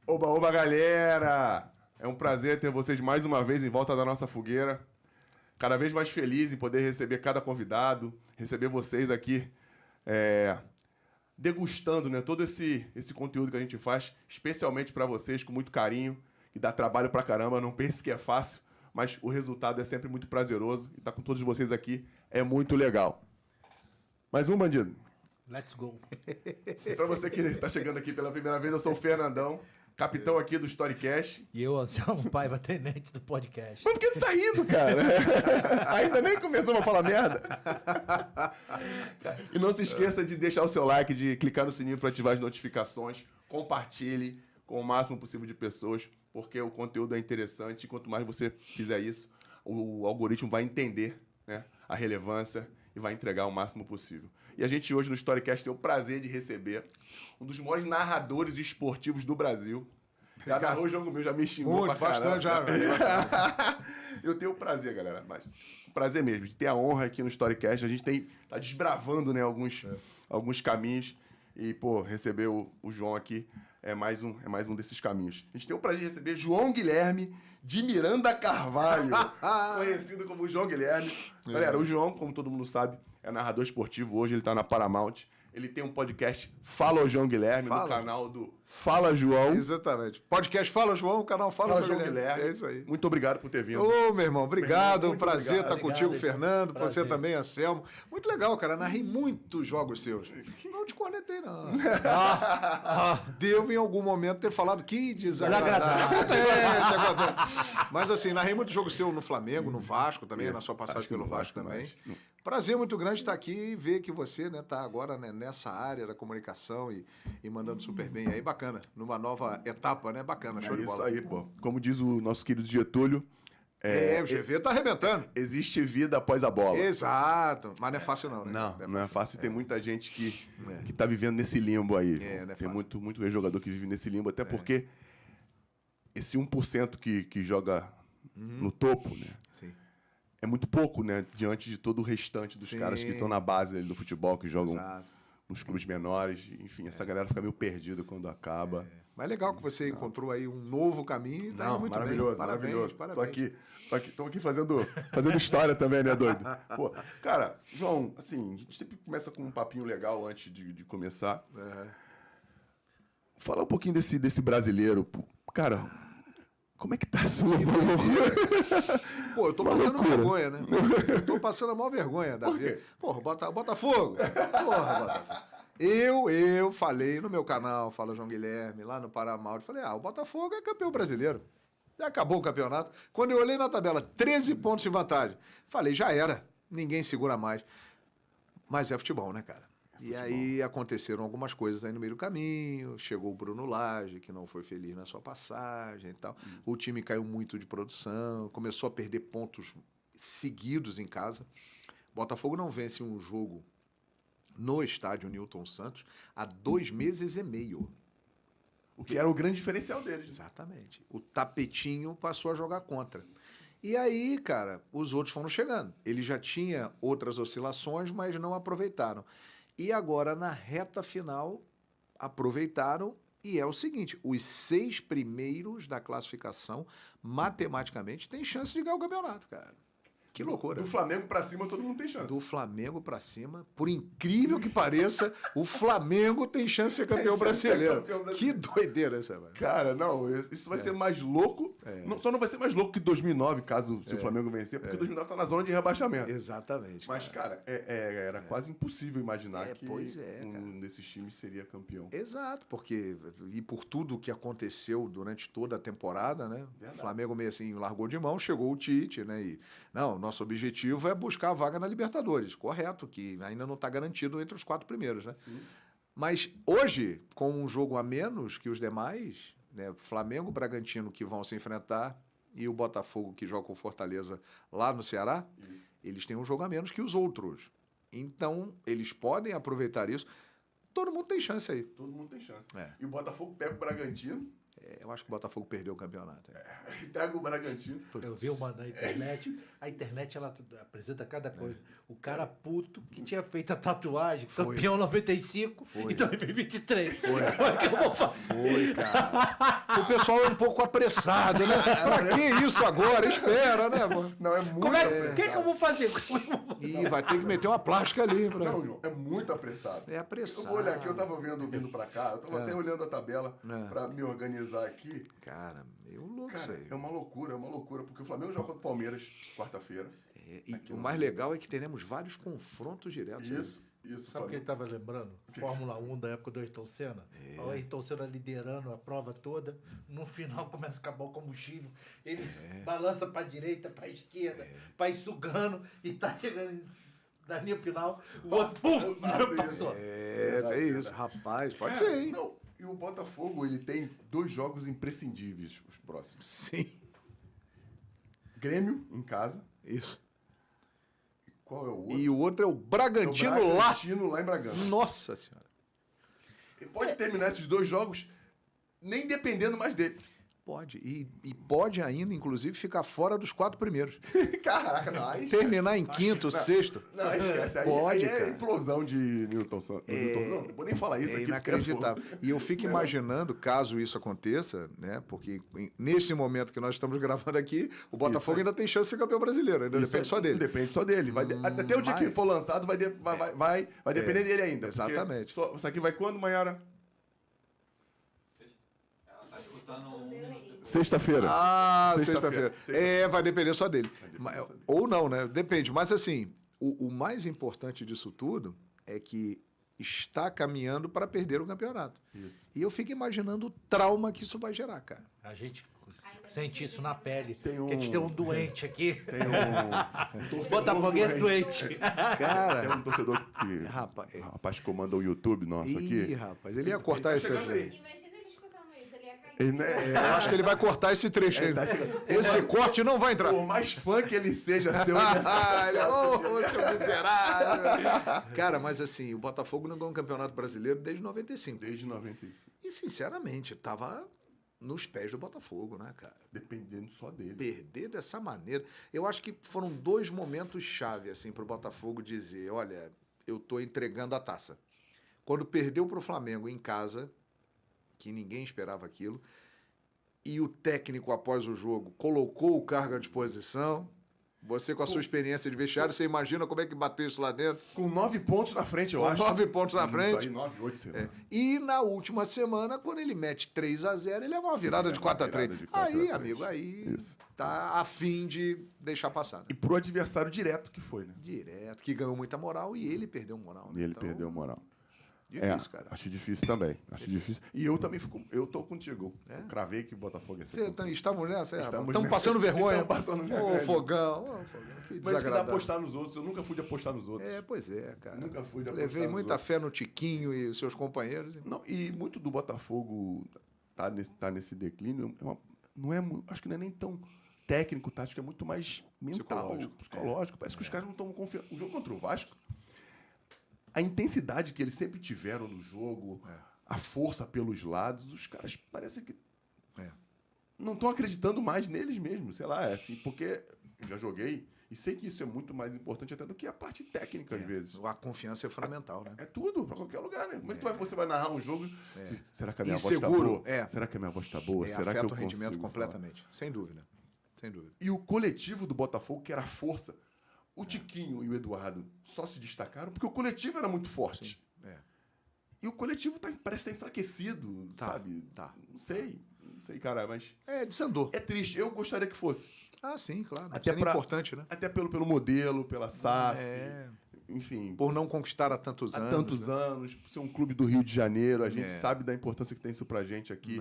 Oba, oba, galera! É um prazer ter vocês mais uma vez em volta da nossa fogueira. Cada vez mais feliz em poder receber cada convidado, receber vocês aqui, degustando, né, todo esse conteúdo que a gente faz, especialmente para vocês, com muito carinho, que dá trabalho pra caramba, não pense que é fácil, mas o resultado é sempre muito prazeroso e estar com todos vocês aqui é muito legal. Mais um, bandido. Let's go. Para você que está chegando aqui pela primeira vez, eu sou o Fernandão, capitão aqui do Storycast. E eu, Anselmo Paiva, tenente do podcast. Mas por que tu tá rindo, cara? Ainda nem começamos a falar merda. E não se esqueça de deixar o seu like, de clicar no sininho para ativar as notificações. Compartilhe com o máximo possível de pessoas, porque o conteúdo é interessante. E quanto mais você fizer isso, o algoritmo vai entender, né, a relevância e vai entregar o máximo possível. E a gente hoje no Storycast tem o prazer de receber um dos maiores narradores esportivos do Brasil. Já narrou o jogo meu, já me xingou pra caramba. Bastante já. Eu tenho o prazer, galera, mas o prazer mesmo, de ter a honra aqui no Storycast. A gente tá desbravando, né, alguns caminhos. E, pô, receber o João aqui é mais um desses caminhos. A gente tem o prazer de receber João Guilherme de Miranda Carvalho, conhecido como João Guilherme. Galera, o João, como todo mundo sabe, é narrador esportivo. Hoje ele tá na Paramount. Ele tem um podcast Fala João Guilherme, no canal do Fala João. Exatamente. Podcast Fala João, o canal Fala João Guilherme. É isso aí. Muito obrigado por ter vindo. Ô, meu irmão, obrigado. Meu irmão, prazer estar contigo, obrigado, Fernando. prazer. Você também, Anselmo. Muito legal, cara. Narrei muitos jogos seus. Não te cornetei, não. Devo, em algum momento, ter falado que desagradável. Acontece. Mas, assim, narrei muito jogo seu no Flamengo, no Vasco também, na sua passagem pelo Vasco também. Prazer muito grande estar aqui e ver que você, né, tá agora, né, nessa área da comunicação e mandando super bem aí, bacana, numa nova etapa, né, bacana, show É de isso bola. aí, pô. Como diz o nosso querido Getúlio, O GV tá arrebentando. existe vida após a bola. Exato, mas não é fácil não, né? Não é fácil. Tem muita gente que tá vivendo nesse limbo aí. Não é Tem fácil. muito jogador que vive nesse limbo, até porque esse 1% que joga no topo, né? Sim. É muito pouco, né? Diante de todo o restante dos Sim. caras que estão na base ali do futebol, que jogam Exato. nos clubes menores. Enfim, essa galera fica meio perdida quando acaba. Mas é legal que você encontrou aí um novo caminho e tá indo muito maravilhoso, bem. Parabéns, maravilhoso. parabéns. Tô aqui fazendo história também, né, doido? Pô, cara, João, assim, a gente sempre começa com um papinho legal antes de começar. Fala um pouquinho desse brasileiro. Pô. Cara, como é que tá a sua? Pô, eu tô Uma passando loucura. vergonha, né? Eu tô passando a maior vergonha da vida. Porra, Botafogo. Porra, Botafogo. Eu falei no meu canal, Fala João Guilherme, lá no Paramount, falei, o Botafogo é campeão brasileiro. Já acabou o campeonato. Quando eu olhei na tabela, 13 pontos de vantagem. Falei, já era, ninguém segura mais. Mas é futebol, né, cara? E aí aconteceram algumas coisas aí no meio do caminho, chegou o Bruno Lage, que não foi feliz na sua passagem e tal. O time caiu muito de produção, começou a perder pontos seguidos em casa. Botafogo não vence um jogo no estádio Newton Santos há 2 meses e meio. O que era o grande diferencial deles. Exatamente. O tapetinho passou a jogar contra. E aí, cara, os outros foram chegando. Ele já tinha outras oscilações, mas não aproveitaram. E agora, na reta final, aproveitaram. E é o seguinte, os 6 primeiros da classificação, matematicamente, têm chance de ganhar o campeonato, cara. Que loucura. Do Flamengo pra cima, todo mundo tem chance. Do Flamengo pra cima, por incrível que pareça, o Flamengo tem chance de ser campeão brasileiro. Que doideira essa, velho. Cara, não, isso vai ser mais louco. Só não vai ser mais louco que 2009, caso se o Flamengo vencer, porque 2009 tá na zona de rebaixamento. Exatamente. Mas, cara, era quase impossível imaginar que pois é, cara. um desses times seria campeão. Exato, porque e por tudo que aconteceu durante toda a temporada, né? Verdade. O Flamengo meio assim largou de mão, chegou o Tite, né? E não, nosso objetivo é buscar a vaga na Libertadores, correto, que ainda não está garantido entre os 4 primeiros, né? Sim. Mas hoje, com um jogo a menos que os demais, né? Flamengo, Bragantino que vão se enfrentar e o Botafogo que joga com o Fortaleza lá no Ceará, eles têm um jogo a menos que os outros. Então, eles podem aproveitar isso. Todo mundo tem chance aí. Todo mundo tem chance. É. E o Botafogo pega o Bragantino, Eu acho que o Botafogo perdeu o campeonato. Pega o Bragantino. Eu vi uma na internet, a internet ela apresenta cada coisa. O cara puto que tinha feito a tatuagem, campeão 95 e 2023. Como é que eu vou fazer? Foi, cara. O pessoal é um pouco apressado, né? Pra que isso agora? Espera, né, mano? Não, é muito Como é apressado. que eu vou fazer? Ih, vai ter que meter uma plástica ali. Não, João, é muito apressado. É apressado. Eu vou olhar aqui, eu tava vindo pra cá, eu tava até olhando a tabela pra me organizar aqui. Cara, meio louco isso Cara, aí. é uma loucura, porque o Flamengo joga contra o Palmeiras quarta-feira. E o mais legal é que teremos vários confrontos diretos. Isso, Sabe o que ele estava lembrando? Fórmula 1 da época do Ayrton Senna. O Ayrton Senna liderando a prova toda. No final começa a acabar o combustível. Ele balança para a direita, para a esquerda, vai sugando e tá chegando na linha final. O outro, pum, passou. É isso. Rapaz, pode ser, hein? Não, e o Botafogo, ele tem 2 jogos imprescindíveis, os próximos. Sim. Grêmio, em casa. Isso. Qual é o outro? E o outro é o Bragantino, Bragantino lá em Bragança. Nossa Senhora. E pode terminar esses 2 jogos nem dependendo mais dele. Pode. E pode ainda, inclusive, ficar fora dos 4 primeiros. Caraca, não. Aí Terminar em quinto, sexto. Não, esquece. Pode, aí é cara. implosão de Newton Santos. Não vou nem falar isso É aqui. inacreditável. E eu fico imaginando, caso isso aconteça, né? Porque neste momento que nós estamos gravando aqui, o Botafogo ainda tem chance de ser campeão brasileiro. Ainda depende só dele. Depende só dele. Até o dia que for lançado vai depender dele ainda. Exatamente. Isso aqui vai quando, Maiara? Ela tá disputando um minuto. Sexta-feira. Sexta-feira. Vai depender só dele. Ou não, né? Depende. Mas assim, o mais importante disso tudo é que está caminhando para perder o campeonato. Isso. E eu fico imaginando o trauma que isso vai gerar, cara. A gente sente isso na pele. Tem Porque a gente tem um doente aqui. Tem um torcedor Botafoguense doente. Cara, Tem um torcedor que... Rapaz que comanda o YouTube nosso aqui. rapaz, ele ia cortar esse chegando aí. aí. Imagina ele escutando isso, ele ia cair. Ele, né, Eu acho que ele vai cortar esse trecho aí. Esse corte não vai entrar. Por mais fã que ele seja seu, ele Seu miserável. Cara, mas assim, o Botafogo não ganhou um campeonato brasileiro desde 95. desde 95. E, sinceramente, tava nos pés do Botafogo, né, cara? Dependendo só dele. Perder dessa maneira. Eu acho que foram 2 momentos-chave, assim, pro Botafogo dizer, olha, eu tô entregando a taça. Quando perdeu pro Flamengo em casa, que ninguém esperava aquilo, e o técnico, após o jogo, colocou o cargo à disposição. Você, com a sua experiência de vestiário, você imagina como é que bateu isso lá dentro? Com 9 pontos na frente, eu Com acho. 9 pontos na frente. Isso aí, 9, 8, sei lá. E na última semana, quando ele mete 3-0, ele é uma virada de 4-3. Aí, amigo, Isso. tá a fim de deixar passar. Né? E pro adversário direto que foi, né? Direto, que ganhou muita moral e ele perdeu moral. Né? E ele Então, perdeu moral. Difícil, cara. Acho difícil também. Acho difícil. E eu também fico. Eu tô contigo. Eu cravei que o Botafogo ia ser. Estamos nessa? Estamos Estamos passando vergonha. Estamos passando vergonha. Ô, Fogão. Que Mas isso que dá desagradável. apostar nos outros. Eu nunca fui de apostar nos outros. Pois é, cara. Nunca fui de apostar Levei nos muita outros. fé no Tiquinho e os seus companheiros. Não, e muito do Botafogo tá nesse declínio. Acho que não é nem tão técnico, tá? Acho que é muito mais mental, psicológico. Parece que os caras não estão confiando. O jogo contra o Vasco, a intensidade que eles sempre tiveram no jogo, a força pelos lados, os caras parecem que não estão acreditando mais neles mesmos. Sei lá, é assim, porque eu já joguei e sei que isso é muito mais importante até do que a parte técnica, às vezes. A confiança é fundamental, né? É tudo, pra qualquer lugar, né? Como é que você vai narrar um jogo? Será que a minha voz tá Inseguro, boa? Será que a minha voz tá boa? Será que afeta eu o rendimento consigo completamente. Sem dúvida. Sem dúvida. E o coletivo do Botafogo, que era a força, o Tiquinho e o Eduardo só se destacaram porque o coletivo era muito forte. E o coletivo parece estar enfraquecido, sabe? Não sei, cara, mas... Desandou. É triste, eu gostaria que fosse. Ah, sim, claro. Até Seria importante, né? Até pelo modelo, pela SAF, enfim... Por não conquistar há tantos anos. Há tantos anos, por ser um clube do Rio de Janeiro, a gente sabe da importância que tem isso pra gente aqui.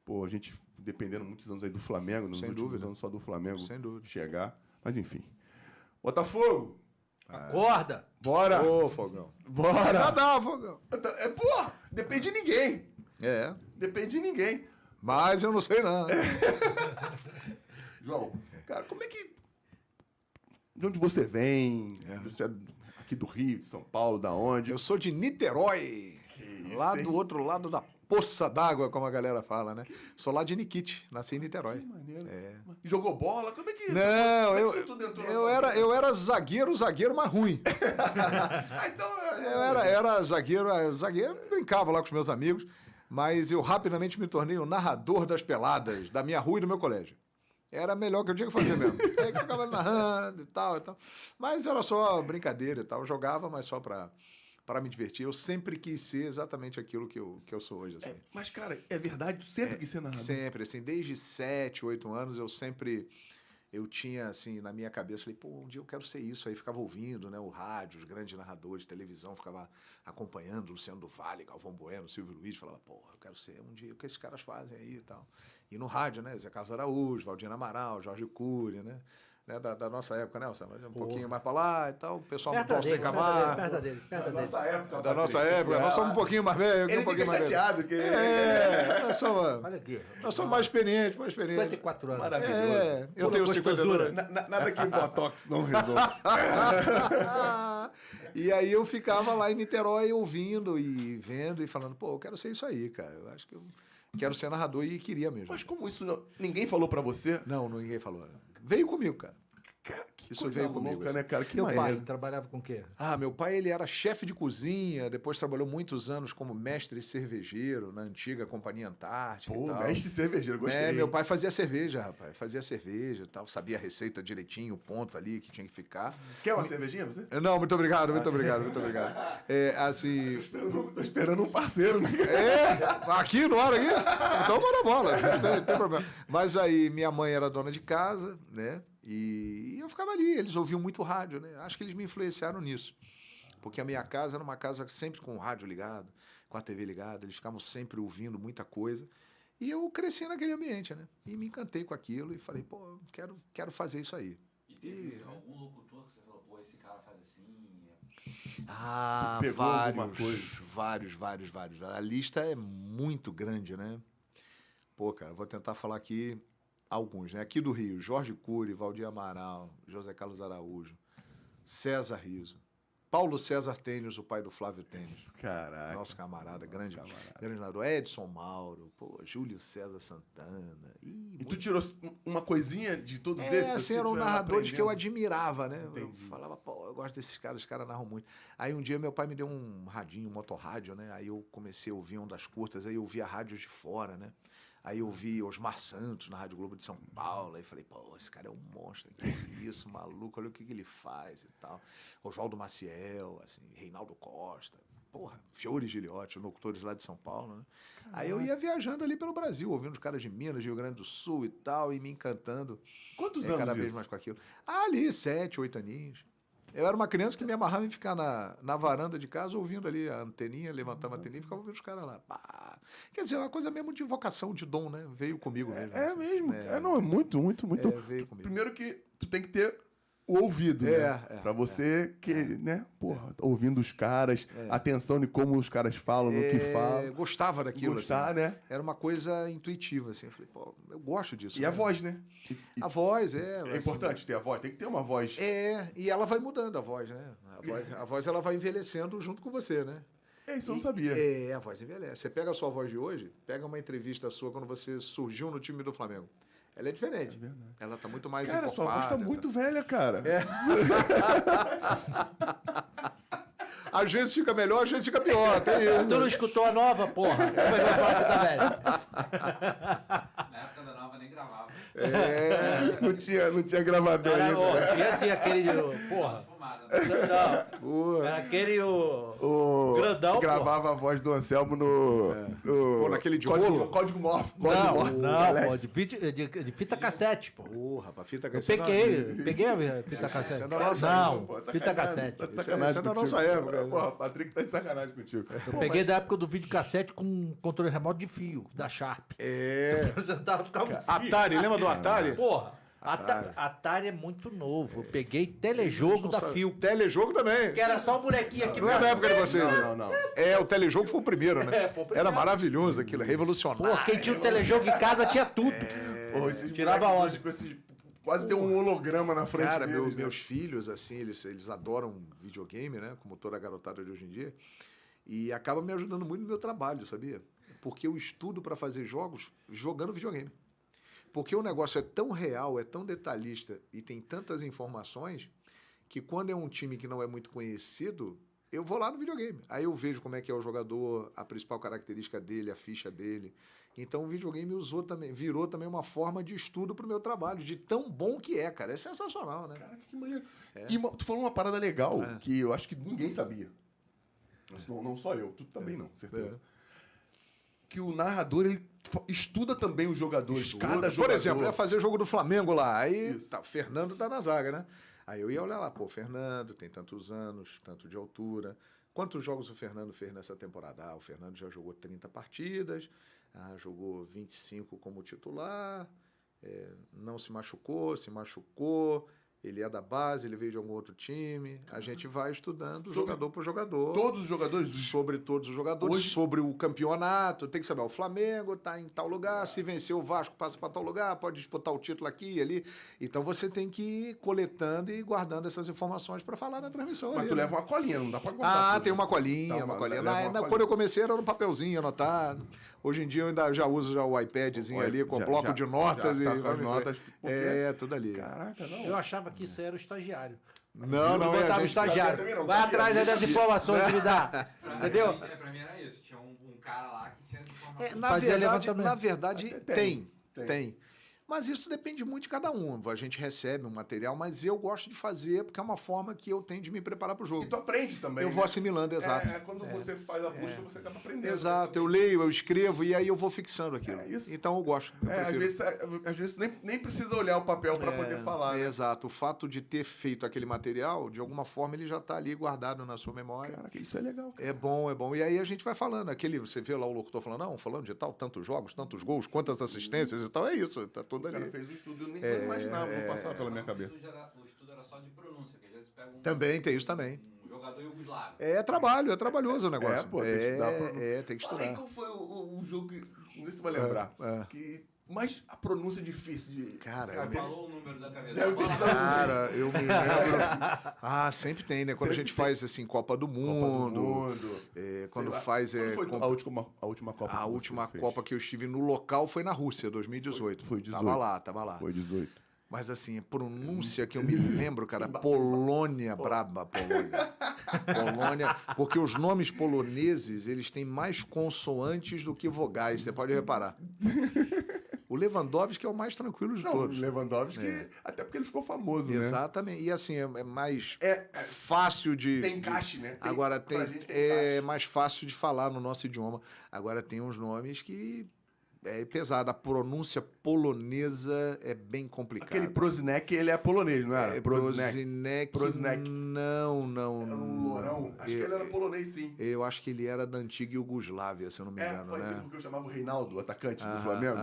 Pô, a gente dependendo muitos anos aí do Flamengo, nos últimos anos só do Flamengo chegar. Mas enfim. Botafogo! Acorda! Bora! Ô, Fogão. Bora! Dá, Fogão. Pô, depende de ninguém. É. Depende de ninguém. Mas eu não sei, não. João, cara, como é que... De onde você vem? Você é aqui do Rio, de São Paulo, da onde? Eu sou de Niterói. isso, Lá hein? do outro lado da poça d'água, como a galera fala, né? Sou lá de Nikit, nasci em Niterói. Que maneiro. É. Jogou bola? Como é que Não, como é que isso tudo entrou na tua vida? eu era zagueiro mais ruim. Ah, então... Eu era zagueiro, brincava lá com os meus amigos, mas eu rapidamente me tornei o narrador das peladas da minha rua e do meu colégio. Era melhor que eu tinha que fazer mesmo. Aí que ficava narrando e tal e tal. Mas era só brincadeira e tal. Eu jogava, mas só para me divertir. Eu sempre quis ser exatamente aquilo que eu sou hoje, assim. Mas, cara, é verdade? Tu sempre quis ser narrador? Sempre, assim, desde 7, 8 anos, eu tinha, assim, na minha cabeça, falei, pô, um dia eu quero ser isso. Aí ficava ouvindo, né, o rádio, os grandes narradores de televisão, ficava acompanhando Luciano do Vale, Galvão Bueno, Silvio Luiz, falava, pô, eu quero ser um dia o que esses caras fazem aí e tal. E no rádio, né, Zé Carlos Araújo, Valdir Amaral, Jorge Cury, né, da nossa época, né, Alcemar? Um pouquinho mais pra lá e tal, o pessoal do Tom Sem Camargo. Perto dele. Da nossa época. Da nossa época, nós somos um pouquinho mais velhos. Ele um pouquinho fica mais chateado. Que... Olha aqui. nós somos mais experientes, 54 anos. Maravilhoso. Eu tenho 52. Nada que Botox não resolve. E aí eu ficava lá em Niterói ouvindo e vendo e falando, pô, eu quero ser isso aí, cara. Eu acho que eu quero ser narrador e queria mesmo. Mas como isso ninguém falou pra você? Não, ninguém falou. Veio comigo, cara. Cara, que Isso coisa veio comigo, louca, assim. né, cara? Que Teu pai maneiro. trabalhava com o quê? Ah, meu pai, ele era chefe de cozinha, depois trabalhou muitos anos como mestre cervejeiro na antiga Companhia Antártica Pô, e tal. mestre cervejeiro, gostei. Meu pai fazia cerveja, rapaz. Fazia cerveja e tal. Sabia a receita direitinho, o ponto ali que tinha que ficar. Quer uma cervejinha, você? Não, muito obrigado, muito obrigado, muito obrigado. Assim... Tô esperando um parceiro, né? Aqui, no ar, aqui? Então, manda bola, não tem problema. Mas aí, minha mãe era dona de casa, né? E eu ficava ali, eles ouviam muito rádio, né? Acho que eles me influenciaram nisso. Porque a minha casa era uma casa sempre com o rádio ligado, com a TV ligada, eles ficavam sempre ouvindo muita coisa. E eu cresci naquele ambiente, né? E me encantei com aquilo e falei, pô, quero fazer isso aí. E teve algum locutor que você falou, pô, esse cara faz assim? Ah, Tu pegou alguma coisa? vários. A lista é muito grande, né? Pô, cara, vou tentar falar aqui alguns, né? Aqui do Rio, Jorge Cury, Valdir Amaral, José Carlos Araújo, César Riso, Paulo César Tênis, o pai do Flávio Tênis. Caraca. Nosso camarada, grande narrador. Edson Mauro, pô, Júlio César Santana. E tu tirou uma coisinha de todos esses? Assim, tu eram vai narradores que eu aprendendo? admirava, né? Eu Entendi. falava, pô, eu gosto desses caras, os caras narram muito. Aí um dia meu pai me deu um radinho, um motorrádio, né? Aí eu comecei a ouvir ondas curtas, aí eu via rádios de fora, né? Aí eu vi Osmar Santos na Rádio Globo de São Paulo, aí falei, pô, esse cara é um monstro, que isso, maluco, olha o que ele faz e tal. Oswaldo Maciel, assim, Reinaldo Costa, porra, Fiore Giliotti, locutores lá de São Paulo, né? Aí eu ia viajando ali pelo Brasil, ouvindo os caras de Minas, Rio Grande do Sul e tal, e me encantando Quantos anos cada vez isso? mais com aquilo. Ali, 7, 8 aninhos. Eu era uma criança que me amarrava em ficar na varanda de casa ouvindo ali a anteninha, levantava a anteninha e ficava ouvindo os caras lá. Pá. Quer dizer, é uma coisa mesmo de vocação, de dom, né? Veio comigo mesmo. É assim. mesmo. Não, é muito. Veio comigo. Primeiro que tu tem que ter o ouvido, né? Pra você né? Porra, ouvindo os caras, atenção de como os caras falam, no que falam. Gostava daquilo, Gostar, assim. né? Era uma coisa intuitiva, assim. Eu falei, pô, eu gosto disso. E a voz, né? A voz, É assim, importante ter a voz, tem que ter uma voz. e ela vai mudando, a voz, né? A voz ela vai envelhecendo junto com você, né? Isso eu não sabia. A voz envelhece. Você pega a sua voz de hoje, pega uma entrevista sua quando você surgiu no time do Flamengo. Ela é diferente. Ela tá muito mais Cara, sua encorpada. voz tá muito velha, cara. Às vezes fica melhor, às vezes fica pior. Tem isso. Tu não escutou a nova, porra? Como é que eu falo que tá velho? Na época da nova nem gravava. Não tinha gravador Era, ainda. tinha assim aquele. Porra. Fumada, né? Não. Era aquele. Grandão, Gravava a voz do Anselmo no Pô, naquele de código, rolo? código Morse. Não, pô, de fita cassete, pô. Porra, pra fita Eu cassete. peguei a fita cassete. é da nossa Não, Pô, fita sacanagem, cassete. tá de Isso é sacanagem da contigo. nossa época. Porra, o Patrick tá de sacanagem contigo. Eu peguei da época do videocassete com controle remoto de fio, da Sharp. Eu tava ficando Atari, lembra do Atari? Porra, Atari é muito novo. Eu peguei telejogo da Fio. Telejogo também. Que era só um bonequinho aqui. Não é da época de vocês, né? Não. O telejogo foi o primeiro, né? foi o primeiro. Era maravilhoso aquilo, revolucionário. Pô, quem tinha o telejogo em casa tinha tudo. Porra, esses Tirava moleques onda. hoje com esses... Quase tem um holograma na frente Cara, deles, né? meus filhos, assim, eles adoram videogame, né? Como toda a garotada de hoje em dia. E acaba me ajudando muito no meu trabalho, sabia? porque eu estudo para fazer jogos jogando videogame. Porque o negócio é tão real, é tão detalhista e tem tantas informações que quando é um time que não é muito conhecido, eu vou lá no videogame. Aí eu vejo como é que é o jogador, a principal característica dele, a ficha dele. Então o videogame virou também uma forma de estudo pro meu trabalho, de tão bom que é, cara. É sensacional, né? Caraca, que maneiro. E tu falou uma parada legal É. que eu acho que ninguém sabia. Não só eu, tu também não, certeza. Que o narrador, ele estuda também os jogadores, Estuda. cada jogador. Por exemplo, eu ia fazer o jogo do Flamengo lá, aí Isso. o Fernando tá na zaga, né? Aí eu ia olhar lá, pô, Fernando tem tantos anos, tanto de altura. Quantos jogos o Fernando fez nessa temporada? Ah, o Fernando já jogou 30 partidas, jogou 25 como titular, não se machucou, ele é da base, ele veio de algum outro time. A gente vai estudando jogador por jogador. Todos os jogadores? Sobre todos os jogadores, Hoje- sobre o campeonato. Tem que saber, o Flamengo está em tal lugar, se vencer o Vasco passa para tal lugar, pode disputar o título aqui e ali. Então você tem que ir coletando e guardando essas informações para falar na transmissão. Mas ali, tu né? leva uma colinha, não dá pra guardar tudo. Tem uma colinha, Tá, uma colinha. leva uma Quando eu comecei era no papelzinho, anotar. Hoje em dia eu ainda já uso o iPadzinho ali com bloco de notas. Já tá e com as notas. tudo ali. Caraca, não. Eu achava que isso era o estagiário. Não, Eu botava o também estagiário. não Vai sabia, atrás aí não das sabia. informações que me dá. Entendeu? Pra mim era isso. Tinha um cara lá que tinha as informações. Fazia levantamento. Na verdade, Tem. tem. Mas isso depende muito de cada um. A gente recebe um material, mas eu gosto de fazer porque é uma forma que eu tenho de me preparar para o jogo. E tu aprende também. Eu né? vou assimilando, exato. Quando você faz a busca, você acaba aprendendo. Exato, eu leio, eu escrevo e aí eu vou fixando aquilo. É isso. Então eu gosto. Eu prefiro. Às vezes nem precisa olhar o papel para poder falar. Né? Exato. O fato de ter feito aquele material, de alguma forma, ele já está ali guardado na sua memória. Caraca, isso é legal. Cara. É bom, é bom. E aí a gente vai falando. Você vê lá o locutor falando, não, falando de tal, tantos jogos, tantos gols, quantas assistências e tal. É isso, tá tudo O cara ali. fez o estudo, eu nem imaginava, vou passar pela minha cabeça. O estudo era só de pronúncia, que às vezes pega Também tem isso também. um jogador iugoslavo. É trabalhoso o negócio. Tem que estudar. Tem que Fala aí estudar. qual foi o jogo que. Não sei se você vai lembrar. Mas a pronúncia é difícil de. Cara, Falou o número da cabeça. Deve ter sido Cara, eu me lembro. Sempre tem, né? Quando a Sempre gente faz assim, Copa do Mundo. Quando faz. Quando foi a última Copa? A que você última fez? Copa que eu estive no local foi na Rússia, 2018. Foi 18. Tava lá. Foi 18. Mas assim, a pronúncia que eu me lembro, cara, Polônia, braba, Polônia, porque os nomes poloneses, eles têm mais consoantes do que vogais, você pode reparar. O Lewandowski é o mais tranquilo de Não, todos. o Lewandowski, até porque ele ficou famoso, né? Exatamente. E assim, é mais fácil de... Tem encaixe, né? Agora pra gente tem é encaixe. mais fácil de falar no nosso idioma. Agora tem uns nomes que é pesado. A pronúncia polonesa é bem complicada. Aquele Prozinek, ele é polonês, não era? Prozinek. Não. Era um lourão. Acho que ele era polonês, sim. Eu acho que ele era da antiga Iugoslávia, se eu não me engano, pode ser né? porque eu chamava o Reinaldo, o atacante do Flamengo.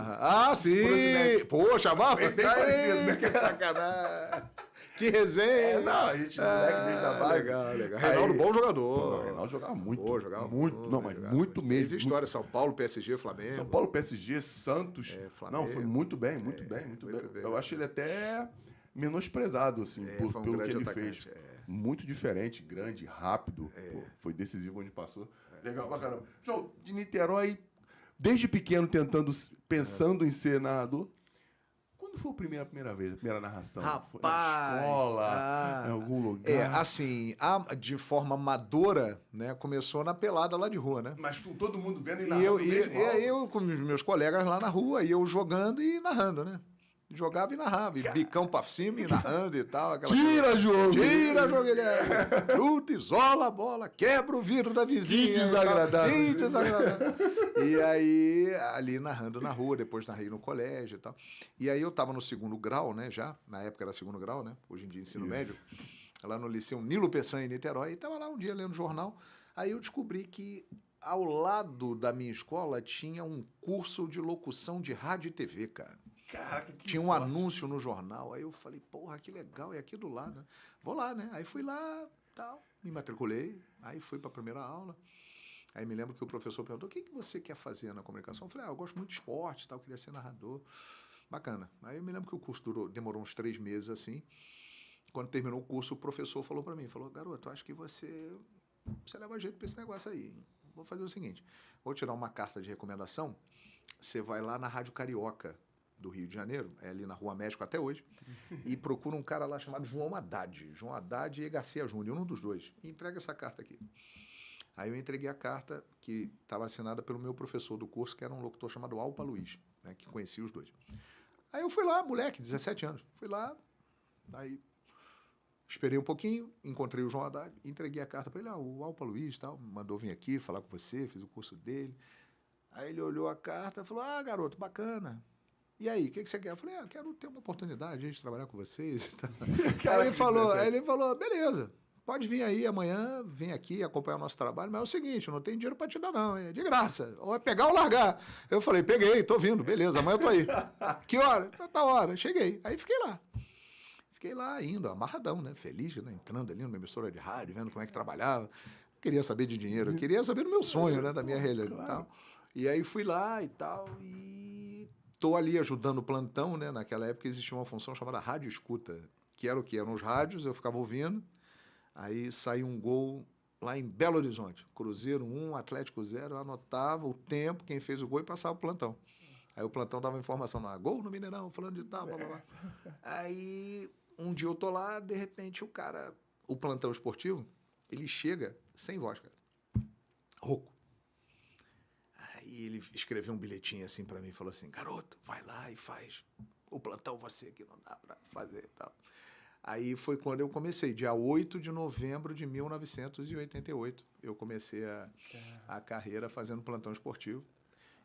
Sim! Prozinek. Pô, chamava? Bem parecido, né? Que sacanagem! Que resenha! Não, a gente moleque desde a base. Legal. Reinaldo, bom jogador. O Reinaldo jogava muito. Pô, jogava muito. Não, mas jogava muito mesmo. Fez história, São Paulo, PSG, Flamengo. São Paulo, PSG, Santos. Flamengo. Não, foi muito bem, muito bem. Eu acho ele até menosprezado, assim, foi um pelo que grande ele atacante, fez. Muito diferente, grande, rápido. Pô, foi decisivo onde passou. Legal pra caramba. João, de Niterói, desde pequeno pensando em ser narrador. Quando foi a primeira vez, a primeira narração? Foi na Rapaz! escola, em algum lugar? Assim, de forma amadora, né? Começou na pelada lá de rua, né? Mas com todo mundo vendo e E narrando mesmo, eu com os meus colegas lá na rua, e eu jogando e narrando, né? Jogava e narrava, e bicão pra cima e narrando e tal. Aquela Tira, jogo! Tira, jogo, Guilherme! Chuta, isola a bola, quebra o vidro da vizinha. Que desagradável. Que desagradável. E aí, ali narrando na rua, depois narrei no colégio e tal. E aí eu tava no segundo grau, né, já. Na época era segundo grau, né? Hoje em dia ensino médio. Lá no Liceu Nilo Peçanha, em Niterói. E tava lá um dia lendo jornal. Aí eu descobri que ao lado da minha escola tinha um curso de locução de rádio e TV, cara. Caraca, que Tinha um sorte. anúncio no jornal, aí eu falei, porra, que legal, é aqui do lado, né? Vou lá, né? Aí fui lá, tal, me matriculei, aí fui para a primeira aula. Aí me lembro que o professor perguntou, o que você quer fazer na comunicação? Eu falei, eu gosto muito de esporte, tal, queria ser narrador. Bacana. Aí eu me lembro que o curso demorou uns 3 meses, assim. Quando terminou o curso, o professor falou para mim, falou, garoto, acho que você leva jeito para esse negócio aí. vou fazer o seguinte, vou tirar uma carta de recomendação, você vai lá na Rádio Carioca do Rio de Janeiro, é ali na Rua México até hoje, e procura um cara lá chamado João Haddad e Garcia Júnior, um dos dois, e entrega essa carta aqui. Aí eu entreguei a carta que estava assinada pelo meu professor do curso, que era um locutor chamado Alpa Luiz, né, que conhecia os dois. Aí eu fui lá, moleque, 17 anos, fui lá, aí esperei um pouquinho, encontrei o João Haddad, entreguei a carta para ele, o Alpa Luiz tal, mandou vir aqui falar com você, fiz o curso dele. Aí ele olhou a carta e falou, garoto, bacana. E aí, o que você quer? Eu falei, quero ter uma oportunidade de trabalhar com vocês e tal. Aí ele falou, beleza, pode vir aí amanhã, vem aqui acompanhar o nosso trabalho, mas é o seguinte, não tem dinheiro para te dar não, é de graça, ou é pegar ou largar. Eu falei, peguei, tô vindo, beleza, amanhã eu tô aí. Que hora? Tá hora, cheguei. Aí fiquei lá. Fiquei lá indo, amarradão, né? Feliz, né? Entrando ali numa emissora de rádio, vendo como é que trabalhava. Não queria saber de dinheiro, eu queria saber do meu sonho, né? Da minha realidade e tal. E aí fui lá e tal, e tô ali ajudando o plantão, né? Naquela época existia uma função chamada rádio escuta, que era o quê? Eram os rádios, eu ficava ouvindo, aí saiu um gol lá em Belo Horizonte, Cruzeiro 1, Atlético 0, eu anotava o tempo, quem fez o gol e passava o plantão. Aí o plantão dava informação lá, gol no Mineirão, falando de tal, blá, blá, blá. Aí um dia eu tô lá, de repente o plantão esportivo, ele chega sem voz, cara, rouco. Aí ele escreveu um bilhetinho assim pra mim, falou assim, garoto, vai lá e faz o plantão você que não dá pra fazer e tal. Aí foi quando eu comecei, dia 8 de novembro de 1988, eu comecei a carreira fazendo plantão esportivo.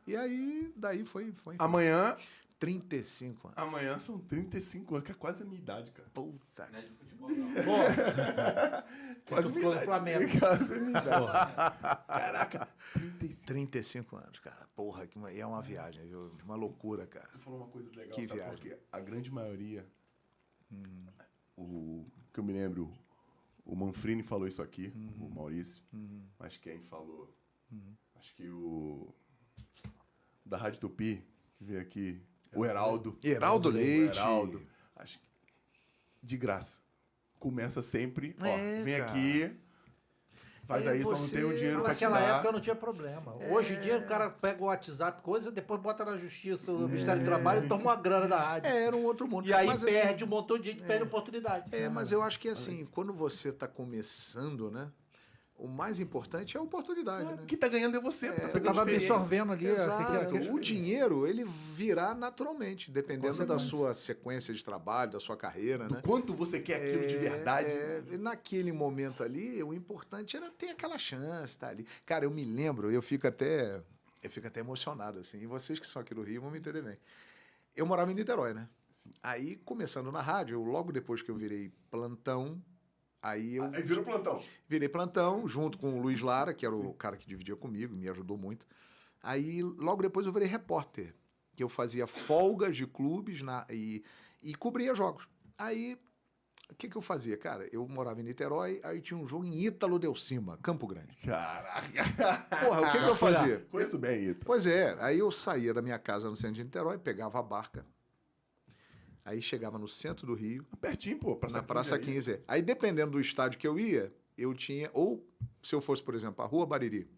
E aí, daí foi Amanhã... 35 anos. Amanhã são 35 anos, que é quase a minha idade, cara. Puta. Não é de futebol, não. Quase a minha idade. Flamengo. Quase a minha idade. Caraca, 35 anos, cara. Porra, e é uma viagem, viu? Uma loucura, cara. Tu falou uma coisa legal, Que sabe? viagem. Porque a grande maioria, que eu me lembro, o Manfrini falou isso aqui, o Maurício, mas quem falou, acho que da Rádio Tupi, que veio aqui, o Heraldo. Heraldo Leite. Heraldo, acho que de graça. Começa sempre, vem cara. aqui, faz aí, então não tem o dinheiro pra te Naquela dar. época não tinha problema. Hoje em dia o cara pega o WhatsApp, coisa, depois bota na justiça, o Ministério do Trabalho e toma uma grana da rádio. Era um outro mundo. E aí Mas, perde assim, um montão de gente, perde oportunidade. mas eu acho que assim, quando você está começando, né? O mais importante é a oportunidade, né? O que tá ganhando é você, pô, tá Eu pegando tava experiência. absorvendo ali. Exato. O dinheiro, ele virá naturalmente, dependendo da sua sequência de trabalho, da sua carreira, Do né? quanto você quer aquilo de verdade. E naquele momento ali, o importante era ter aquela chance, tá ali. Cara, eu me lembro, eu fico até emocionado, assim. E vocês que são aqui do Rio vão me entender bem. Eu morava em Niterói, né? Aí, começando na rádio, logo depois que eu virei plantão, aí eu Aí virou plantão. virei plantão, junto com o Luiz Lara, que era o cara que dividia comigo, me ajudou muito. Aí, logo depois, eu virei repórter, que eu fazia folgas de clubes e cobria jogos. Aí, o que eu fazia? Cara, eu morava em Niterói, aí tinha um jogo em Ítalo Del Cima, Campo Grande. Caraca. Porra, o que eu fazia? Conheço bem, Ito. Pois é, aí eu saía da minha casa no centro de Niterói, pegava a barca, aí chegava no centro do Rio, Pertinho, pô. na Praça 15. Aí, dependendo do estádio que eu ia, eu tinha... Ou, se eu fosse, por exemplo, a Rua Bariri,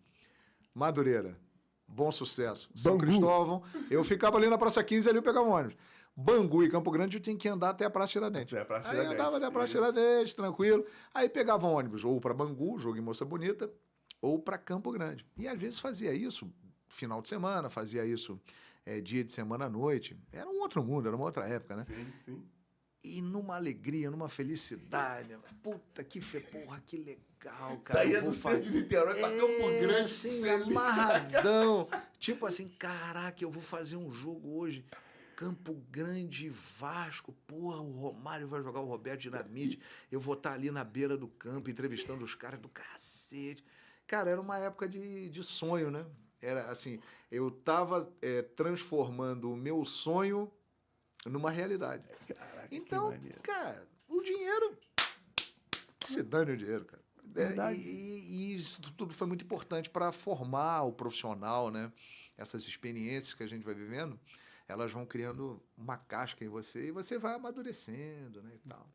Madureira, Bom Sucesso, São Bangu. Cristóvão, eu ficava ali na Praça 15 e ali eu pegava um ônibus. Bangu e Campo Grande eu tinha que andar até a Praça Tiradentes. Até a Praça Aí Tiradentes, andava até a Praça isso. Tiradentes, tranquilo. Aí pegava um ônibus ou para Bangu, jogo em Moça Bonita, ou para Campo Grande. E às vezes fazia isso final de semana, fazia isso dia de semana à noite. Era um outro mundo, era uma outra época, né? Sim, sim. E numa alegria, numa felicidade. Puta, porra, que legal, cara. Saía eu vou do centro de Niterói pra Campo Grande. assim, feliz. amarradão. Tipo assim, caraca, eu vou fazer um jogo hoje. Campo Grande, Vasco. Porra, o Romário vai jogar o Roberto Dinamite. Eu vou estar ali na beira do campo, entrevistando os caras do cacete. Cara, era uma época de sonho, né? Era assim, eu tava transformando o meu sonho numa realidade. Caraca, que Então, maneiro. cara, o dinheiro... Que se dane o dinheiro, cara. Verdade. E isso tudo foi muito importante para formar o profissional, né? Essas experiências que a gente vai vivendo, elas vão criando uma casca em você e você vai amadurecendo, né? E tal.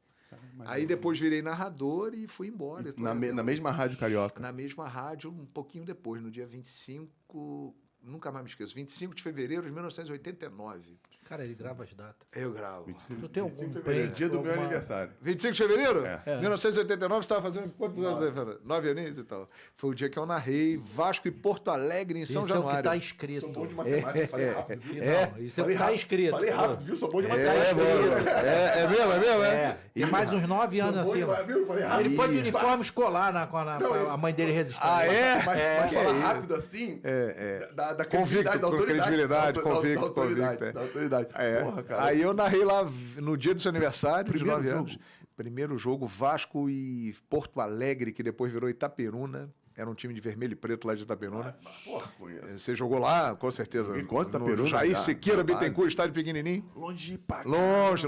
Aí depois virei narrador e fui embora. Eu tô Na lembrando. mesma rádio carioca. Na mesma rádio, um pouquinho depois, no dia 25, nunca mais me esqueço, 25 de fevereiro de 1989. Cara, ele grava as datas. Eu gravo. 25 Tu tem algum 25 de fevereiro, prêmio, dia do meu alguma- aniversário. 25 de fevereiro? É. 1989, você estava fazendo quantos anos aí, Fernando? 9 aninhos e tal. Foi o dia que eu narrei Vasco e Porto Alegre em São Isso é o que Januário. tá escrito. Sou bom de matemática, falei rápido. viu? É. Não, isso é o Falei que tá rápido, escrito. Falei rápido, viu? Sou bom de É, matemática. mano. É mesmo, É, tem mais uns 9 anos Sou bom de assim. matemática, viu? Falei rápido. Ele foi de Ih, uniforme escolar Não, pra esse- a mãe dele registrar. Ah, é? Mas Que falar isso? rápido assim, da Convicto, credibilidade, da com autoridade. credibilidade, da convicto, autoridade, convicto, é. Da autoridade. É. Porra, cara. Aí eu narrei lá no dia do seu aniversário, Primeiro de 9 jogo. anos. Primeiro jogo, Vasco e Porto Alegre, que depois virou Itaperuna. Era um time de vermelho e preto lá de Itaperuna. Porra, conheço. Você jogou lá, com certeza. Joguei contra no Itaperuna, Jair já, Sequeira, na base. Bittencourt, estádio pequenininho. Longe pra cá. Longe,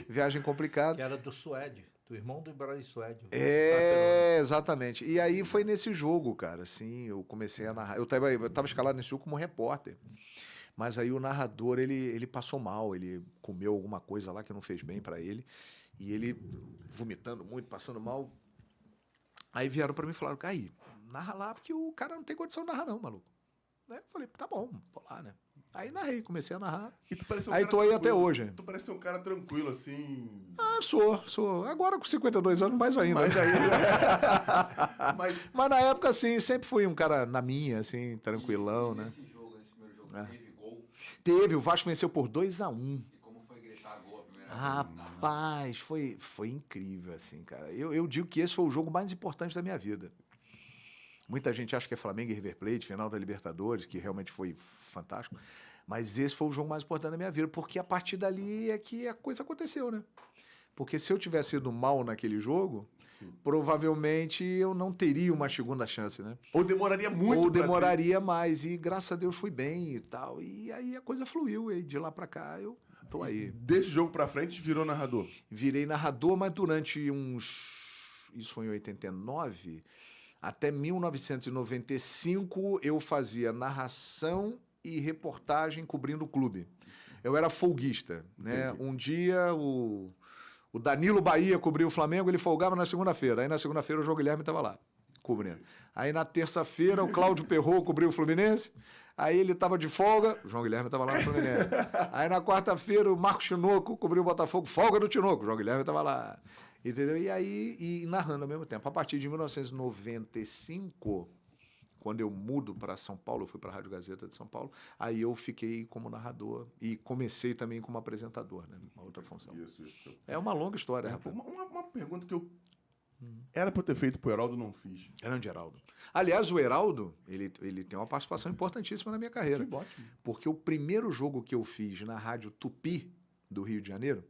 viagem complicada. Que era do Suede, do irmão do Ibrahim Suede. É, exatamente. E aí foi nesse jogo, cara, assim, eu comecei a narrar. Eu tava escalado nesse jogo como repórter. Mas aí o narrador, ele passou mal, ele comeu alguma coisa lá que não fez bem pra ele. E ele vomitando muito, passando mal. Aí vieram pra mim e falaram, Caí, narra lá, porque o cara não tem condição de narrar não, maluco. Né? Eu falei, tá bom, vou lá, né? Aí narrei, comecei a narrar. E tu parece um Aí cara tô aí tranquilo. até hoje. Tu parece um cara tranquilo, assim. Ah, sou. Agora com 52 anos, mais ainda. Mas aí. Mas Mas na época, assim, sempre fui um cara na minha, assim, tranquilão, né? Nesse jogo, nesse primeiro jogo, É. teve gol. Teve, o Vasco venceu por 2-1. E como foi gritar gol a primeira vez? Rapaz, foi incrível, assim, cara. Eu digo que esse foi o jogo mais importante da minha vida. Muita gente acha que é Flamengo e River Plate, final da Libertadores, que realmente foi fantástico. Mas esse foi o jogo mais importante da minha vida, porque a partir dali é que a coisa aconteceu, né? Porque se eu tivesse ido mal naquele jogo, Sim. provavelmente eu não teria uma segunda chance, né? Ou demoraria muito. Ou pra demoraria mais. E graças a Deus fui bem e tal. E aí a coisa fluiu. E de lá pra cá eu tô ter. aí. Desse jogo pra frente, virou narrador. Virei narrador, mas durante isso foi em 89, até 1995 eu fazia narração e reportagem cobrindo o clube. Eu era folguista, né? Entendi. Um dia o Danilo Bahia cobriu o Flamengo, ele folgava na segunda-feira. Aí na segunda-feira o João Guilherme estava lá, cobrindo. Aí na terça-feira o Cláudio Perrot cobriu o Fluminense. Aí ele estava de folga, o João Guilherme estava lá no Fluminense. Aí na quarta-feira o Marcos Tinoco cobriu o Botafogo, folga do Tinoco, o João Guilherme estava lá. Entendeu? E aí, narrando ao mesmo tempo. A partir de 1995, quando eu mudo para São Paulo, eu fui para a Rádio Gazeta de São Paulo, aí eu fiquei como narrador e comecei também como apresentador, né? Uma outra função. Isso. É uma longa história, rapaz. Uma pergunta que eu. Era pra eu ter feito pro Heraldo, não fiz. Grande Heraldo. Aliás, o Heraldo, ele tem uma participação importantíssima na minha carreira. Foi ótimo. Porque o primeiro jogo que eu fiz na Rádio Tupi, do Rio de Janeiro,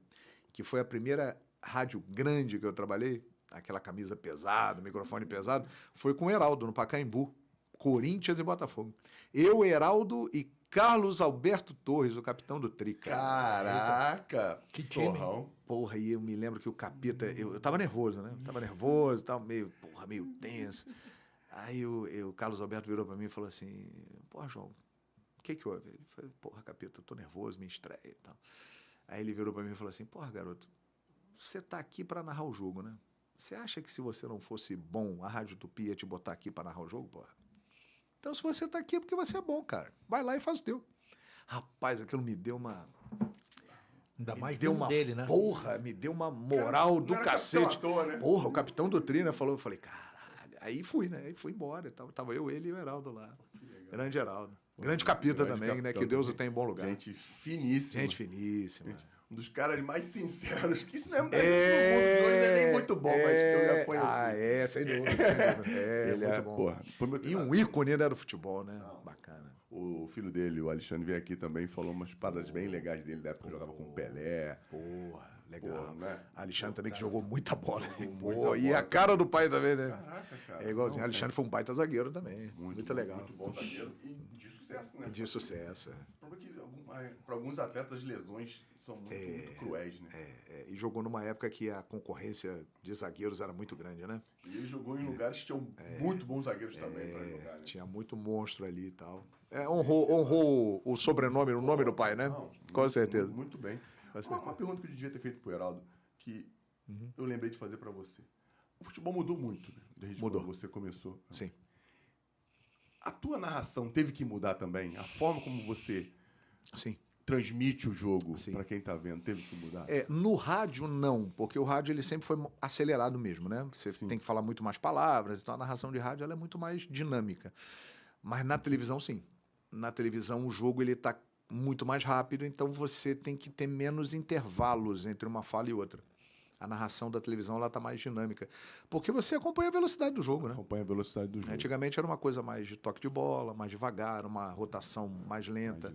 que foi a primeira rádio grande que eu trabalhei, aquela camisa pesada, microfone pesado, foi com o Heraldo, no Pacaembu. Corinthians e Botafogo. Eu, Heraldo e Carlos Alberto Torres, o capitão do Tri, cara. Caraca! Que time, hein? Torrão. Porra, e eu me lembro que o Capita... Eu tava nervoso, né? Tava nervoso, tava meio tenso. Aí o Carlos Alberto virou pra mim e falou assim, porra, João, o que houve? Ele falou, porra, Capita, eu tô nervoso, minha estreia e tal. Aí ele virou pra mim e falou assim, porra, garoto, você tá aqui pra narrar o jogo, né? Você acha que se você não fosse bom, a Rádio Tupi ia te botar aqui pra narrar o jogo, porra? Então, se você tá aqui é porque você é bom, cara. Vai lá e faz o teu. Rapaz, aquilo me deu uma... Ainda me mais deu vindo uma dele, né? Porra, me deu uma moral do Não era cacete. capitão à toa, né? Porra, o capitão do Tri, né, falou, eu falei, caralho. Aí fui, né? Aí fui embora. Tava eu, ele e o Heraldo lá. Grande Heraldo. Grande capita grande também, né? capitão Que Deus o também. tenha em bom lugar. Gente finíssima. Gente finíssima. Um dos caras mais sinceros. Que isso não é isso no mundo de hoje não é nem muito bom, mas eu já conheci. Sem dúvida. Sem dúvida. Ele muito bom. Porra, foi meu E um ícone, né, do futebol, né? Bacana. O filho dele, o Alexandre, veio aqui também e falou umas paradas bem legais dele, da época que jogava com o Pelé. Porra, legal. Porra, né? Alexandre também que jogou muita bola. muita Pô, e bola. a cara do pai também, né? Caraca, cara. É igualzinho. Não, Alexandre foi um baita zagueiro também. Muito legal. Muito bom zagueiro e de sucesso, né? De sucesso, é. O problema é que para alguns atletas, lesões são muito cruéis, né? E jogou numa época que a concorrência de zagueiros era muito grande, né? E ele jogou em lugares que tinham muito bons zagueiros também para jogar, né? Tinha muito monstro ali e tal. Honrou o sobrenome, o nome do pai, né? Não, Com certeza. Muito bem. Com Uma certeza. pergunta que eu devia ter feito pro Heraldo, que eu lembrei de fazer para você. O futebol mudou muito, né? Desde Mudou. quando você começou. Sim. A tua narração teve que mudar também? A forma como você Sim. transmite o jogo Sim. para quem tá vendo teve que mudar? No rádio, não, porque o rádio ele sempre foi acelerado mesmo, né? Você Sim. tem que falar muito mais palavras, então a narração de rádio ela é muito mais dinâmica. Mas na televisão, sim. Na televisão, o jogo ele tá muito mais rápido, então você tem que ter menos intervalos entre uma fala e outra. A narração da televisão ela tá mais dinâmica, porque você acompanha a velocidade do jogo, né? Acompanha a velocidade do jogo. Antigamente era uma coisa mais de toque de bola, mais devagar, uma rotação mais lenta.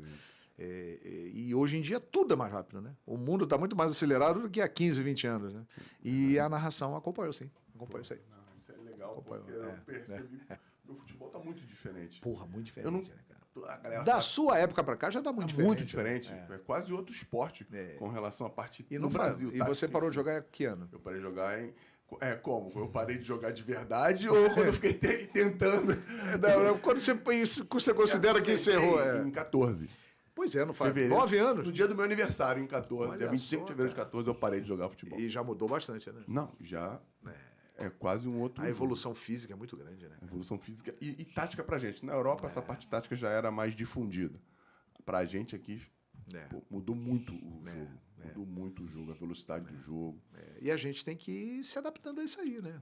E hoje em dia tudo é mais rápido, né? O mundo está muito mais acelerado do que há 15, 20 anos, né? E a narração acompanhou, sim. Acompanhou isso aí. Não, isso é legal, Acompanhou, porque eu percebi que o futebol tá muito diferente. Porra, muito diferente, Eu não- né, cara? A galera Da fala- sua época pra cá já tá muito tá diferente. muito diferente. É. É quase outro esporte É. com relação à parte E no não Brasil. E tá? você parou de jogar que ano? Eu parei de jogar em... como? Eu parei de jogar de verdade ou quando eu fiquei tentando? Não, quando você considera que encerrou. Em 14. Pois é, não faz Fevereiro. 9 anos. No dia do meu aniversário, em 14. Olha Dia 25 de só, fevereiro de cara. 14, eu parei de jogar futebol. E já mudou bastante, né? Não, já é quase um outro... A evolução física é muito grande, né? A evolução física e tática pra gente. Na Europa, essa parte tática já era mais difundida. Pra gente aqui, É. pô, mudou muito o jogo. Mudou muito o jogo, a velocidade do jogo. E a gente tem que ir se adaptando a isso aí, né?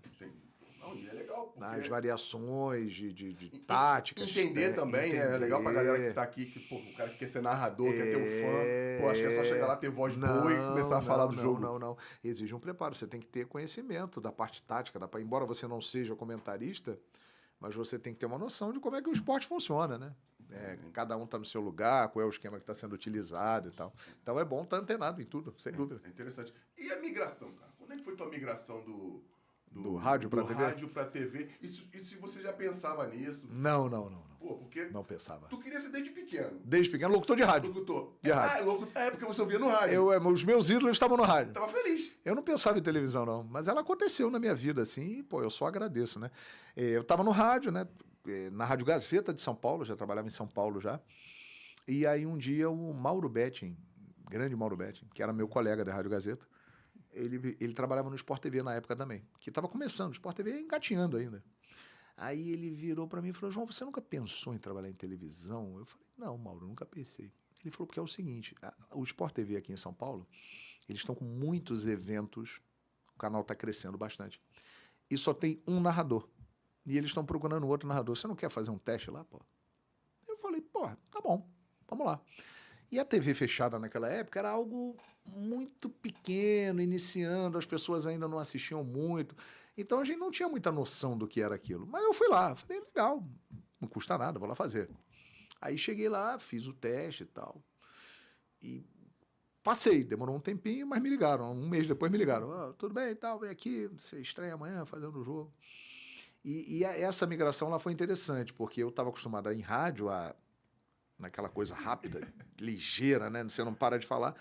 Não, e é legal, porque... As variações de táticas. Entender né? também, né? É legal pra galera que tá aqui, que pô, o cara que quer ser narrador, quer ter um fã. Pô, acho que é só chegar lá, ter voz boa e começar a falar do jogo. Não. Exige um preparo. Você tem que ter conhecimento da parte tática. Embora você não seja comentarista, mas você tem que ter uma noção de como é que o esporte funciona, né? Cada um tá no seu lugar, qual é o esquema que está sendo utilizado e tal. Então é bom estar antenado em tudo, sem dúvida. É interessante. E a migração, cara? Quando é que foi tua migração Do rádio pra TV? Do rádio pra TV. Isso se você já pensava nisso? Não. Pô, porque Não pensava. tu queria ser desde pequeno. Desde pequeno, locutor de rádio. Locutor. De rádio. Porque você ouvia no rádio. Os meus ídolos estavam no rádio. Tava feliz. Eu não pensava em televisão, não. Mas ela aconteceu na minha vida, assim, e, pô, eu só agradeço, né? Eu estava no rádio, né? Na Rádio Gazeta de São Paulo, já trabalhava em São Paulo já. E aí um dia o Mauro Betting, grande Mauro Betting, que era meu colega da Rádio Gazeta, ele trabalhava no Sport TV na época também, que estava começando, o Sport TV engatinhando ainda. Aí ele virou para mim e falou: João, você nunca pensou em trabalhar em televisão? Eu falei: não, Mauro, nunca pensei. Ele falou: porque é o seguinte, o Sport TV aqui em São Paulo, eles estão com muitos eventos, o canal está crescendo bastante, e só tem um narrador. E eles estão procurando outro narrador. Você não quer fazer um teste lá, pô? Eu falei: pô, tá bom, vamos lá. E a TV fechada naquela época era algo muito pequeno, iniciando, as pessoas ainda não assistiam muito. Então a gente não tinha muita noção do que era aquilo. Mas eu fui lá, falei: legal, não custa nada, vou lá fazer. Aí cheguei lá, fiz o teste e tal. E passei, demorou um tempinho, mas me ligaram. Um mês depois me ligaram: tudo bem e tal, vem aqui, você estreia amanhã fazendo o jogo. E essa migração lá foi interessante, porque eu estava acostumado a ir em rádio, naquela coisa rápida, ligeira, né? Você não para de falar.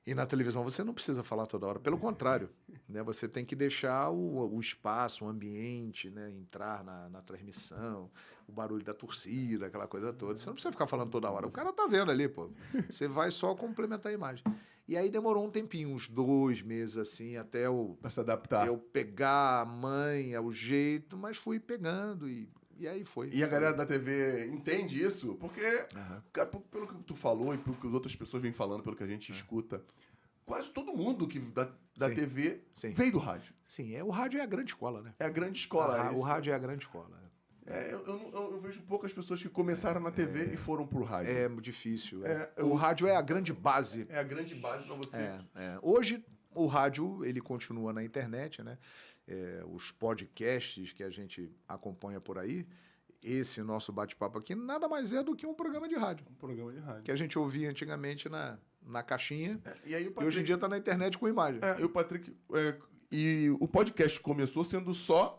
E na televisão você não precisa falar toda hora. Pelo contrário, né? Você tem que deixar o espaço, o ambiente, né? Entrar na transmissão, o barulho da torcida, aquela coisa toda. Você não precisa ficar falando toda hora. O cara tá vendo ali, pô. Você vai só complementar a imagem. E aí demorou um tempinho, uns 2 meses, assim, até Pra se adaptar. eu pegar a manha, o jeito, mas fui pegando e aí foi. E a galera da TV entende isso? Porque, cara, pelo que tu falou e pelo que as outras pessoas vêm falando, pelo que a gente escuta, quase todo mundo da Sim. TV Sim. veio do rádio. Sim, o rádio é a grande escola, né? É a grande escola. O rádio é a grande escola. Eu vejo poucas pessoas que começaram na TV e foram pro rádio. É difícil. É, O rádio é a grande base. É a grande base pra você. Hoje, o rádio, ele continua na internet, né? Os podcasts que a gente acompanha por aí, esse nosso bate-papo aqui, nada mais é do que um programa de rádio. Um programa de rádio. Que a gente ouvia antigamente na caixinha, E aí o e hoje em dia está na internet com imagem. E o Patrick... e o podcast começou sendo só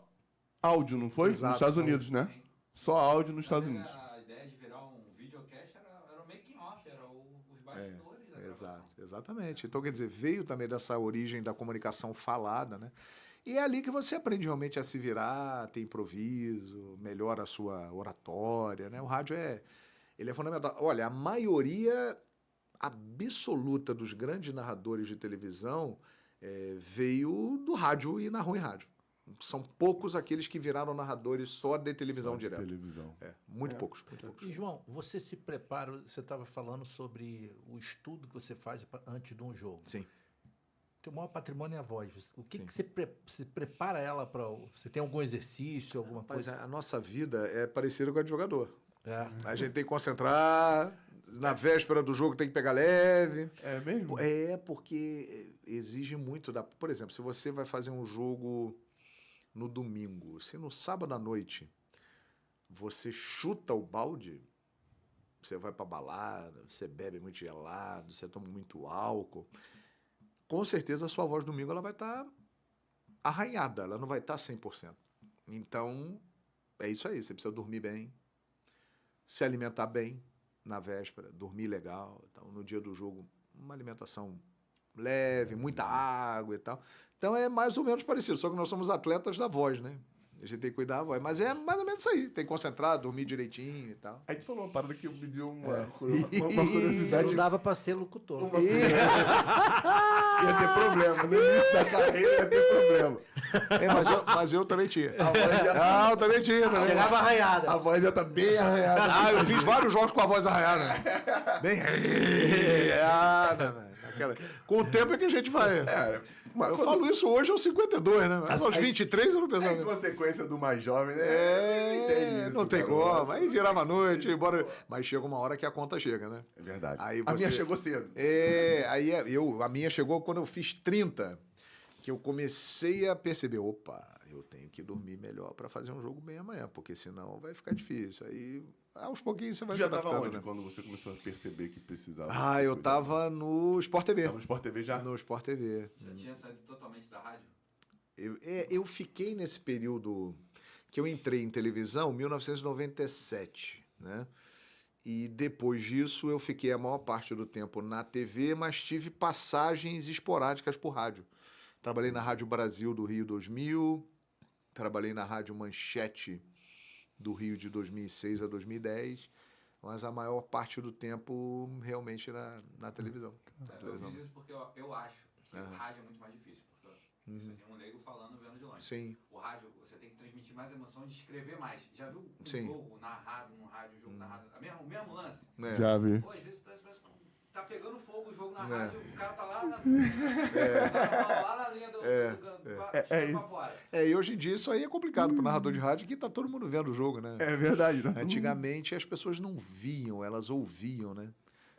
áudio, não foi? Exato. Nos Estados Unidos, né? Só áudio nos Estados Unidos. A ideia de virar um videocast era o making off, era os bastidores da gravação. Exatamente. Então, quer dizer, veio também dessa origem da comunicação falada, né? E é ali que você aprende realmente a se virar, ter improviso, melhora a sua oratória, né? O rádio ele é fundamental. Olha, a maioria absoluta dos grandes narradores de televisão veio do rádio e narrou em rádio. São poucos aqueles que viraram narradores só de televisão Só de direto. televisão. Muito poucos, muito poucos. E, João, você se prepara, você estava falando sobre o estudo que você faz antes de um jogo. Sim. Teu maior patrimônio é a voz. O que, Sim. que você prepara ela para... Você tem algum exercício, alguma Mas coisa? a nossa vida é parecida com a de jogador. É. A gente tem que concentrar, na véspera do jogo tem que pegar leve. É mesmo? Porque exige muito da... Por exemplo, se você vai fazer um jogo no domingo, se no sábado à noite você chuta o balde, você vai pra balada, você bebe muito gelado, você toma muito álcool, com certeza a sua voz domingo ela vai estar arranhada, ela não vai estar 100%. Então, é isso aí, você precisa dormir bem, se alimentar bem na véspera, dormir legal. Então, no dia do jogo, uma alimentação leve, muita água e tal. Então, é mais ou menos parecido, só que nós somos atletas da voz, né? A gente tem que cuidar da voz. Mas é mais ou menos isso aí. Tem que concentrar, dormir direitinho e tal. Aí tu falou uma parada que me deu uma curiosidade. Não dava para ser locutor. Ia ter problema. No início da carreira ia ter problema. Mas eu também tinha. A voz já, Eu também tinha. Também. Chegava arranhada. a voz já tá bem arranhada. Eu fiz vários jogos com a voz arranhada. Bem arranhada, velho. Com o tempo é que a gente vai... Eu falo isso hoje aos 52, né? Mas aos 23 eu não pensava. É consequência do mais jovem, né? Não tem como. Aí virava a noite, embora... Mas chega uma hora que a conta chega, né? É verdade. Aí A minha você- chegou cedo. A minha chegou quando eu fiz 30, que eu comecei a perceber, opa, eu tenho que dormir melhor para fazer um jogo bem amanhã, porque senão vai ficar difícil. Aí, aos pouquinhos você vai Tu se já tava adaptando, onde né? quando você começou a perceber que precisava? Eu tava no Sport TV. Tava no Sport TV já? No Sport TV. Já tinha saído totalmente da rádio? Eu fiquei nesse período que eu entrei em televisão, 1997, né? E depois disso eu fiquei a maior parte do tempo na TV, mas tive passagens esporádicas por rádio. Trabalhei na Rádio Brasil do Rio 2000, trabalhei na Rádio Manchete do Rio de 2006 a 2010, mas a maior parte do tempo realmente na televisão. Eu fiz isso porque eu acho que Aham. o rádio é muito mais difícil. Porque você tem um leigo falando vendo de longe. Sim. O rádio, você tem que transmitir mais emoção de escrever mais. Já viu um Sim. jogo narrado no rádio, um jogo narrado? O mesmo lance? É. Já vi. Pô, às vezes parece que tá pegando fogo o jogo na É. rádio, o cara tá lá na, lá na linha do isso. pra fora. E hoje em dia isso aí é complicado para o narrador de rádio, que tá todo mundo vendo o jogo, né? É verdade. Tá? Antigamente as pessoas não viam, elas ouviam, né?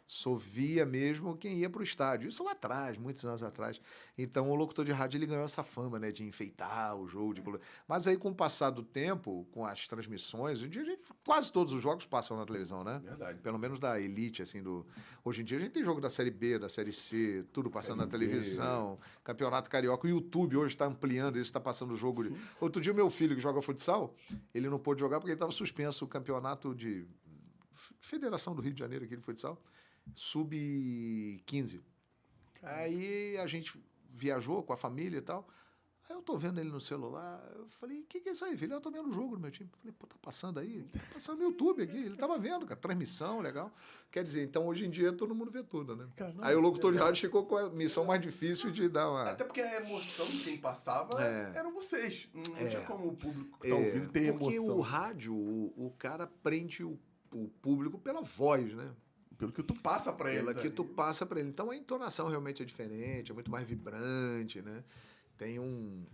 Só via mesmo quem ia para o estádio. Isso lá atrás, muitos anos atrás. Então o locutor de rádio ele ganhou essa fama, né? De enfeitar o jogo. Mas aí com o passar do tempo, com as transmissões, hoje em dia quase todos os jogos passam na televisão, né? Verdade. Pelo menos da elite, assim, hoje em dia a gente tem jogo da Série B, da Série C, tudo passando na Série B. televisão, Campeonato Carioca. O YouTube hoje está ampliando isso, está passando o jogo. Outro dia o meu filho que joga futsal, ele não pôde jogar porque ele estava suspenso o campeonato de Federação do Rio de Janeiro aqui de futsal, sub-15. Aí a gente viajou com a família e tal. Aí eu tô vendo ele no celular, eu falei, o que é isso aí, filho? Eu tô vendo o jogo do meu time. Eu falei, pô, tá passando aí? Tá passando no YouTube aqui. Ele tava vendo, cara, transmissão, legal. Quer dizer, então hoje em dia todo mundo vê tudo, né? Caramba, Aí o locutor de rádio ficou com a missão mais difícil de dar uma... Até porque a emoção de quem passava eram vocês. Não tinha como o público que tá ouvindo ter porque emoção. o rádio, o cara prende o público pela voz, né? Pelo que tu passa pra eles. Pela que ali. tu passa para ele. Então a entonação realmente é diferente, é muito mais vibrante, né? Tem um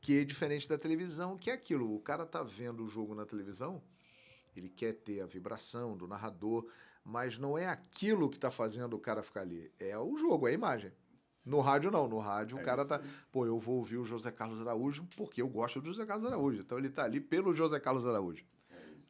quê diferente da televisão, que é aquilo. O cara tá vendo o jogo na televisão, ele quer ter a vibração do narrador, mas não é aquilo que tá fazendo o cara ficar ali. É o jogo, é a imagem. No rádio, não. No rádio, o cara isso tá... aí. Pô, eu vou ouvir o José Carlos Araújo porque eu gosto do José Carlos Araújo. Então ele tá ali pelo José Carlos Araújo.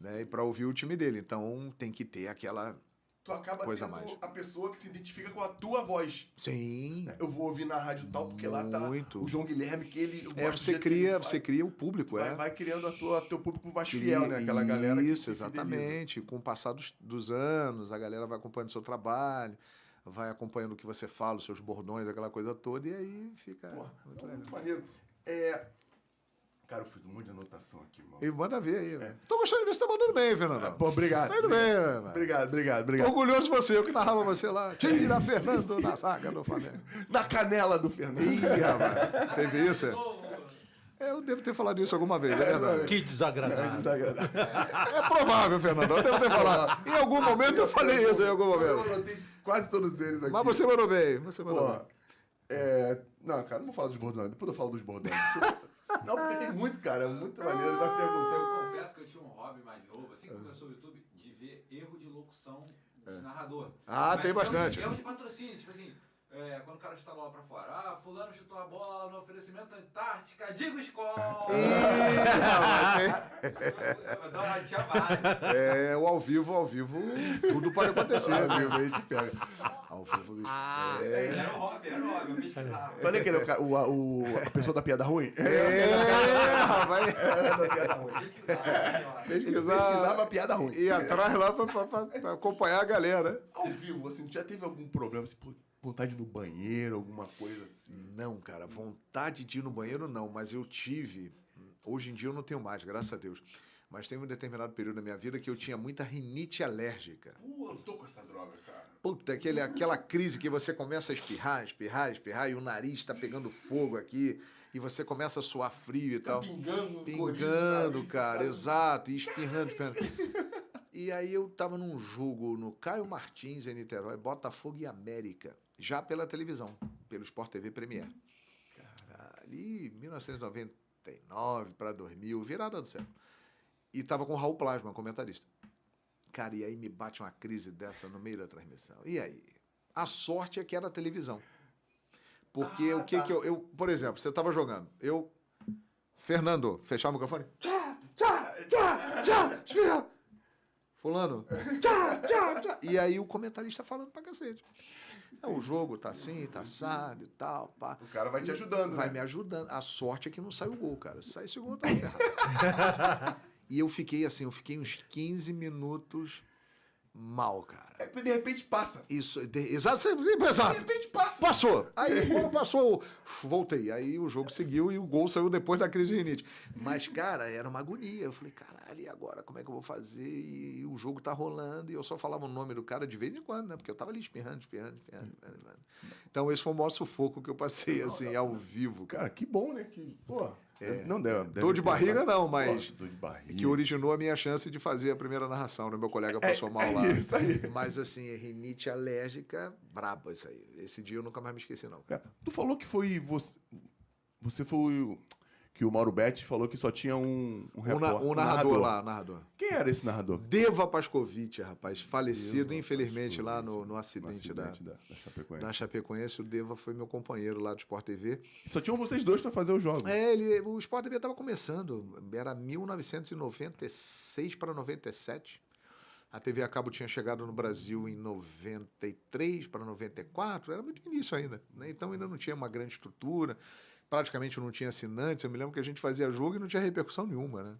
Né? E para ouvir o time dele. Então tem que ter aquela... Tu acaba coisa a tendo mais. a pessoa que se identifica com a tua voz. Sim. Eu vou ouvir na rádio tal, porque lá tá Muito. o João Guilherme, que ele... eu gosto do Você jeito que ele cria o público, vai criando teu público mais Cria- fiel, né? Aquela galera que Isso, se fideliza. exatamente. Com o passar dos anos, a galera vai acompanhando o seu trabalho, vai acompanhando o que você fala, os seus bordões, aquela coisa toda, e aí fica Pô, muito então, legal. muito maneiro. Cara, eu fiz um monte de anotação aqui, mano. E manda ver aí, né? Tô gostando de ver se tá mandando bem, Fernandão. Pô, obrigado. Tá indo bem, mano. Obrigado. Tô orgulhoso de você, eu que narrava você lá. Tira Fernando na saga do Flamengo. Na canela do Fernando. Ih, rapaz. Teve isso, é? Eu devo ter falado isso alguma vez, é verdade. Que desagradável. É provável, Fernandão, eu devo ter falado. Em algum momento eu falei isso, em algum Eu momento. anotei quase todos eles aqui. Mas você mandou bem, você mandou Pô, bem. não, cara, não vou falar dos bordões. Depois eu falo dos bordões. Não, porque tem muito, cara. Muito maneiro. Vai perguntar. Eu confesso que eu tinha um hobby mais novo, assim que começou o YouTube, de ver erro de locução de narrador. Ah, tem bastante. Erro de patrocínio, tipo assim, quando o cara chuta a bola pra fora. Ah, fulano chutou a bola no oferecimento da Antártica, digo escola! Eu dou uma tia várias. É, o ao vivo, tudo pode acontecer. Ao vivo, a gente pega. Ao vivo, bicho. Era um hobby, eu pesquisava. Olha aquele, a pessoa da piada ruim. Rapaz. Da piada ruim. Pesquisava a piada ruim. E atrás lá pra acompanhar a galera. Ao vivo, assim, já teve algum problema? Assim, pô, vontade de ir no banheiro, alguma coisa assim? Não, cara, vontade de ir no banheiro não, mas eu tive. Hoje em dia eu não tenho mais, graças a Deus. Mas teve um determinado período da minha vida que eu tinha muita rinite alérgica. Pô, eu tô com essa droga, cara. Puta, aquela crise que você começa a espirrar, e o nariz tá pegando fogo aqui, e você começa a suar frio e tal. Pingando, cara, exato, e espirrando. E aí eu tava num jogo no Caio Martins, em Niterói, Botafogo e América, já pela televisão, pelo Sport TV Premier. Ali, 1999 para 2000, virada do século. E tava com o Raul Plasma, comentarista. Cara, e aí me bate uma crise dessa no meio da transmissão. E aí? A sorte é que era televisão. Porque o que eu... Por exemplo, você tava jogando. Fernando, fechar o microfone? Tchá! Fulano? Tchá! E aí o comentarista falando pra cacete. O jogo tá assim, tá assado e tal, pá. O cara vai te ajudando, Vai né? me ajudando. A sorte é que não saiu o gol, cara. Se saísse o gol, tá ferrado. E eu fiquei uns 15 minutos mal, cara. De repente passa. Isso, exato, exato. De repente passa. Passou. Aí, quando passou, voltei. Aí o jogo seguiu e o gol saiu depois da crise de rinite. Mas, cara, era uma agonia. Eu falei, caralho, e agora? Como é que eu vou fazer? E o jogo tá rolando. E eu só falava o nome do cara de vez em quando, né? Porque eu tava ali espirrando. Então, esse foi o maior sufoco que eu passei, assim, ao vivo, cara. Cara, que bom, né? Que, pô, não deve. Dor de barriga não, mas Dor de barriga. que originou a minha chance de fazer a primeira narração, né? Meu colega passou mal lá. Isso aí. Mas assim, rinite alérgica, braba isso aí. Esse dia eu nunca mais me esqueci, não. Cara, tu falou que foi você foi que o Mauro Betti falou que só tinha um narrador lá, narrador. Quem era esse narrador? Deva Pascovitch, rapaz, falecido, Deva infelizmente, lá Pascovitch. no acidente da Chapecoense. na Chapecoense. O Deva foi meu companheiro lá do Sport TV. E só tinham vocês dois pra fazer o jogo. O Sport TV estava começando, era 1996 para 97. A TV a cabo tinha chegado no Brasil em 93 para 94, era muito início ainda, né? Então ainda não tinha uma grande estrutura, praticamente não tinha assinantes. Eu me lembro que a gente fazia jogo e não tinha repercussão nenhuma, né?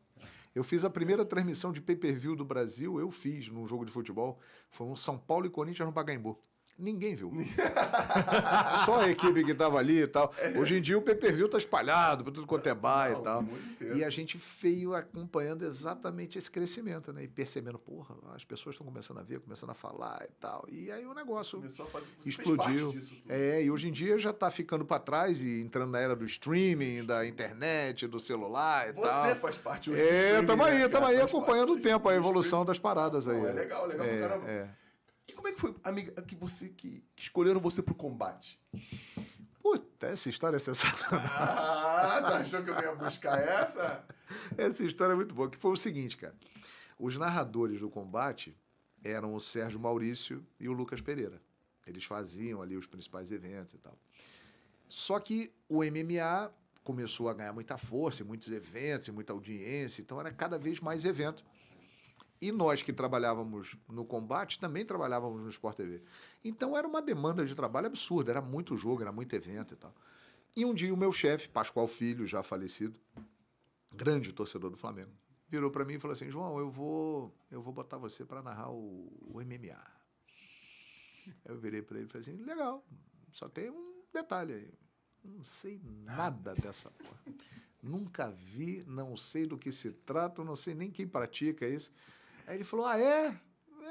Eu fiz a primeira transmissão de pay-per-view do Brasil, num jogo de futebol, foi um São Paulo e Corinthians no Pacaembu. Ninguém viu. Só a equipe que estava ali e tal. Hoje em dia o pay-per-view tá espalhado por tudo quanto é bar e tal. E a gente veio acompanhando exatamente esse crescimento, né? E percebendo, porra, as pessoas estão começando a ver, começando a falar e tal. E aí o negócio Começou a fazer, você explodiu. fez parte disso tudo. E hoje em dia já tá ficando para trás e entrando na era do streaming, da internet, do celular e tal. Você faz parte hoje. Tamo aí acompanhando o tempo, a evolução das paradas aí. É legal pra caramba. E como é que foi, amiga, que escolheram você pro combate? Puta, essa história é sensacional. Tu achou que eu não ia buscar essa? Essa história é muito boa, que foi o seguinte, cara. Os narradores do combate eram o Sérgio Maurício e o Lucas Pereira. Eles faziam ali os principais eventos e tal. Só que o MMA começou a ganhar muita força, muitos eventos, muita audiência, então era cada vez mais evento. E nós que trabalhávamos no combate também trabalhávamos no Sport TV. Então era uma demanda de trabalho absurda, era muito jogo, era muito evento e tal. E um dia o meu chefe, Pascoal Filho, já falecido, grande torcedor do Flamengo, virou para mim e falou assim: João, eu vou botar você para narrar o MMA. Eu virei para ele e falei assim: legal, só tem um detalhe aí. Não sei nada dessa porra. Nunca vi, não sei do que se trata, não sei nem quem pratica isso. Aí ele falou, é?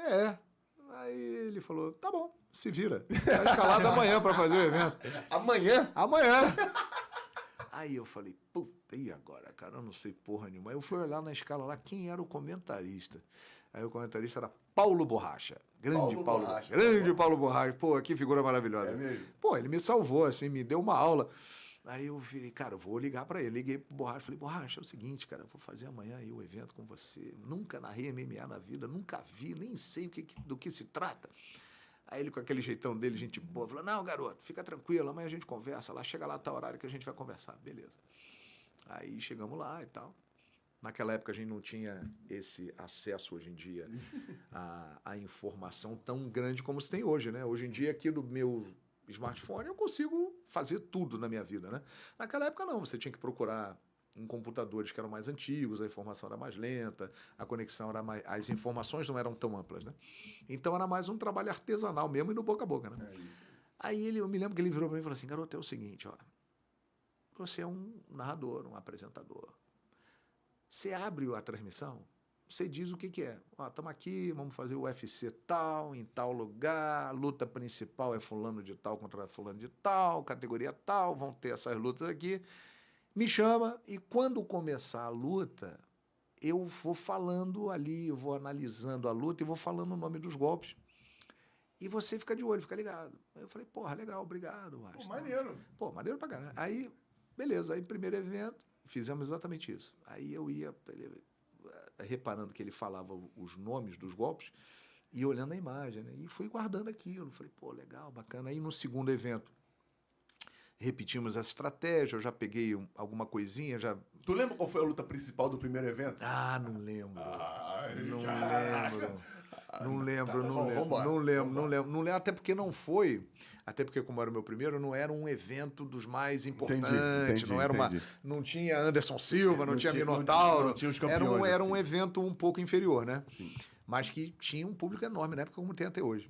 É. Aí ele falou, tá bom, se vira. Tá escalado amanhã para fazer o evento. Amanhã? Amanhã. Aí eu falei, puta, e agora, cara? Eu não sei porra nenhuma. Aí eu fui olhar na escala lá, quem era o comentarista? Aí o comentarista era Paulo Borracha. Grande Paulo Borracha. Grande Paulo Borracha. Pô, que figura maravilhosa. É mesmo? Pô, ele me salvou, assim, me deu uma aula. Aí eu falei, cara, eu vou ligar pra ele. Liguei pro Borracha. Falei, Borracha, é o seguinte, cara, eu vou fazer amanhã aí o evento com você. Nunca narrei MMA na vida, nunca vi, nem sei do que se trata. Aí ele, com aquele jeitão dele, gente boa, falou, não, garoto, fica tranquilo, amanhã a gente conversa lá, chega lá, tá o horário que a gente vai conversar. Beleza. Aí chegamos lá e tal. Naquela época a gente não tinha esse acesso hoje em dia à informação tão grande como se tem hoje, né? Hoje em dia, aqui do meu smartphone, eu consigo fazer tudo na minha vida, né? Naquela época não, você tinha que procurar em computadores que eram mais antigos, a informação era mais lenta, a conexão era mais... As informações não eram tão amplas, né? Então era mais um trabalho artesanal mesmo e no boca a boca, né? Aí eu me lembro que ele virou para mim e falou assim, garoto, é o seguinte, ó, você é um narrador, um apresentador. Você abre a transmissão, você diz o que é. Ó, estamos aqui, vamos fazer o UFC tal, em tal lugar, a luta principal é fulano de tal contra fulano de tal, categoria tal, vão ter essas lutas aqui. Me chama e quando começar a luta, eu vou falando ali, eu vou analisando a luta e vou falando o nome dos golpes. E você fica de olho, fica ligado. Aí eu falei, porra, legal, obrigado. Pô, maneiro. Pô, maneiro pra caramba. Aí, beleza, aí primeiro evento, fizemos exatamente isso. Aí eu ia reparando que ele falava os nomes dos golpes e olhando a imagem, né? E fui guardando aquilo. Falei, pô, legal, bacana. Aí no segundo evento, repetimos essa estratégia, eu já peguei alguma coisinha, já... Tu lembra qual foi a luta principal do primeiro evento? Ah, não lembro. Não caraca. lembro. Não lembro, não Bom, lembro. vambora, Não lembro, não lembro. Não lembro, até porque não foi... Até porque, como era o meu primeiro, não era um evento dos mais importantes. Entendi, não era entendi. Não tinha Anderson Silva, não tinha Minotauro. Não tinha os campeões, Era um assim. evento um pouco inferior, né? Sim. Mas que tinha um público enorme na época, como tem até hoje.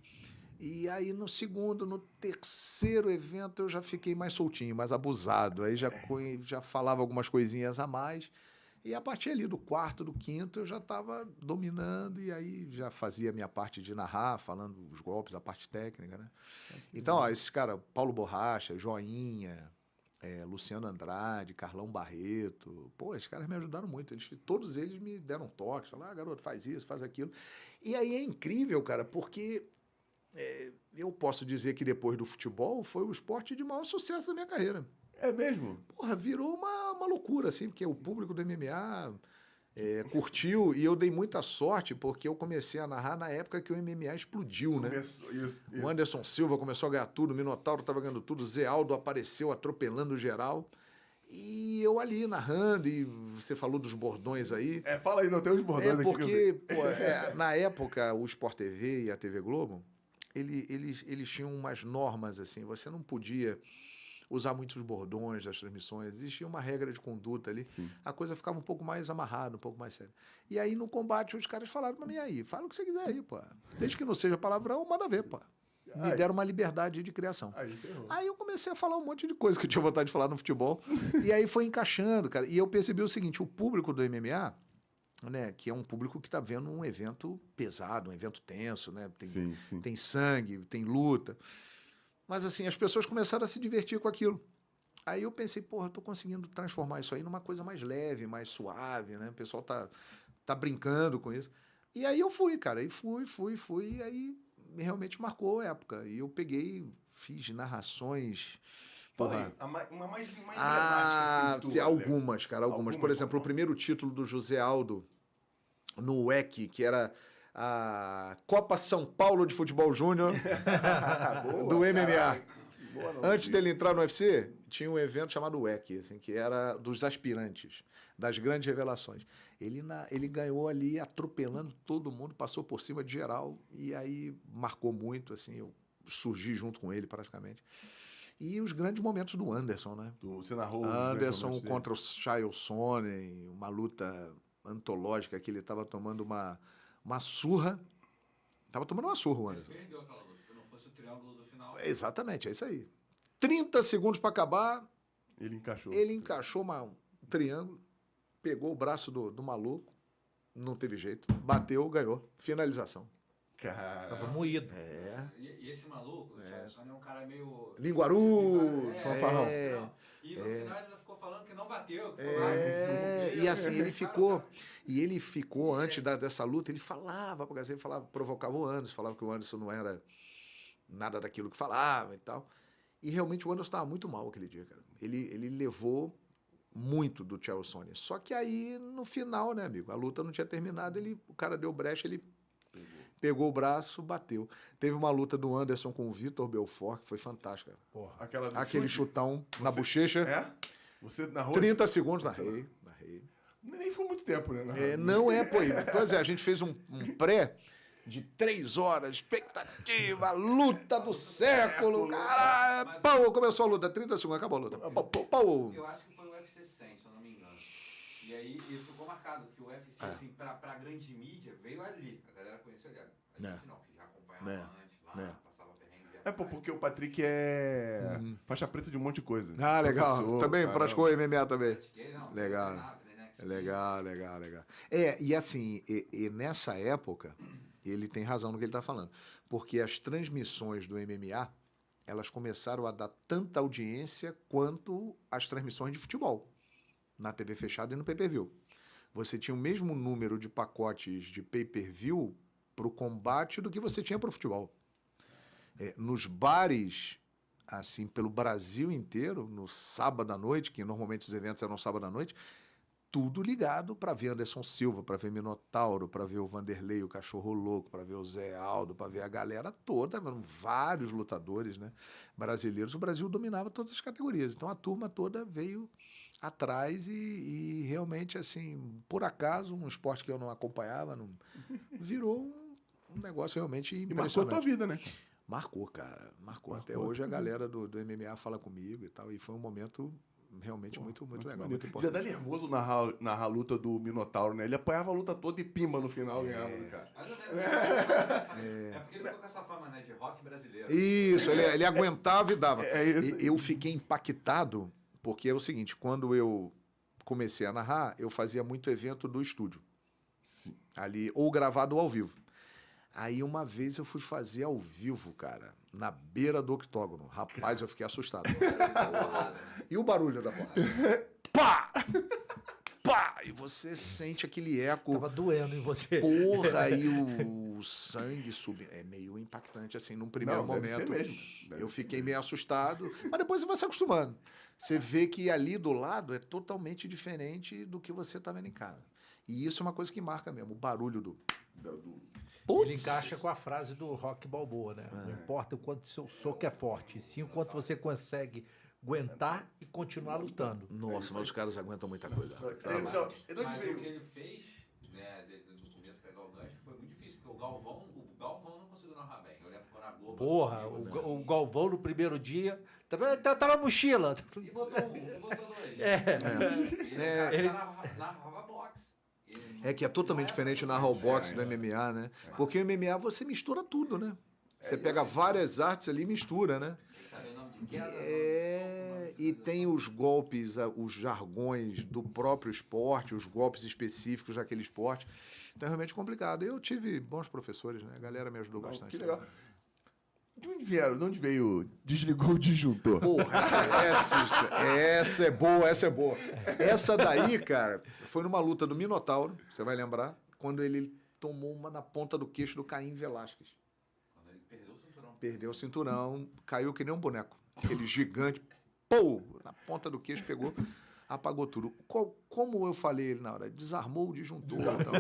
E aí, no segundo, no terceiro evento, eu já fiquei mais soltinho, mais abusado. Aí já falava algumas coisinhas a mais. E a partir ali do quarto, do quinto, eu já estava dominando e aí já fazia a minha parte de narrar, falando os golpes, a parte técnica, né? Então, ó, esses caras, Paulo Borracha, Joinha, Luciano Andrade, Carlão Barreto, pô, esses caras me ajudaram muito. Todos eles me deram toques, falaram, garoto, faz isso, faz aquilo. E aí é incrível, cara, porque eu posso dizer que depois do futebol foi o esporte de maior sucesso da minha carreira. É mesmo? Porra, virou uma loucura, assim, porque o público do MMA curtiu e eu dei muita sorte porque eu comecei a narrar na época que o MMA explodiu, né? Isso. O Anderson Silva começou a ganhar tudo, o Minotauro estava ganhando tudo, o Zé Aldo apareceu atropelando geral. E eu ali narrando, e você falou dos bordões aí. Fala aí, não tem uns bordões aqui. Porque, pô, na época, o Sport TV e a TV Globo, eles tinham umas normas, assim, você não podia usar muitos bordões das transmissões, existia uma regra de conduta ali, Sim. a coisa ficava um pouco mais amarrada, um pouco mais séria. E aí, no combate, os caras falaram pra mim, aí, fala o que você quiser aí, pô. Desde que não seja palavrão, manda ver, pô. Me deram uma liberdade de criação. Aí eu comecei a falar um monte de coisa que eu tinha vontade de falar no futebol, e aí foi encaixando, cara. E eu percebi o seguinte, o público do MMA, né, que é um público que está vendo um evento pesado, um evento tenso, né? Sim. Tem sangue, tem luta. Mas, assim, as pessoas começaram a se divertir com aquilo. Aí eu pensei, porra, eu tô conseguindo transformar isso aí numa coisa mais leve, mais suave, né? O pessoal tá brincando com isso. E aí eu fui, cara. E fui. E aí realmente marcou a época. E eu peguei, fiz narrações... Fala aí, uma mais emblemática. Assim, Tem algumas, cara, algumas. Por exemplo, o primeiro título do José Aldo no WEC, que era a Copa São Paulo de Futebol Júnior do MMA. Antes dele entrar no UFC, tinha um evento chamado WEC, assim, que era dos aspirantes, das grandes revelações. Ele ganhou ali atropelando todo mundo, passou por cima de geral, e aí marcou muito, assim, eu surgi junto com ele praticamente. E os grandes momentos do Anderson, né? Você narrou Anderson contra o Chael Sonnen, uma luta antológica que ele estava tomando uma surra. Estava tomando uma surra, o Anderson. Ele perdeu aquela luta, se não fosse o triângulo do final. Exatamente, é isso aí. 30 segundos para acabar, Ele encaixou. ele encaixou um triângulo, pegou o braço do maluco, não teve jeito, bateu, ganhou. Finalização. Cara. Tava moído. E esse maluco, o Thiago Sônia é um cara meio... Linguaru, fanfarrão. Não. E no final ele ainda ficou falando que não bateu. Que foi lá, E assim, ele ficou. Cara, E ele ficou, antes dessa luta, ele falava, porque assim, ele falava, provocava o Anderson, falava que o Anderson não era nada daquilo que falava e tal. E realmente o Anderson estava muito mal aquele dia, cara. Ele levou muito do Thiago Sônia. Só que aí, no final, né, amigo? A luta não tinha terminado, o cara deu brecha, ele pegou o braço, bateu. Teve uma luta do Anderson com o Vitor Belfort, que foi fantástica. Porra. Aquela do Aquele chute. chutão na Você- bochecha. É? Você narrou? 30 segundos, Você- narrei. Nem foi muito tempo, né? Não é, pô. Pois é, a gente fez um pré de 3 horas, expectativa, luta do século, caralho. Pau, começou a luta, 30 segundos, acabou a luta. Pau. Eu acho que foi o UFC 100, se eu não me engano. E aí isso ficou marcado, que o UFC, assim, pra grande mídia, veio ali. A galera conheceu ali. A gente não, que já acompanhava antes, lá, passava perrengue. É, pô, porque o Patrick é faixa preta de um monte de coisa. Ah, legal. Professor, Também caramba. praticou MMA também. Não, Legal. Legal. E assim, e nessa época, ele tem razão no que ele está falando. Porque as transmissões do MMA, elas começaram a dar tanta audiência quanto as transmissões de futebol. Na TV fechada e no pay-per-view. Você tinha o mesmo número de pacotes de pay-per-view para o combate do que você tinha para o futebol. Nos bares, assim, pelo Brasil inteiro, no sábado à noite, que normalmente os eventos eram sábado à noite, tudo ligado para ver Anderson Silva, para ver Minotauro, para ver o Vanderlei, o Cachorro Louco, para ver o Zé Aldo, para ver a galera toda, eram vários lutadores, né, brasileiros. O Brasil dominava todas as categorias. Então a turma toda veio atrás e realmente, assim, por acaso, um esporte que eu não acompanhava, virou um negócio realmente E impressionante. marcou a tua vida, né? Marcou, cara. Marcou. Até Marcou. hoje a galera do MMA fala comigo e tal. E foi um momento realmente muito legal, maneiro. muito Já importante. dá nervoso narrar a luta do Minotauro, né? Ele apanhava a luta toda e pimba no final ganhava, cara. É porque ele ficou com essa fama, né, de rock brasileiro. Isso, ele aguentava e dava. É isso. Eu fiquei impactado, porque é o seguinte, quando eu comecei a narrar, eu fazia muito evento do estúdio. Sim. Ali, ou gravado ou ao vivo. Aí uma vez eu fui fazer ao vivo, cara, na beira do octógono. Rapaz, eu fiquei assustado. E o barulho da porrada? Pá! Pá! E você sente aquele eco. Tava doendo em você. Porra, e o sangue subindo. É meio impactante, assim, num primeiro Não, deve ser momento. mesmo. Deve Eu ser fiquei mesmo. meio assustado, mas depois você vai se acostumando. Você vê que ali do lado é totalmente diferente do que você tá vendo em casa. E isso é uma coisa que marca mesmo, o barulho do... Ele encaixa com a frase do Rock Balboa, né? Não importa o quanto seu soco é forte, sim o quanto você consegue aguentar e continuar lutando. Nossa, mas os caras aguentam muita coisa. Então, Mas o que ele fez, né, no começo pegar o gancho, foi muito difícil, porque o Galvão não conseguiu narrar bem. Eu lembro quando a Globo... Porra, o Galvão no primeiro dia tá na mochila. E botou um, e botou dois. Ele- narrava boxe. É que é totalmente diferente na boxe do MMA, né? Porque o MMA você mistura tudo, né? Você pega várias artes ali e mistura, né? Tem que saber o nome de queda. E tem os golpes, os jargões do próprio esporte, os golpes específicos daquele esporte. Então é realmente complicado. Eu tive bons professores, né? A galera me ajudou bastante. Que legal. De onde vieram? De onde veio? Desligou o disjuntor. Porra, essa é boa, essa é boa. Essa daí, cara, foi numa luta do Minotauro, você vai lembrar, quando ele tomou uma na ponta do queixo do Caim Velasquez. Quando ele perdeu o cinturão. Perdeu o cinturão, caiu que nem um boneco. Aquele gigante, pô, na ponta do queixo, pegou, apagou tudo. Como eu falei ele na hora, desarmou o disjuntor. Então.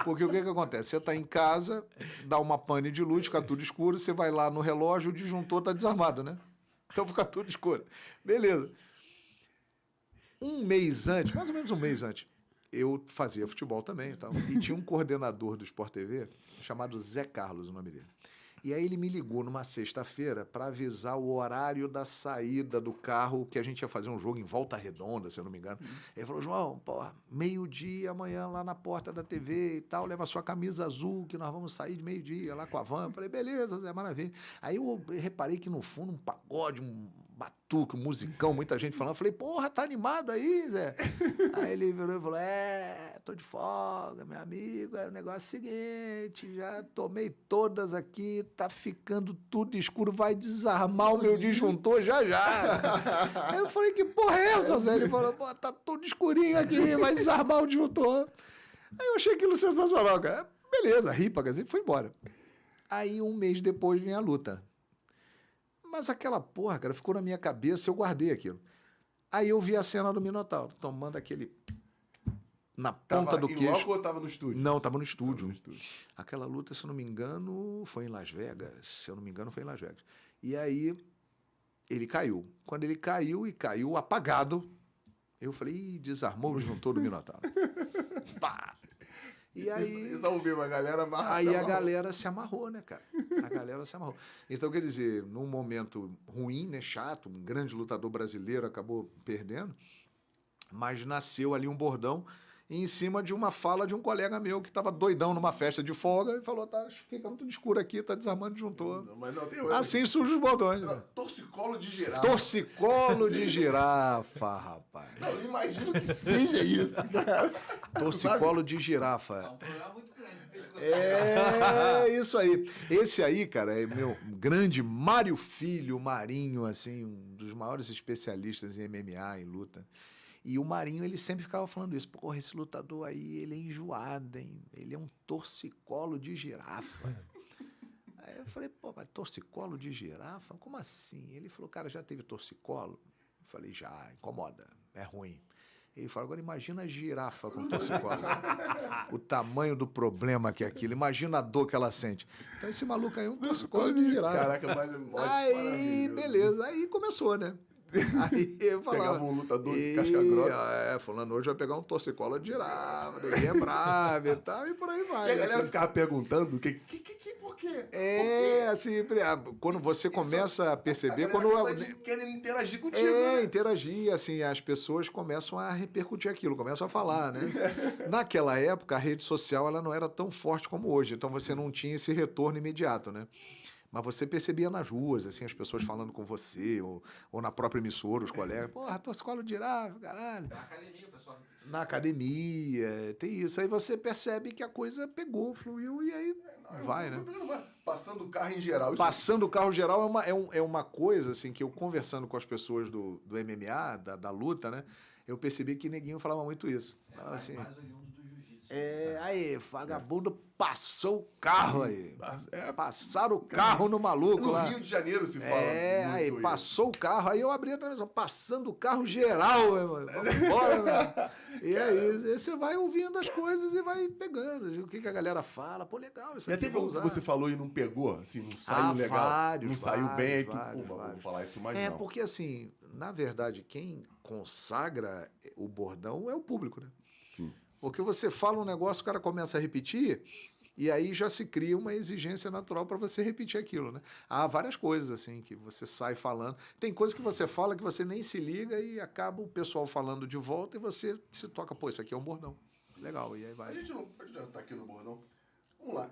Porque o que acontece? Você está em casa, dá uma pane de luz, fica tudo escuro, você vai lá no relógio, o disjuntor está desarmado, né? Então fica tudo escuro. Beleza. Um mês antes, mais ou menos um mês antes, eu fazia futebol também e tinha um coordenador do Sport TV chamado Zé Carlos, o nome dele. E aí ele me ligou numa sexta-feira para avisar o horário da saída do carro, que a gente ia fazer um jogo em Volta Redonda, se eu não me engano. Ele falou, João, porra, 12:00 amanhã lá na porta da TV e tal, leva a sua camisa azul, que nós vamos sair de 12:00 lá com a van. Eu falei, beleza, Zé, maravilha. Aí eu reparei que no fundo um pagode, um batuque, musicão, muita gente falando. Eu falei, porra, tá animado aí, Zé? Aí ele virou e falou, tô de folga, meu amigo, o negócio é o seguinte, já tomei todas aqui, tá ficando tudo escuro, vai desarmar o meu disjuntor já. Aí eu falei, que porra é essa, Zé? Ele falou, pô, tá tudo escurinho aqui, vai desarmar o disjuntor. Aí eu achei aquilo sensacional, cara. Beleza, ri pra cacete e foi embora. Aí um mês depois vem a luta. Mas aquela porra, cara, ficou na minha cabeça, eu guardei aquilo. Aí eu vi a cena do Minotauro, tomando aquele... na ponta do queixo. Logo ou tava no estúdio? Não, tava no estúdio. Tava no estúdio. Aquela luta, se eu não me engano, foi em Las Vegas. Se eu não me engano, foi em Las Vegas. E aí, ele caiu. Quando ele caiu, e caiu apagado, eu falei, ih, desarmou o disjuntor do Minotauro. Pá! E aí... Isso ao vivo, a galera amarra. Aí a galera se amarrou, né, cara? A galera se amarrou. Então, quer dizer, num momento ruim, né, chato, um grande lutador brasileiro acabou perdendo, mas nasceu ali um bordão em cima de uma fala de um colega meu que estava doidão numa festa de folga e falou, tá ficando tudo escuro aqui, tá desarmando o disjuntor. Mas não tem outra. Assim surgem os bordões. Né? Torcicolo de girafa. Torcicolo de girafa, rapaz. Não, eu imagino que seja isso, cara. Torcicolo de É girafa. um problema muito grande. É isso aí. Esse aí, cara, é meu grande Mário Filho, Marinho, assim, um dos maiores especialistas em MMA, em luta. E o Marinho, ele sempre ficava falando isso. Porra, esse lutador aí, ele é enjoado, hein? Ele é um torcicolo de girafa. Aí eu falei, pô, mas torcicolo de girafa? Como assim? Ele falou, cara, já teve torcicolo? Eu falei, já, incomoda, é ruim. Ele falou, agora imagina a girafa com torcicolo. O tamanho do problema que é aquilo. Imagina a dor que ela sente. Então esse maluco aí é um torcicolo de girafa. Caraca, mas Aí, beleza. Aí começou, né? Aí eu falava... Pegava um lutador de casca grossa. Fulano hoje vai pegar um torcicolo de girafa, ninguém é bravo e tal, e por aí vai. E a galera assim. ficava perguntando por quê? Assim, quando você começa a perceber... quando querem interagir contigo, né? Interagir, assim, as pessoas começam a repercutir aquilo, começam a falar, né? Naquela época, a rede social ela não era tão forte como hoje, então você não tinha esse retorno imediato, né? Mas você percebia nas ruas, assim, as pessoas falando com você, ou na própria emissora, os colegas, porra, torcicolo de girafa, caralho. Na academia, o pessoal. Na academia, tem isso. Aí você percebe que a coisa pegou, fluiu, e aí vai, né? Passando o carro em geral. Passando o carro geral é uma coisa, assim, que eu conversando com as pessoas do MMA, da luta, né? Eu percebi que neguinho falava muito isso. Falava assim, Mais oriundo do jiu-jitsu. aí, vagabundo passou o carro aí. Passaram o carro no maluco No lá. Rio de Janeiro se fala. Aí, muito passou o carro, aí eu abri a televisão, passando o carro geral, meu irmão. Vamos embora, meu. E aí, você vai ouvindo as coisas e vai pegando. O que a galera fala, pô, legal, isso Já aqui teve vou algum que usar. você falou e não pegou? Assim, não saiu legal? Vários, não saiu bem, aí tu, vários, pô, vários. vou falar isso mais não. Porque assim, na verdade, quem consagra o bordão é o público, né? Sim. Porque você fala um negócio, o cara começa a repetir, e aí já se cria uma exigência natural para você repetir aquilo, né? Há várias coisas, assim, que você sai falando. Tem coisas que você fala que você nem se liga e acaba o pessoal falando de volta e você se toca, pô, isso aqui é um bordão. Legal, e aí A vai. gente não pode estar aqui no bordão. Vamos lá.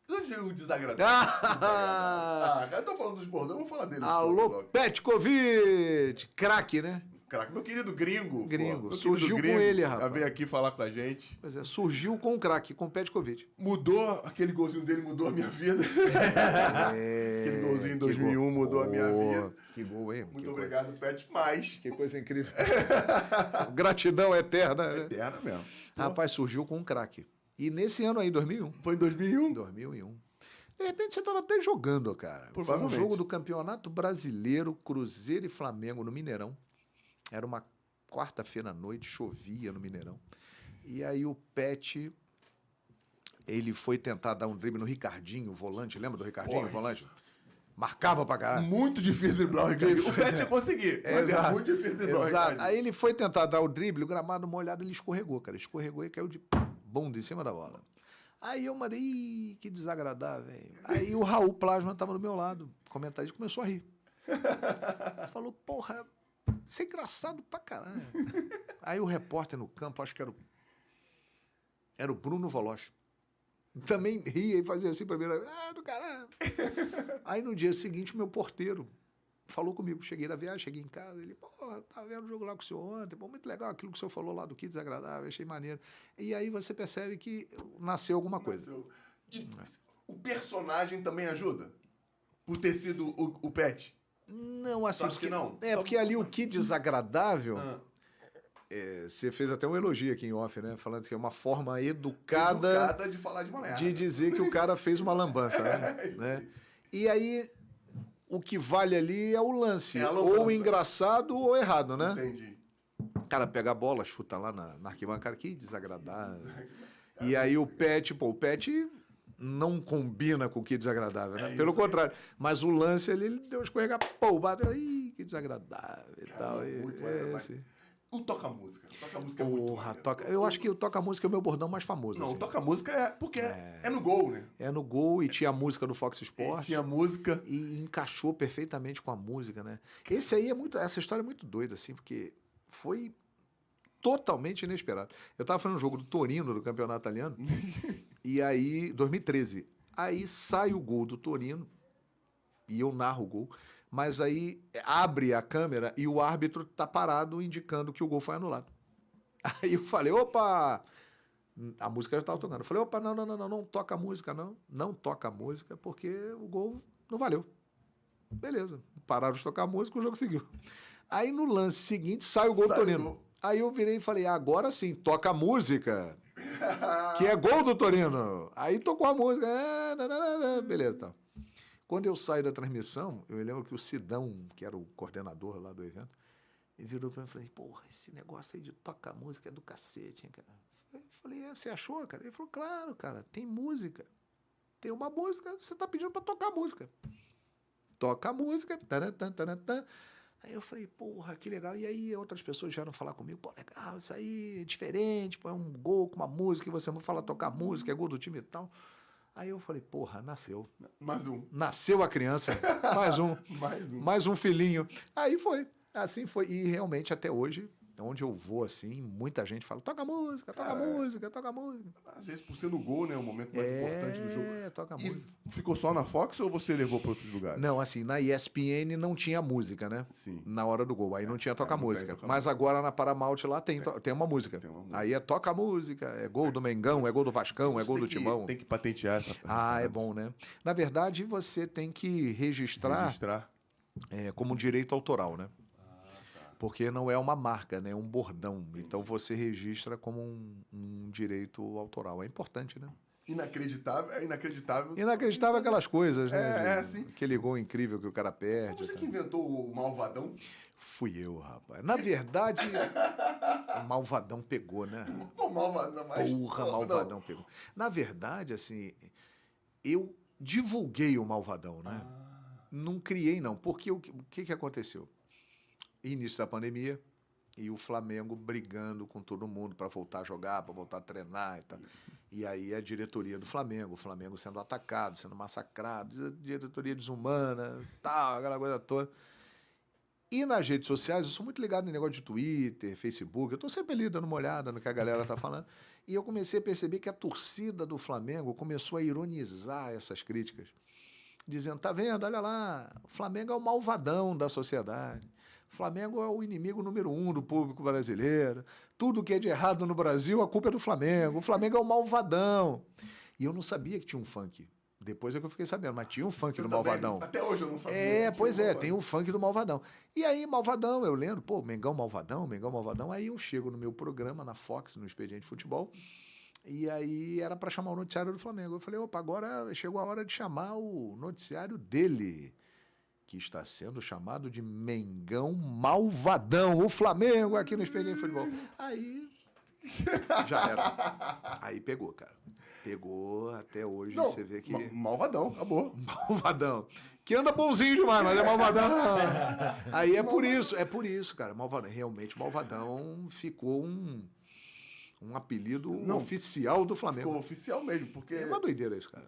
Onde é o desagradável? Cara, eu tô falando dos bordões, vamos falar dele. Alô, Petkovic! Craque, né? Craque, meu querido gringo. Gringo. Meu Surgiu querido com ele, Já rapaz. veio aqui falar com a gente. Pois é, surgiu com o craque, com o Petkovic. Mudou, aquele golzinho dele mudou a minha vida. Aquele golzinho em 2001 mudou a minha vida. Que gol, hein? Muito obrigado, Pet. Mas, Que coisa incrível. Gratidão eterna, né? eterna mesmo. Rapaz, surgiu com um craque. E nesse ano aí, 2001. Foi em 2001. 2001. De repente você estava até jogando, cara. Foi um Provavelmente. jogo do Campeonato Brasileiro, Cruzeiro e Flamengo no Mineirão. Era uma quarta-feira à noite, chovia no Mineirão. E aí o Pet, ele foi tentar dar um drible no Ricardinho, o volante. Lembra do Ricardinho, o volante? Marcava pra caralho. Muito difícil driblar o Ricardinho. O Pet ia conseguir, mas é muito difícil driblar o Exato. Ricardinho. Aí ele foi tentar dar o drible, o gramado molhado, ele escorregou, cara. Escorregou e caiu de bunda em cima da bola. Aí eu mandei, ih, que desagradável, velho. Aí o Raul Plasma tava do meu lado, comentarista, começou a rir. Falou, porra, isso é engraçado pra caralho. Aí o repórter no campo, acho que era o Bruno Voloche, também ria e fazia assim pra mim, do caralho. Aí no dia seguinte, meu porteiro falou comigo. Cheguei da viagem, cheguei em casa, ele, tava vendo o jogo lá com o senhor ontem, muito legal aquilo que o senhor falou lá do que desagradável, achei maneiro. E aí você percebe que nasceu alguma coisa. E o personagem também ajuda? Por ter sido o Pet? Não, assim... Acho que não? Porque ali o que desagradável... você fez até um elogio aqui em off, né? Falando que é uma forma educada de falar de uma merda. De dizer que o cara fez uma lambança, né? E aí, o que vale ali é o lance. Ou engraçado ou errado, né? Entendi. O cara pega a bola, chuta lá na arquibancada, que desagradável. E aí o Pet não combina com o que desagradável, né? Pelo contrário. Mas o lance ali, ele deu escorregar, bateu, que desagradável e tal. O toca-música. O toca-música é muito maneiro. Eu acho que o toca-música é o meu bordão mais famoso. Não, assim. o toca-música é porque é no gol, né? É no gol e tinha a música do Fox Sports. Tinha música. E encaixou perfeitamente com a música, né? Esse aí essa história é muito doida, assim, porque foi totalmente inesperado. Eu tava fazendo um jogo do Torino, do campeonato italiano, e aí, 2013, aí sai o gol do Torino, e eu narro o gol, mas aí abre a câmera e o árbitro tá parado indicando que o gol foi anulado. Aí eu falei, opa, a música já estava tocando. Eu falei, opa, não toca a música, não toca a música, porque o gol não valeu. Beleza, pararam de tocar a música, o jogo seguiu. Aí no lance seguinte sai o gol do Torino. Aí eu virei e falei, agora sim, toca a música, que é gol do Torino. Aí tocou a música, beleza, tá. Quando eu saio da transmissão, eu me lembro que o Sidão, que era o coordenador lá do evento, ele virou pra mim e falou, porra, esse negócio aí de tocar música é do cacete, hein, cara. Eu falei, você achou, cara? Ele falou, claro, cara, tem música. Tem uma música, você tá pedindo pra tocar a música. Toca a música, taran. Aí eu falei, porra, que legal. E aí outras pessoas vieram falar comigo, pô, legal, isso aí é diferente, pô, é um gol com uma música, e você fala tocar música, é gol do time e tal. Aí eu falei, porra, nasceu. Mais um. Nasceu a criança, mais um filhinho. Aí foi, assim foi. E realmente até hoje, onde eu vou assim, muita gente fala, toca música. Às vezes por ser no gol, né, o momento mais importante do jogo. Toca E música. ficou só na Fox ou você levou para outros lugares? Não, assim, na ESPN não tinha música, né? Sim. Na hora do gol, aí não tinha toca música. Toca Mas agora na Paramount lá tem uma música. Aí é toca música, é gol do Mengão, é gol do Vascão, é gol do Timão. Tem que patentear essa. É bom, né? Na verdade, você tem que registrar. Como direito autoral, né? Porque não é uma marca, né? É um bordão. Então você registra como um direito autoral. É importante, né? Inacreditável. Inacreditável aquelas coisas, né? Assim. Aquele gol incrível que o cara perde. Foi você que inventou o Malvadão? Fui eu, rapaz. Na verdade, o Malvadão pegou, né? O Malvadão, Malvadão pegou. Na verdade, assim, eu divulguei o Malvadão, né? Não criei, não. Porque o que aconteceu? Início da pandemia e o Flamengo brigando com todo mundo para voltar a jogar, para voltar a treinar e tal. E aí a diretoria do Flamengo, o Flamengo sendo atacado, sendo massacrado, diretoria desumana, tal, aquela coisa toda. E nas redes sociais, eu sou muito ligado em negócio de Twitter, Facebook, eu estou sempre ali dando uma olhada no que a galera tá falando. E eu comecei a perceber que a torcida do Flamengo começou a ironizar essas críticas, dizendo, tá vendo, olha lá, o Flamengo é o malvadão da sociedade. O Flamengo é o inimigo número 1 do público brasileiro. Tudo que é de errado no Brasil, a culpa é do Flamengo. O Flamengo é o malvadão. E eu não sabia que tinha um funk. Depois é que eu fiquei sabendo, mas tinha um funk do Malvadão. Até hoje eu não sabia. Tem um funk do Malvadão. E aí, Malvadão, eu lembro, Mengão Malvadão. Aí eu chego no meu programa, na Fox, no Expediente Futebol, e aí era para chamar o noticiário do Flamengo. Eu falei, opa, agora chegou a hora de chamar o noticiário dele, que está sendo chamado de Mengão Malvadão, o Flamengo aqui no Expediente Futebol. Aí, já era. Aí pegou, cara. Pegou até hoje, você vê que... Malvadão, acabou. Malvadão. Que anda bonzinho demais, mas é malvadão. Aí é por isso, cara. Malvadão. Realmente, Malvadão ficou um apelido oficial do Flamengo. Ficou oficial mesmo, porque... É uma doideira isso, cara.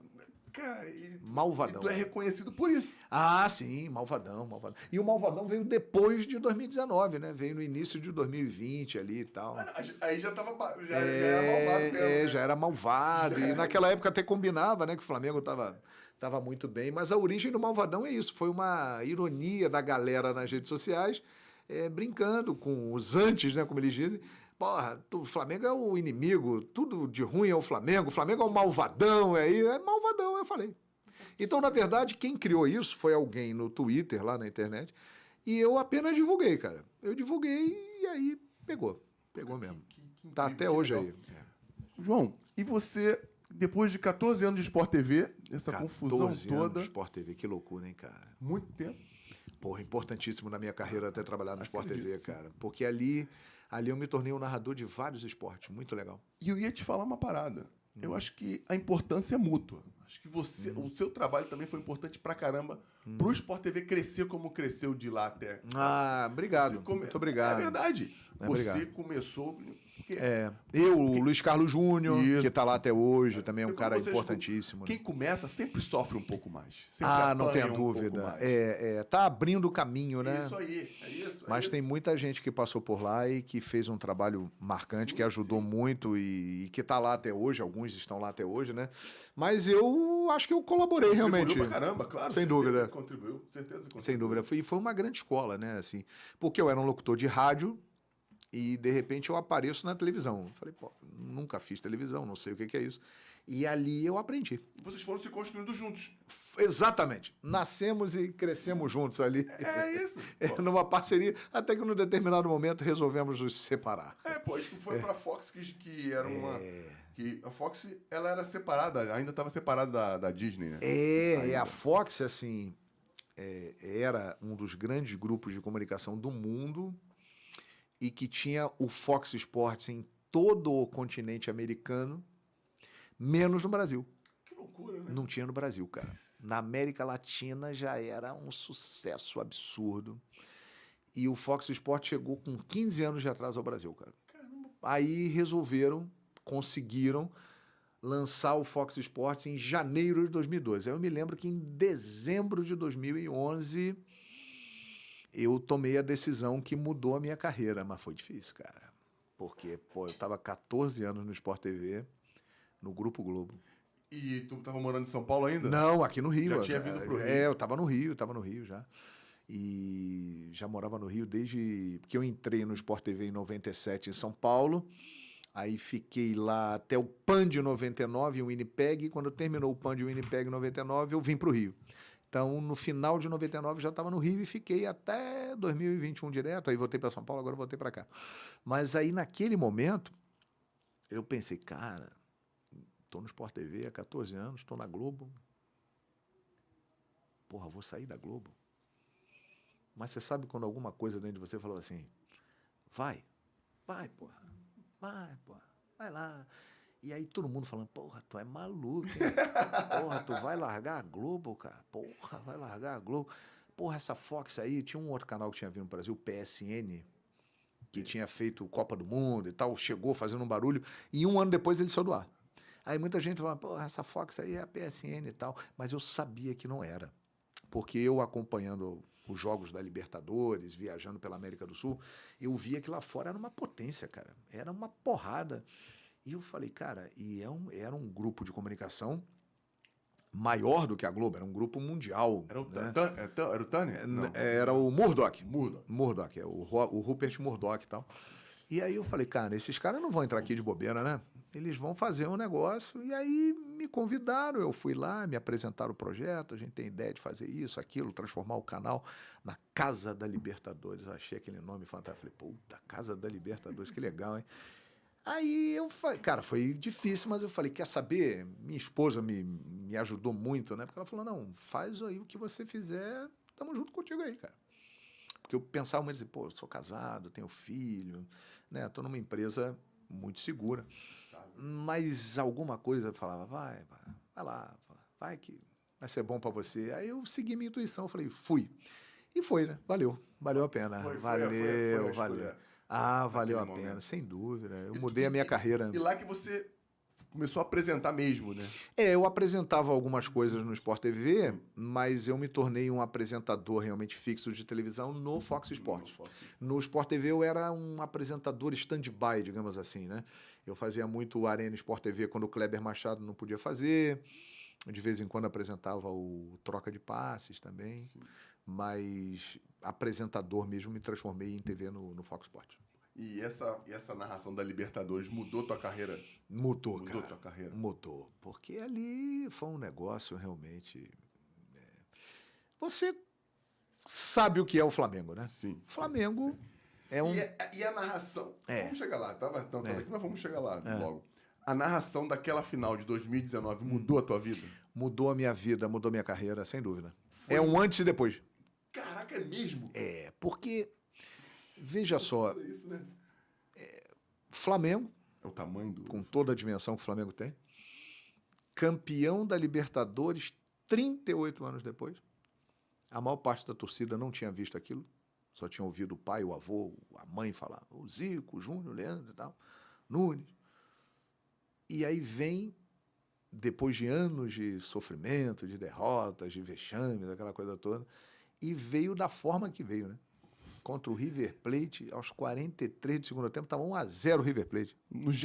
Cara, Malvadão. E tu é reconhecido por isso. Ah, sim, Malvadão. E o Malvadão veio depois de 2019, né? Veio no início de 2020 ali e tal. Aí já tava... Já era malvado mesmo, né? Já era malvado. E naquela época até combinava, né? Que o Flamengo tava Tava muito bem, mas a origem do Malvadão é isso, foi uma ironia da galera nas redes sociais, brincando com os antes, né, como eles dizem. Porra, o Flamengo é o inimigo, tudo de ruim é o Flamengo é o malvadão, é malvadão, eu falei. Então, na verdade, quem criou isso foi alguém no Twitter, lá na internet, e eu apenas divulguei, cara. Eu divulguei e aí pegou mesmo. Tá até hoje aí. João, e você, depois de 14 anos de Sport TV, essa confusão 14 anos toda... de Sport TV, que loucura, hein, cara? Muito tempo. Porra, importantíssimo na minha carreira até trabalhar no Sport TV, cara. Porque ali eu me tornei um narrador de vários esportes, muito legal. E eu ia te falar uma parada. Eu acho que a importância é mútua. Acho que o seu trabalho também foi importante pra caramba pro Sport TV crescer como cresceu de lá até... Ah, obrigado. Muito obrigado. É verdade. Você obrigado. começou... O Luiz Carlos Júnior, que tá lá até hoje, também é um cara Vocês, importantíssimo. Quem começa sempre sofre um pouco mais. Não tenha dúvida. Tá abrindo o caminho, né? Isso aí, é isso. Mas tem muita gente que passou por lá e que fez um trabalho marcante, que ajudou muito e que tá lá até hoje, alguns estão lá até hoje, né? Mas eu acho que eu colaborei realmente. Contribuiu pra caramba, claro. Sem dúvida. Contribuiu, certeza. Sem dúvida. E foi uma grande escola, né? Assim, porque eu era um locutor de rádio, e, de repente, eu apareço na televisão. Eu falei, pô, nunca fiz televisão, não sei o que é isso. E ali eu aprendi. E vocês foram se construindo juntos. Exatamente. Nascemos e crescemos juntos ali. É isso. Numa parceria, até que num determinado momento resolvemos nos separar. Isso foi pra Fox, que era uma... Que a Fox, ela era separada, ainda estava separada da Disney, né? A Fox, assim, era um dos grandes grupos de comunicação do mundo, e que tinha o Fox Sports em todo o continente americano, menos no Brasil. Que loucura, né? Não tinha no Brasil, cara. Na América Latina já era um sucesso absurdo. E o Fox Sports chegou com 15 anos de atraso ao Brasil, cara. Caramba. Aí conseguiram lançar o Fox Sports em janeiro de 2012. Aí eu me lembro que em dezembro de 2011... eu tomei a decisão que mudou a minha carreira, mas foi difícil, cara. Porque, eu estava 14 anos no Sport TV, no Grupo Globo. E tu estava morando em São Paulo ainda? Não, aqui no Rio. Já tinha vindo pro Rio? Eu estava no Rio já. E já morava no Rio desde... Porque eu entrei no Sport TV em 97 em São Paulo, aí fiquei lá até o PAN de 99, o Winnipeg, e quando terminou o PAN de Winnipeg em 99, eu vim para o Rio. Então, no final de 99, já estava no Rio e fiquei até 2021 direto. Aí voltei para São Paulo, agora voltei para cá. Mas aí, naquele momento, eu pensei, cara, estou no Sport TV há 14 anos, estou na Globo. Porra, vou sair da Globo. Mas você sabe quando alguma coisa dentro de você falou assim, vai, porra, vai lá. E aí todo mundo falando, porra, tu é maluco, hein? Porra, tu vai largar a Globo, cara? Porra, vai largar a Globo. Porra, essa Fox aí, tinha um outro canal que tinha vindo no Brasil, PSN, que tinha feito Copa do Mundo e tal, chegou fazendo um barulho, e um ano depois ele saiu do ar. Aí muita gente falava, porra, essa Fox aí é a PSN e tal, mas eu sabia que não era. Porque eu acompanhando os jogos da Libertadores, viajando pela América do Sul, eu via que lá fora era uma potência, cara. Era uma porrada. E eu falei, cara, era um grupo de comunicação maior do que a Globo, era um grupo mundial. Era o, né? era o Tanner? Não. Era o Murdoch. Murdoch, o Rupert Murdoch e tal. E aí eu falei, cara, esses caras não vão entrar aqui de bobeira, né? Eles vão fazer um negócio. E aí me convidaram, eu fui lá, me apresentaram o projeto, a gente tem ideia de fazer isso, aquilo, transformar o canal na Casa da Libertadores. Eu achei aquele nome fantástico. Falei, puta, Casa da Libertadores, que legal, hein? Aí eu falei, cara, foi difícil, mas eu falei, quer saber? Minha esposa me ajudou muito, né? Porque ela falou, não, faz aí o que você fizer, tamo junto contigo aí, cara. Porque eu pensava muito assim, pô, eu sou casado, tenho filho, né? Tô numa empresa muito segura. Mas alguma coisa eu falava, vai lá, vai que vai ser bom pra você. Aí eu segui minha intuição, eu falei, fui. E foi, né? Valeu a pena. Valeu. Valeu a pena, sem dúvida. Eu mudei a minha carreira. E lá que você começou a apresentar mesmo, né? Eu apresentava algumas coisas no Sport TV, mas eu me tornei um apresentador realmente fixo de televisão no Fox Sports. No Sport TV eu era um apresentador stand-by, digamos assim, né? Eu fazia muito Arena Sport TV quando o Kleber Machado não podia fazer. De vez em quando apresentava o Troca de Passes também. Sim. Mas apresentador mesmo me transformei em TV no Fox Sports. E essa narração da Libertadores mudou tua carreira? Mudou, Mudou cara. tua carreira? Mudou. Porque ali foi um negócio realmente... Você sabe o que é o Flamengo, né? Sim. Flamengo é um... E a narração? É. Vamos chegar lá, tá? Então, É. aqui nós vamos chegar lá É. logo. A narração daquela final de 2019 mudou a tua vida? Mudou a minha vida, mudou a minha carreira, sem dúvida. É um antes e depois. Caraca, é mesmo? É, porque, veja só, É isso, né? Flamengo, É o tamanho do... com toda a dimensão que o Flamengo tem, campeão da Libertadores 38 anos depois. A maior parte da torcida não tinha visto aquilo, só tinha ouvido o pai, o avô, a mãe falar, o Zico, o Júnior, o Leandro e tal, Nunes. E aí vem, depois de anos de sofrimento, de derrotas, de vexames, aquela coisa toda, e veio da forma que veio, né? Contra o River Plate, aos 43 do segundo tempo, estava 1-0 o River Plate.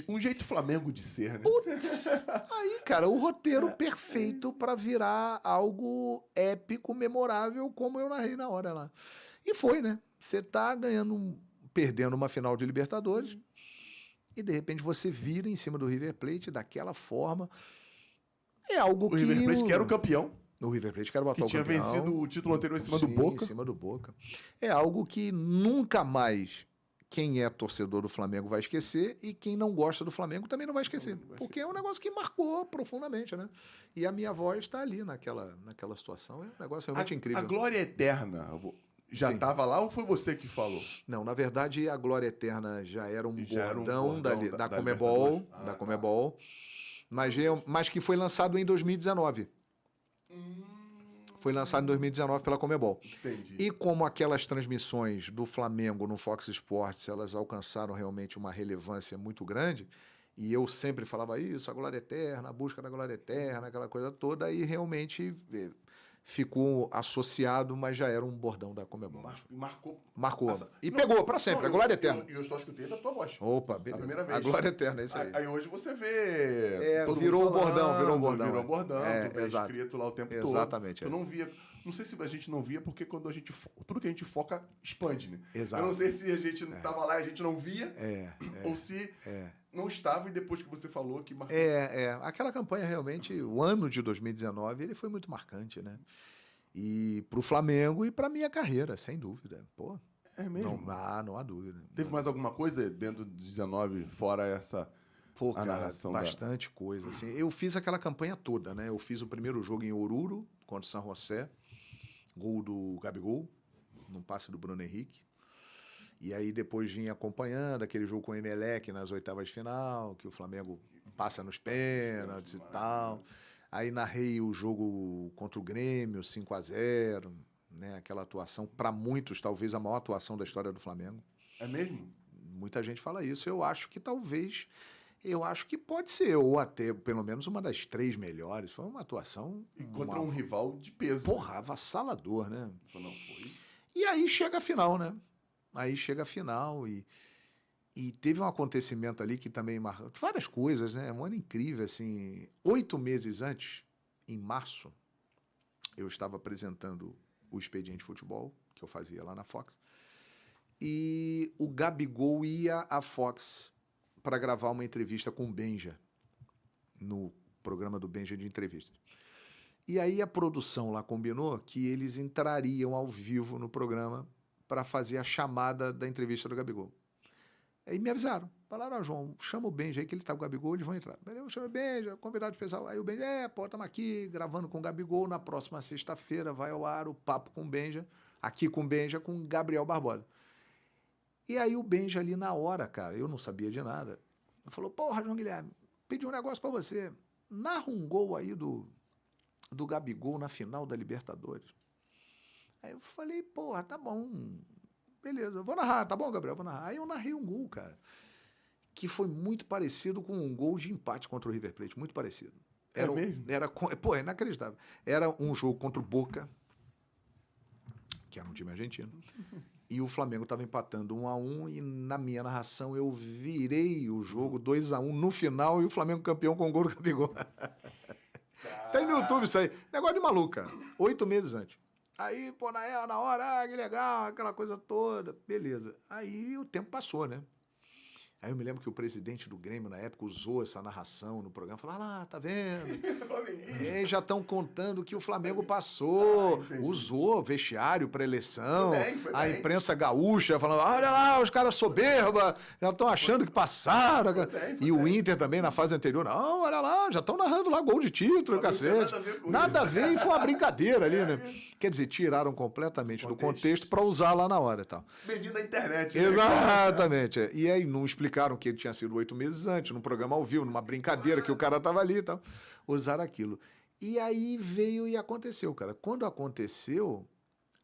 Um jeito Flamengo de ser, né? Putz! Aí, cara, o roteiro perfeito para virar algo épico, memorável, como eu narrei na hora lá. E foi, né? Você tá perdendo uma final de Libertadores, e de repente você vira em cima do River Plate daquela forma. É algo O que... River Plate que era o campeão, O River Plate que era o que atual tinha campeão. vencido o título anterior em cima do Sim, Boca. em cima do Boca. É algo que nunca mais quem é torcedor do Flamengo vai esquecer e quem não gosta do Flamengo também não vai esquecer. Porque é um negócio que marcou profundamente, né? E a minha voz está ali naquela situação. É um negócio realmente incrível. A Glória Eterna já Sim. estava lá ou foi você que falou? Não, na verdade, a Glória Eterna já era um Já era um bordão bordão da da Comebol, Libertadores. da Tá. Comebol, mas que foi lançado em 2019. Foi lançado em 2019 pela Comebol. Entendi. E como aquelas transmissões do Flamengo no Fox Sports, elas alcançaram realmente uma relevância muito grande, e eu sempre falava isso, a glória eterna, a busca da glória eterna, aquela coisa toda, e realmente ficou associado, mas já era um bordão da Comebol. Marcou. Marcou. Passa- E Não, pegou para sempre, não, a glória eu- eterna. Eu só escutei da tua voz. Opa, beleza. primeira vez. A glória eterna, é isso aí. Aí hoje você vê. todo virou mundo o bordão, falando, virou o bordão, Virou é. o bordão, É, tu vê exato. escrito lá o tempo Exatamente, todo. é. Tu não via. Não sei se a gente não via, porque quando a gente. Tudo que a gente foca expande, né? Exato. Eu não sei se a gente não tava lá e a gente não via, ou se É. não estava e depois que você falou que marcou. Aquela campanha realmente, o ano de 2019, ele foi muito marcante, né? E pro Flamengo e pra minha carreira, sem dúvida. Pô, É mesmo? não há dúvida. Teve mais alguma coisa dentro do 19, fora essa. Pô, a cara, narração da- bastante coisa. Assim. Eu fiz aquela campanha toda, né? Eu fiz o primeiro jogo em Oruro, contra o San José, gol do Gabigol, num passe do Bruno Henrique. E aí depois vim acompanhando aquele jogo com o Emelec nas oitavas de final, que o Flamengo passa nos pênaltis e tal. Aí narrei o jogo contra o Grêmio, 5-0, né? Aquela atuação, para muitos, talvez a maior atuação da história do Flamengo. É mesmo? Muita gente fala isso. Eu acho que pode ser, ou até pelo menos uma das 3 melhores. Foi uma atuação. E contra um rival de peso. Porra, avassalador, né? Não foi? E aí chega a final, né? Aí chega a final e teve um acontecimento ali que também marcou várias coisas, né? Um ano incrível, assim. 8 meses antes, em março, eu estava apresentando o Expediente Futebol, que eu fazia lá na Fox, e o Gabigol ia à Fox para gravar uma entrevista com o Benja, no programa do Benja de entrevistas. E aí a produção lá combinou que eles entrariam ao vivo no programa para fazer a chamada da entrevista do Gabigol. Aí me avisaram, falaram, João, chama o Benja aí que ele tá com o Gabigol, eles vão entrar. Beleza, eu chamei o Benja, convidado especial. Aí o Benja, estamos aqui gravando com o Gabigol, na próxima sexta-feira vai ao ar o papo com o Benja, aqui com o Benja, com o Gabriel Barbosa. E aí o Benja ali na hora, cara, eu não sabia de nada, falou, porra, João Guilherme, pedi um negócio para você, narra um gol aí do Gabigol na final da Libertadores. Aí eu falei, porra, tá bom, beleza, eu vou narrar, tá bom, Gabriel, vou narrar. Aí eu narrei um gol, cara, que foi muito parecido com um gol de empate contra o River Plate, muito parecido. Mesmo? Pô, é inacreditável. Era um jogo contra o Boca, que era um time argentino, e o Flamengo estava empatando 1-1, e na minha narração eu virei o jogo 2-1 no final, e o Flamengo campeão com o gol do Gabigol. Tem no YouTube isso aí. Negócio de maluco, cara. 8 meses antes. Aí, pô, na hora, que legal, aquela coisa toda. Beleza. Aí o tempo passou, né? Aí eu me lembro que o presidente do Grêmio, na época, usou essa narração no programa. Falou, lá, tá vendo? Já estão contando que o Flamengo passou. Usou vestiário para eleição. Foi a bem. imprensa gaúcha falando, olha lá, os caras soberba, já estão achando que passaram. E o Inter também, na fase anterior, não, olha lá, já estão narrando lá gol de título, cacete. Nada a ver, e foi uma brincadeira ali, né? Quer dizer, tiraram completamente do contexto para usar lá na hora e tal. Bem-vindo à internet. Né? Exatamente. E aí não explicaram que ele tinha sido 8 meses antes, num programa ao vivo, numa brincadeira que o cara tava ali e tal. Usaram aquilo. E aí veio e aconteceu, cara. Quando aconteceu,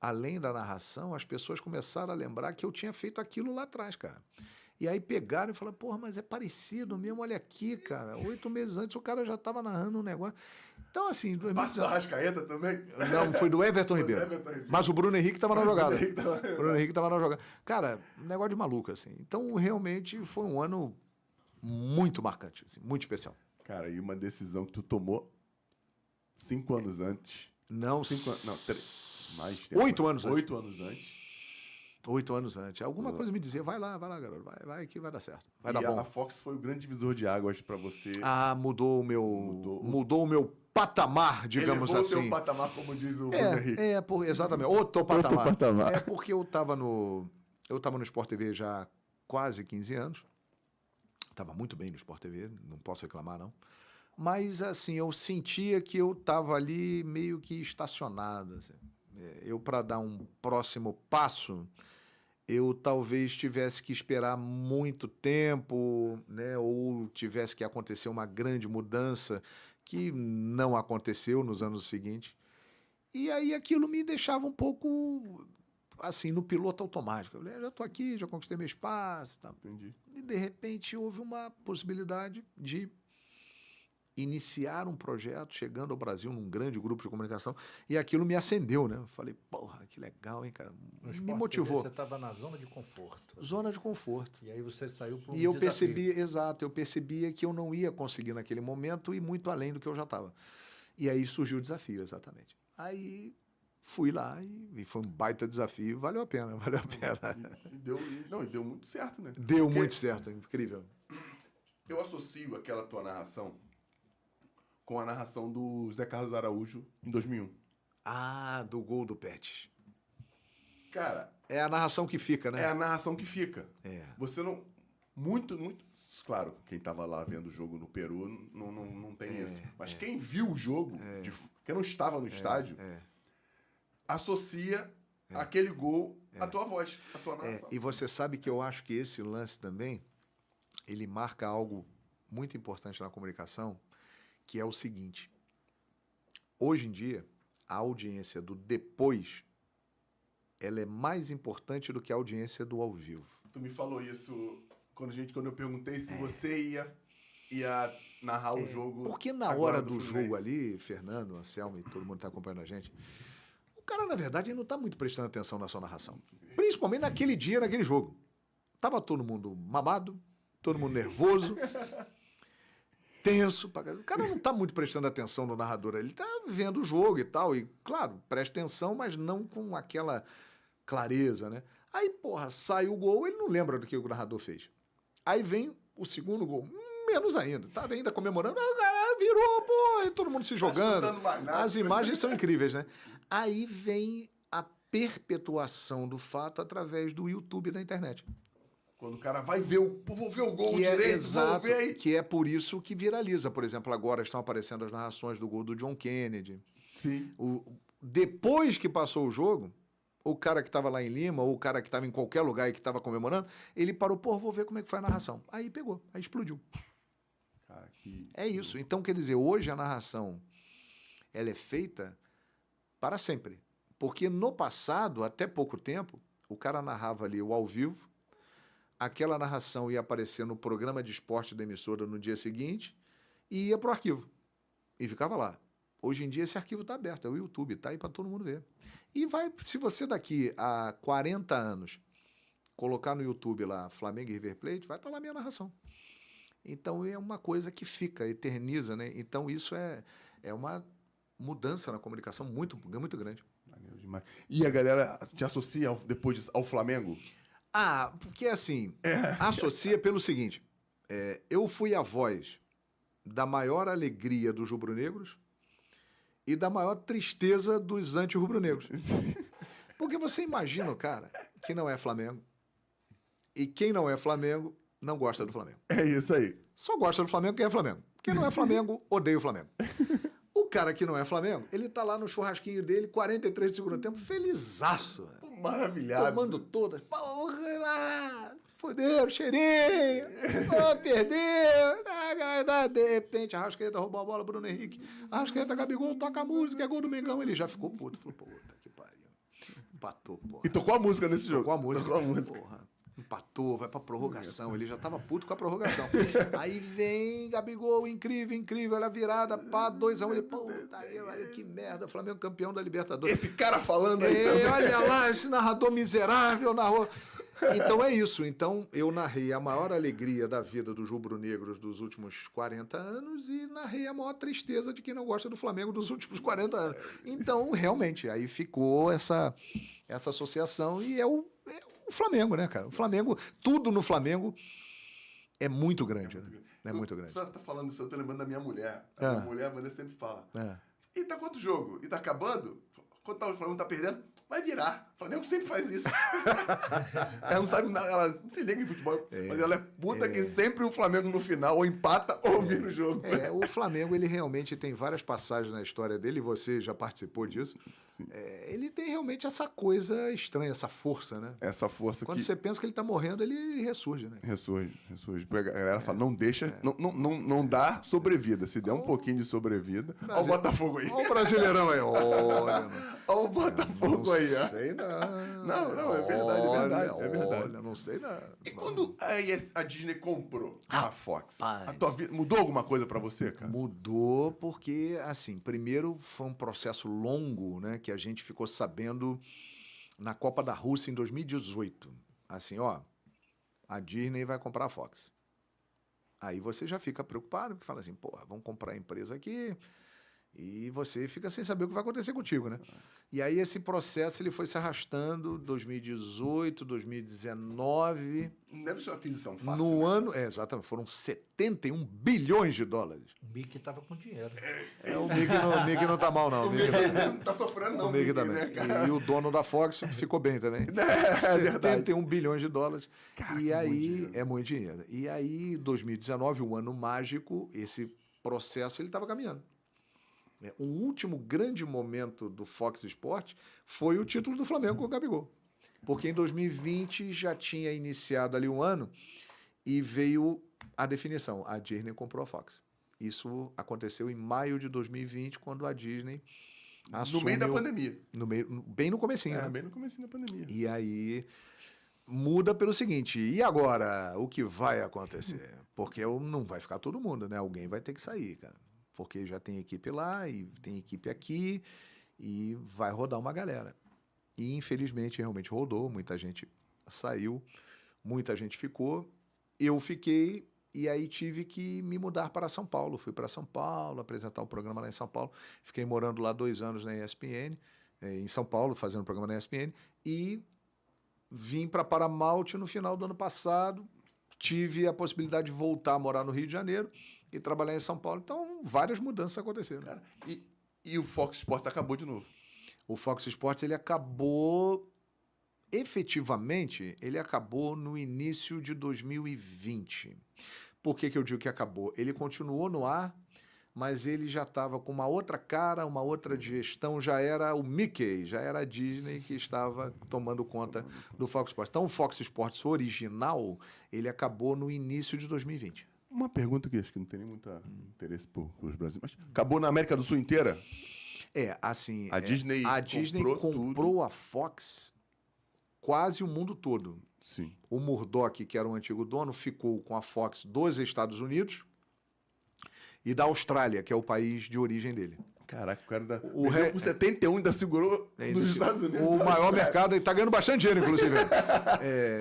além da narração, as pessoas começaram a lembrar que eu tinha feito aquilo lá atrás, cara. E aí pegaram e falaram, porra, mas é parecido mesmo, olha aqui, cara. 8 meses antes o cara já tava narrando um negócio. Então, assim... Passo do Arrascaeta também? Não, foi do Everton Ribeiro. Mas o Bruno Henrique tava na jogada. O Bruno Henrique tava na jogada. Cara, um negócio de maluco, assim. Então, realmente, foi um ano muito marcante, assim, muito especial. Cara, e uma decisão que tu tomou 5 anos antes. Não, mais tempo. 8 anos antes. 8 anos antes. 8 anos antes. Alguma coisa me dizia, vai lá, garoto, vai que vai dar certo. Vai dar E bom. a Fox foi o grande divisor de águas pra você. Mudou o meu patamar, digamos Elevou assim. o teu patamar, como diz o Bruno Henrique. Exatamente. Outro patamar. patamar. É porque eu tava no Sport TV já há quase 15 anos. Tava muito bem no Sport TV, não posso reclamar, não. Mas, assim, eu sentia que eu tava ali meio que estacionado. Assim. Eu, para dar um próximo passo, eu talvez tivesse que esperar muito tempo, né? Ou tivesse que acontecer uma grande mudança que não aconteceu nos anos seguintes. E aí aquilo me deixava um pouco, assim, no piloto automático. Eu falei, já estou aqui, já conquistei meu espaço. Tá. Entendi. E, de repente, houve uma possibilidade de iniciar um projeto, chegando ao Brasil num grande grupo de comunicação, e aquilo me acendeu, né? Eu falei, porra, que legal, hein, cara? Me motivou. Você estava na zona de conforto. Zona de conforto. E aí você saiu para um E eu desafio. eu percebia que eu não ia conseguir naquele momento ir muito além do que eu já estava. E aí surgiu o desafio, exatamente. Aí fui lá e foi um baita desafio, valeu a pena. E deu muito certo, né? Deu muito certo, incrível. Eu associo aquela tua narração com a narração do Zé Carlos Araújo em 2001. Do gol do Pet. Cara... É a narração que fica, né? É a narração que fica. É. Você não... Muito... Claro, quem estava lá vendo o jogo no Peru não tem isso. Mas quem viu o jogo, quem não estava no estádio, associa aquele gol à tua voz, à tua narração. E você sabe que eu acho que esse lance também, ele marca algo muito importante na comunicação, que é o seguinte: hoje em dia, a audiência do depois, ela é mais importante do que a audiência do ao vivo. Tu me falou isso quando eu perguntei se você ia narrar o jogo. Porque na hora do jogo ali, Fernando, Anselmo e todo mundo está acompanhando a gente, o cara, na verdade, ele não está muito prestando atenção na sua narração. Principalmente naquele dia, naquele jogo. Tava todo mundo mamado, todo mundo nervoso, tenso. O cara não está muito prestando atenção no narrador. Ele está vendo o jogo e tal. E, claro, presta atenção, mas não com aquela clareza, né? Aí, porra, sai o gol, ele não lembra do que o narrador fez. Aí vem o segundo gol, menos ainda. Tá ainda comemorando, o cara virou, pô, e todo mundo se jogando. As imagens são incríveis, né? Aí vem a perpetuação do fato através do YouTube da internet. Quando o cara vai ver vou ver o gol que direito, exato, que é por isso que viraliza. Por exemplo, agora estão aparecendo as narrações do gol do John Kennedy. Sim. Depois que passou o jogo, o cara que estava lá em Lima, ou o cara que estava em qualquer lugar e que estava comemorando, ele parou, vou ver como é que foi a narração. Aí pegou, aí explodiu. Cara, É isso. Então, quer dizer, hoje a narração, ela é feita para sempre. Porque no passado, até pouco tempo, o cara narrava ali o ao vivo, aquela narração ia aparecer no programa de esporte da emissora no dia seguinte e ia para o arquivo. E ficava lá. Hoje em dia esse arquivo está aberto, é o YouTube, está aí para todo mundo ver. E vai, se você daqui a 40 anos colocar no YouTube lá Flamengo e River Plate, vai estar lá a minha narração. Então é uma coisa que fica, eterniza, né? Então isso é uma mudança na comunicação muito, muito grande. Maneiro demais. E a galera te associa depois disso, ao Flamengo? Ah, porque assim, associa pelo seguinte, eu fui a voz da maior alegria dos rubro-negros e da maior tristeza dos anti-rubro-negros. Porque você imagina o cara que não é Flamengo e quem não é Flamengo não gosta do Flamengo. É isso aí. Só gosta do Flamengo quem é Flamengo. Quem não é Flamengo, odeia o Flamengo. O cara que não é Flamengo, ele tá lá no churrasquinho dele, 43 de segundo tempo, felizaço. Maravilhado. Tomando todas. Porra, lá, fodeu, cheirinho. Oh, perdeu. De repente, Arrascaeta roubou a bola, Bruno Henrique. Arrascaeta, Gabigol, toca a música, é gol do Mengão. Ele já ficou puto. Falou, puta que pariu. Empatou, porra. E tocou a música nesse jogo. Tocou a música. Tocou a música. Porra. Empatou, vai pra prorrogação. Ele já tava puto com a prorrogação. Aí vem Gabigol, incrível, incrível. Olha a virada, pá, 2-1. Ele, puta, que merda. Flamengo campeão da Libertadores. Esse cara falando aí também. Olha lá, esse narrador miserável narrou. Então é isso. Então eu narrei a maior alegria da vida dos rubro-negros dos últimos 40 anos e narrei a maior tristeza de quem não gosta do Flamengo dos últimos 40 anos. Então, realmente, aí ficou essa associação e é o Flamengo, né, cara? O Flamengo, tudo no Flamengo é muito grande, né? É muito grande. Você tá falando isso, eu tô lembrando da minha mulher. A minha mulher, a Vanessa, sempre fala. E tá quanto jogo? E tá acabando? Quando o Flamengo tá perdendo, vai virar. O Flamengo sempre faz isso. Ela não sabe nada, ela não se liga em futebol. Mas ela é puta que sempre o Flamengo no final ou empata ou vira o jogo. O Flamengo, ele realmente tem várias passagens na história dele, e você já participou disso. Ele tem realmente essa coisa estranha, essa força, né? Essa força Quando você pensa que ele tá morrendo, ele ressurge, né? Ressurge. A galera fala, não deixa, não dá sobrevida. Se der um pouquinho de sobrevida... Olha o Botafogo aí. Olha o Brasileirão aí. Olha o Botafogo aí, ó. Não sei não. Não, é verdade. Olha, não sei não. E quando a Disney comprou a Fox, Rapaz. a tua vida mudou alguma coisa pra você, cara? Mudou porque, assim, primeiro foi um processo longo, né, que a gente ficou sabendo na Copa da Rússia em 2018. Assim, ó, a Disney vai comprar a Fox. Aí você já fica preocupado, porque fala assim, porra, vamos comprar a empresa aqui... E você fica sem saber o que vai acontecer contigo, né? E aí esse processo ele foi se arrastando, 2018, 2019. Não deve ser uma aquisição fácil. No ano, exatamente, foram 71 bilhões de dólares. O Mickey tava com dinheiro. O Mickey não tá mal, não. O Mickey não tá sofrendo, não. O Mickey também. Né, cara? E o dono da Fox ficou bem também. 71 bilhões de dólares. Cara, e aí, é muito dinheiro. E aí, 2019, o ano mágico, esse processo ele estava caminhando. O último grande momento do Fox Sports foi o título do Flamengo com o Gabigol. Porque em 2020 já tinha iniciado ali um ano e veio a definição. A Disney comprou a Fox. Isso aconteceu em maio de 2020, quando a Disney assumiu... No meio da pandemia. Bem no comecinho, né? Bem no comecinho da pandemia. E aí muda pelo seguinte, e agora o que vai acontecer? Porque não vai ficar todo mundo, né? Alguém vai ter que sair, cara. Porque já tem equipe lá e tem equipe aqui e vai rodar uma galera. E, infelizmente, realmente rodou, muita gente saiu, muita gente ficou. Eu fiquei e aí tive que me mudar para São Paulo. Fui para São Paulo, apresentar um programa lá em São Paulo. Fiquei morando lá 2 anos na ESPN, em São Paulo, fazendo um programa na ESPN. E vim para Paramount no final do ano passado. Tive a possibilidade de voltar a morar no Rio de Janeiro e trabalhar em São Paulo. Então, várias mudanças aconteceram. Cara, e o Fox Sports acabou de novo? O Fox Sports, ele acabou... Efetivamente, ele acabou no início de 2020. Por que eu digo que acabou? Ele continuou no ar, mas ele já estava com uma outra cara, uma outra gestão, já era o Mickey, já era a Disney que estava tomando conta do Fox Sports. Então, o Fox Sports original, ele acabou no início de 2020. Uma pergunta que acho que não tem nem muito interesse por os brasileiros, mas acabou na América do Sul inteira? Assim... A Disney comprou a Fox quase o mundo todo. Sim. O Murdoch, que era o antigo dono, ficou com a Fox dos Estados Unidos e da Austrália, que é o país de origem dele. Caraca, o cara O vendeu por 71 ainda segurou nos Estados Unidos. O maior mercado, e tá ganhando bastante dinheiro, inclusive.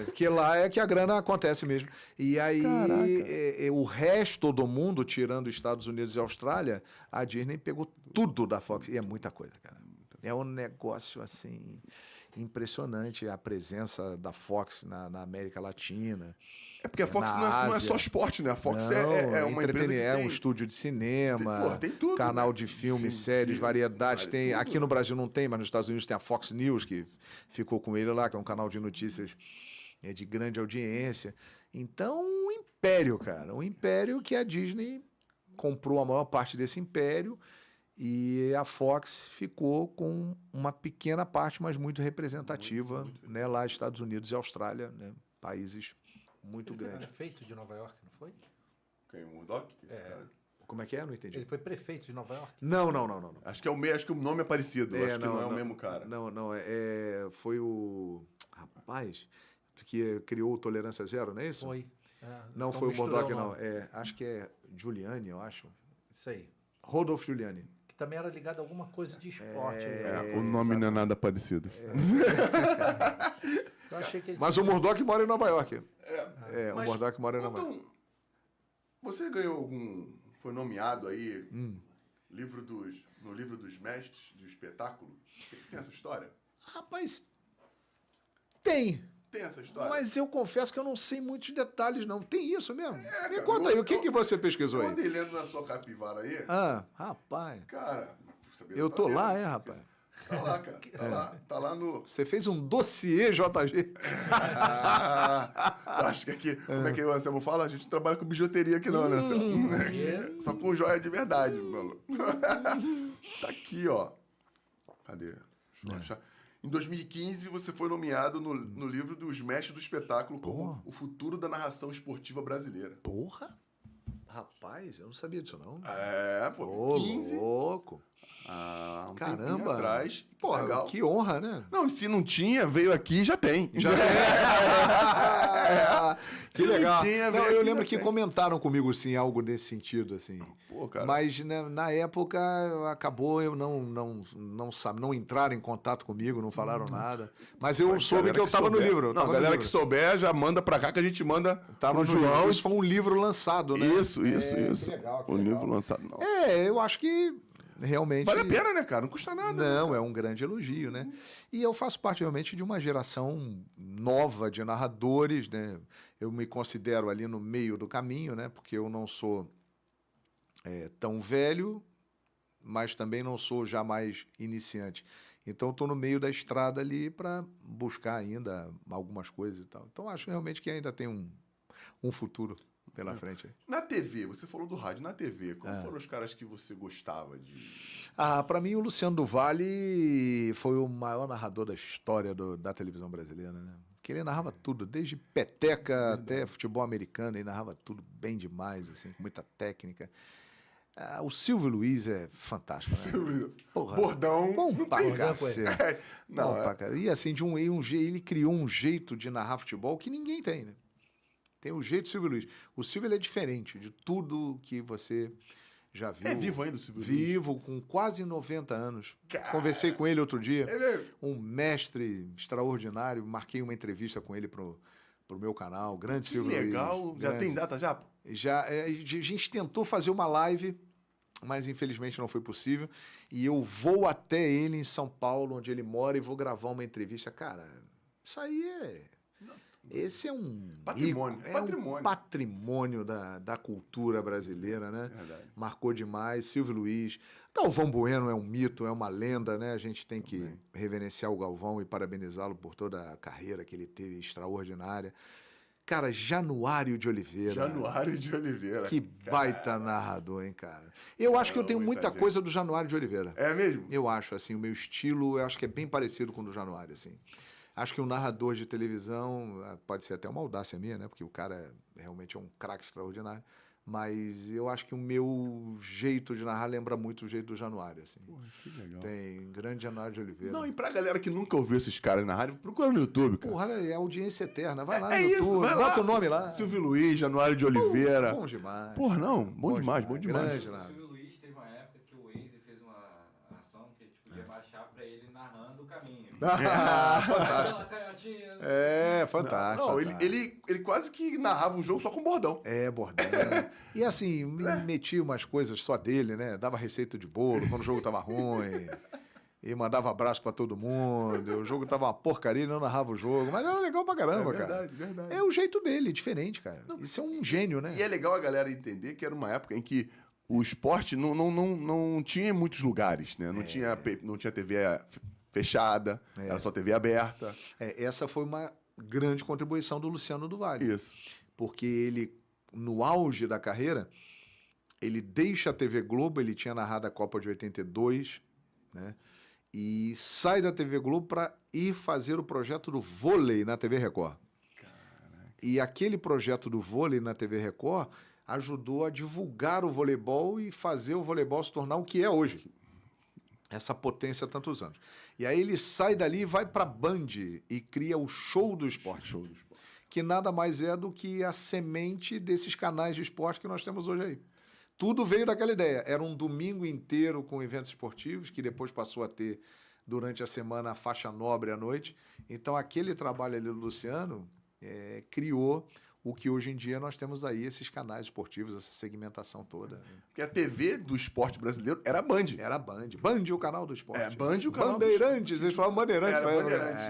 Porque lá é que a grana acontece mesmo. E aí, o resto do mundo, tirando Estados Unidos e Austrália, a Disney pegou tudo da Fox. E é muita coisa, cara. É um negócio, assim, impressionante a presença da Fox na América Latina. É porque a Fox não é só esporte, né? A Fox é uma empresa que é um estúdio de cinema, tem tudo, canal né? de filmes, séries, variedades. Tem, aqui no Brasil não tem, mas nos Estados Unidos tem a Fox News, que ficou com ele lá, que é um canal de notícias de grande audiência. Então, um império, cara. Um império que a Disney comprou a maior parte desse império e a Fox ficou com uma pequena parte, mas muito representativa, né, lá nos Estados Unidos e Austrália, né, países muito grande. Ele foi prefeito de Nova York, não foi? Quem? O Murdoch? Cara. Como é que é? Não entendi. Ele foi prefeito de Nova York? Não. Acho que o nome é parecido. Acho que não é o mesmo cara. Não. Foi o rapaz que criou o Tolerância Zero, não é isso? Foi. Não então foi o Murdoch, não. nome. Acho que é Giuliani, eu acho. Isso aí. Rodolfo Giuliani. Que também era ligado a alguma coisa de esporte. O nome não é nada parecido. Eu achei que ele Mas o Murdoch mora em Nova York. O Mas Murdoch mora em Nova York. Então, você ganhou algum... Foi nomeado aí no livro dos mestres do espetáculo? Tem essa história? Rapaz, tem. Tem essa história? Mas eu confesso que eu não sei muitos detalhes, não. Tem isso mesmo? Me cara, conta aí, o que você pesquisou Eu aí? andei lendo na sua capivara aí. Rapaz. Cara... Eu tô lá, rapaz? Tá lá, cara. Tá lá no... Você fez um dossiê, JG. Acho que aqui... Como é que o Anselmo fala? A gente não trabalha com bijuteria aqui não, né, Anselmo? Só com joia de verdade, mano. Tá aqui, ó. Cadê? Deixa eu achar. Em 2015, você foi nomeado no livro dos Mestres do Espetáculo como o futuro da narração esportiva brasileira. Porra! Rapaz, eu não sabia disso, não. Pô, 15. Louco. Um Caramba. tempinho atrás. Porra, legal. que honra, né? Não, e se não tinha, veio aqui e já tem. Já que legal. Não, eu lembro que comentaram comigo, assim, algo nesse sentido, assim. Pô, cara. Mas, né, na época, acabou eu não entraram em contato comigo, não falaram nada. Mas eu soube que eu estava no livro. Não, a galera que souber já manda pra cá que a gente manda tava no João. Isso foi um livro lançado, né? Isso. Que legal, Livro lançado. Não. Eu acho que realmente... Vale a pena, né, cara? Não custa nada. Não, é um grande elogio, né? E eu faço parte, realmente, de uma geração nova de narradores, né? Eu me considero ali no meio do caminho, né? Porque eu não sou tão velho, mas também não sou jamais iniciante. Então, estou no meio da estrada ali para buscar ainda algumas coisas e tal. Então, acho realmente que ainda tem um futuro pela frente. Na TV, você falou do rádio. Na TV, quais foram os caras que você gostava de... Para mim, o Luciano do Vale foi o maior narrador da história da televisão brasileira, né? Porque ele narrava tudo, desde peteca até futebol americano, ele narrava tudo bem demais, assim, com muita técnica. O Silvio Luiz é fantástico, né? Silvio. Porra, Bordão. Bom pra bordão cacete. E assim, ele criou um jeito de narrar futebol que ninguém tem, né? Tem o jeito do Silvio Luiz. O Silvio, ele é diferente de tudo que você já viu. É vivo ainda o Silvio Luiz? Vivo, com quase 90 anos. Cara, Conversei com ele outro dia. É mesmo? Um mestre extraordinário. Marquei uma entrevista com ele pro meu canal. Grande Que Silvio Luiz. legal. Já tem data já? A gente tentou fazer uma live, mas infelizmente não foi possível. E eu vou até ele em São Paulo, onde ele mora, e vou gravar uma entrevista. Cara, isso aí esse é um patrimônio. Um patrimônio da cultura brasileira, né? Verdade. Marcou demais. Silvio Luiz. Galvão Bueno é um mito, é uma lenda, né? A gente tem que reverenciar o Galvão e parabenizá-lo por toda a carreira que ele teve extraordinária. Cara, Januário de Oliveira. Que baita narrador, hein, cara? Eu acho que eu tenho muita coisa do Januário de Oliveira. É mesmo? Eu acho, assim, o meu estilo, eu acho que é bem parecido com o do Januário, assim. Acho que um narrador de televisão, pode ser até uma audácia minha, né? Porque o cara realmente é um craque extraordinário. Mas eu acho que o meu jeito de narrar lembra muito o jeito do Januário, assim. Porra, que legal. Tem grande Januário de Oliveira. Não, e pra galera que nunca ouviu esses caras na rádio, procura no YouTube, cara. Porra, é audiência eterna. Vai lá no É YouTube, isso, vai lá. bota o nome lá. Silvio Luiz, Januário de Oliveira. Bom demais. Porra, não, bom demais. Grande, O né? Silvio Luiz teve uma época que o Waze fez uma caminho. Fantástico. Aquela canhotinha. É, fantástico. Não, fantástico. ele quase que narrava um jogo só com bordão. É, bordão. E assim, metia umas coisas só dele, né? Dava receita de bolo quando o jogo tava ruim. E mandava abraço pra todo mundo. O jogo tava uma porcaria, ele não narrava o jogo. Mas era legal pra caramba, cara. Verdade. É o jeito dele, diferente, cara. Isso é um gênio, né? E é legal a galera entender que era uma época em que o esporte não tinha em muitos lugares, né? Não tinha TV fechada, era só TV aberta. Essa foi uma grande contribuição do Luciano do Vale. Isso. Porque ele, no auge da carreira, ele deixa a TV Globo, ele tinha narrado a Copa de 82, né? E sai da TV Globo para ir fazer o projeto do vôlei na TV Record. Caraca. E aquele projeto do vôlei na TV Record ajudou a divulgar o voleibol e fazer o voleibol se tornar o que é hoje. Essa potência há tantos anos. E aí ele sai dali e vai para a Band e cria o Show do Esporte. Que nada mais é do que a semente desses canais de esporte que nós temos hoje aí. Tudo veio daquela ideia. Era um domingo inteiro com eventos esportivos, que depois passou a ter, durante a semana, a faixa nobre à noite. Então, aquele trabalho ali do Luciano criou o que hoje em dia nós temos aí, esses canais esportivos, essa segmentação toda. Porque a TV do esporte brasileiro era a Band. Era a Band. Band, o canal do esporte. Band, o canal Bandeirantes, eles falavam Bandeirantes.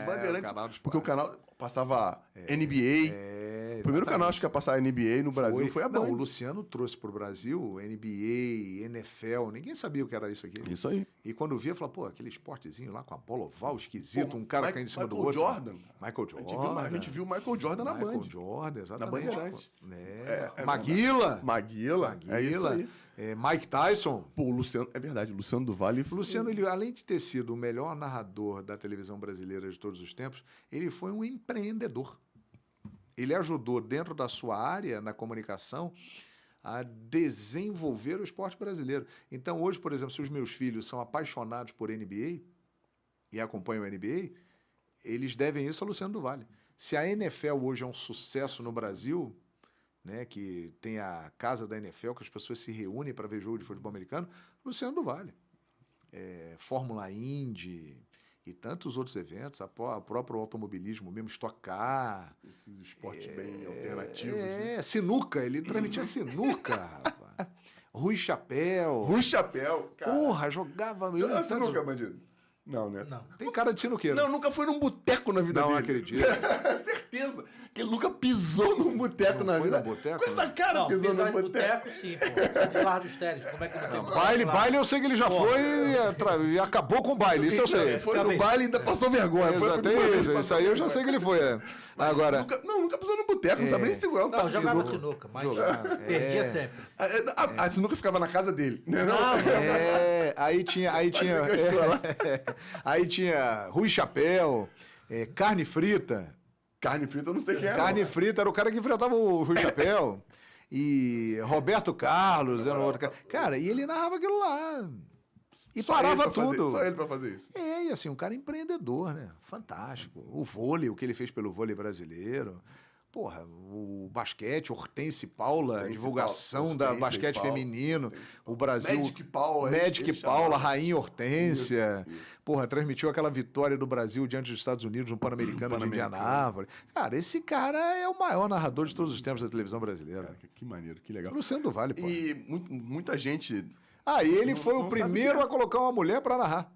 Bandeirantes. O canal do esporte. Porque o canal passava NBA. O primeiro canal acho que ia passar NBA no Brasil foi a Band. Não, o Luciano trouxe para o Brasil NBA, NFL, ninguém sabia o que era isso aqui. Isso aí. E quando via, falava, pô, aquele esportezinho lá com a bola oval, esquisito, um cara caindo em cima do outro. Michael Jordan. A gente viu o Michael Jordan na Band. Michael Jordan, exatamente. Na Bandeirantes. Maguila. É isso aí. Mike Tyson. Pô, o Luciano, é verdade, o Luciano do Vale. O Luciano, ele, além de ter sido o melhor narrador da televisão brasileira de todos os tempos, ele foi um empreendedor. Ele ajudou, dentro da sua área, na comunicação, a desenvolver o esporte brasileiro. Então, hoje, por exemplo, se os meus filhos são apaixonados por NBA e acompanham a NBA, eles devem isso a Luciano do Vale. Se a NFL hoje é um sucesso no Brasil, né, que tem a casa da NFL, que as pessoas se reúnem para ver jogo de futebol americano, Luciano do Vale. Fórmula Indy e tantos outros eventos, o próprio automobilismo, mesmo Stock Car. Esses esportes bem alternativos. Né? Sinuca, ele transmitia sinuca, rapaz. Rui Chapéu, cara. Porra, jogava... Sinuca, bandido? Não, né? Não. Tem cara de sinuqueiro. Não, nunca foi num boteco na vida dele. Não acredito. Certeza que ele nunca pisou num boteco na vida. Com essa cara Não, pisou pisar num em boteco. sim, pô. De Largo dos Teles, como é que não tem? Baile eu sei que ele já foi e acabou com o baile, isso eu sei. Foi no baile e ainda passou vergonha. Isso aí eu já sei que ele foi. Agora... Nunca pisou num boteco, não sabe nem segurar um Não, jogava sinuca, mas perdia sempre. A sinuca ficava na casa dele. Aí tinha Rui Chapéu, carne frita. Carne frita eu não sei quem era. Carne frita era o cara que enfrentava o Rui Chapéu. E Roberto Carlos era o outro cara. Cara, e ele narrava aquilo lá. E só parava tudo. Só ele pra fazer isso. E assim, um cara empreendedor, né? Fantástico. O vôlei, o que ele fez pelo vôlei brasileiro. Porra, o basquete, Hortense Paula, a divulgação da basquete feminino, o Brasil... Magic Paula, Rainha Hortência. Isso. Porra, transmitiu aquela vitória do Brasil diante dos Estados Unidos no Pan-Americano de Indianápolis. Cara, esse cara é o maior narrador de todos os tempos da televisão brasileira. Cara, que maneiro, que legal. Luciano do Vale, pô. E muita gente... E ele foi o primeiro a colocar uma mulher para narrar.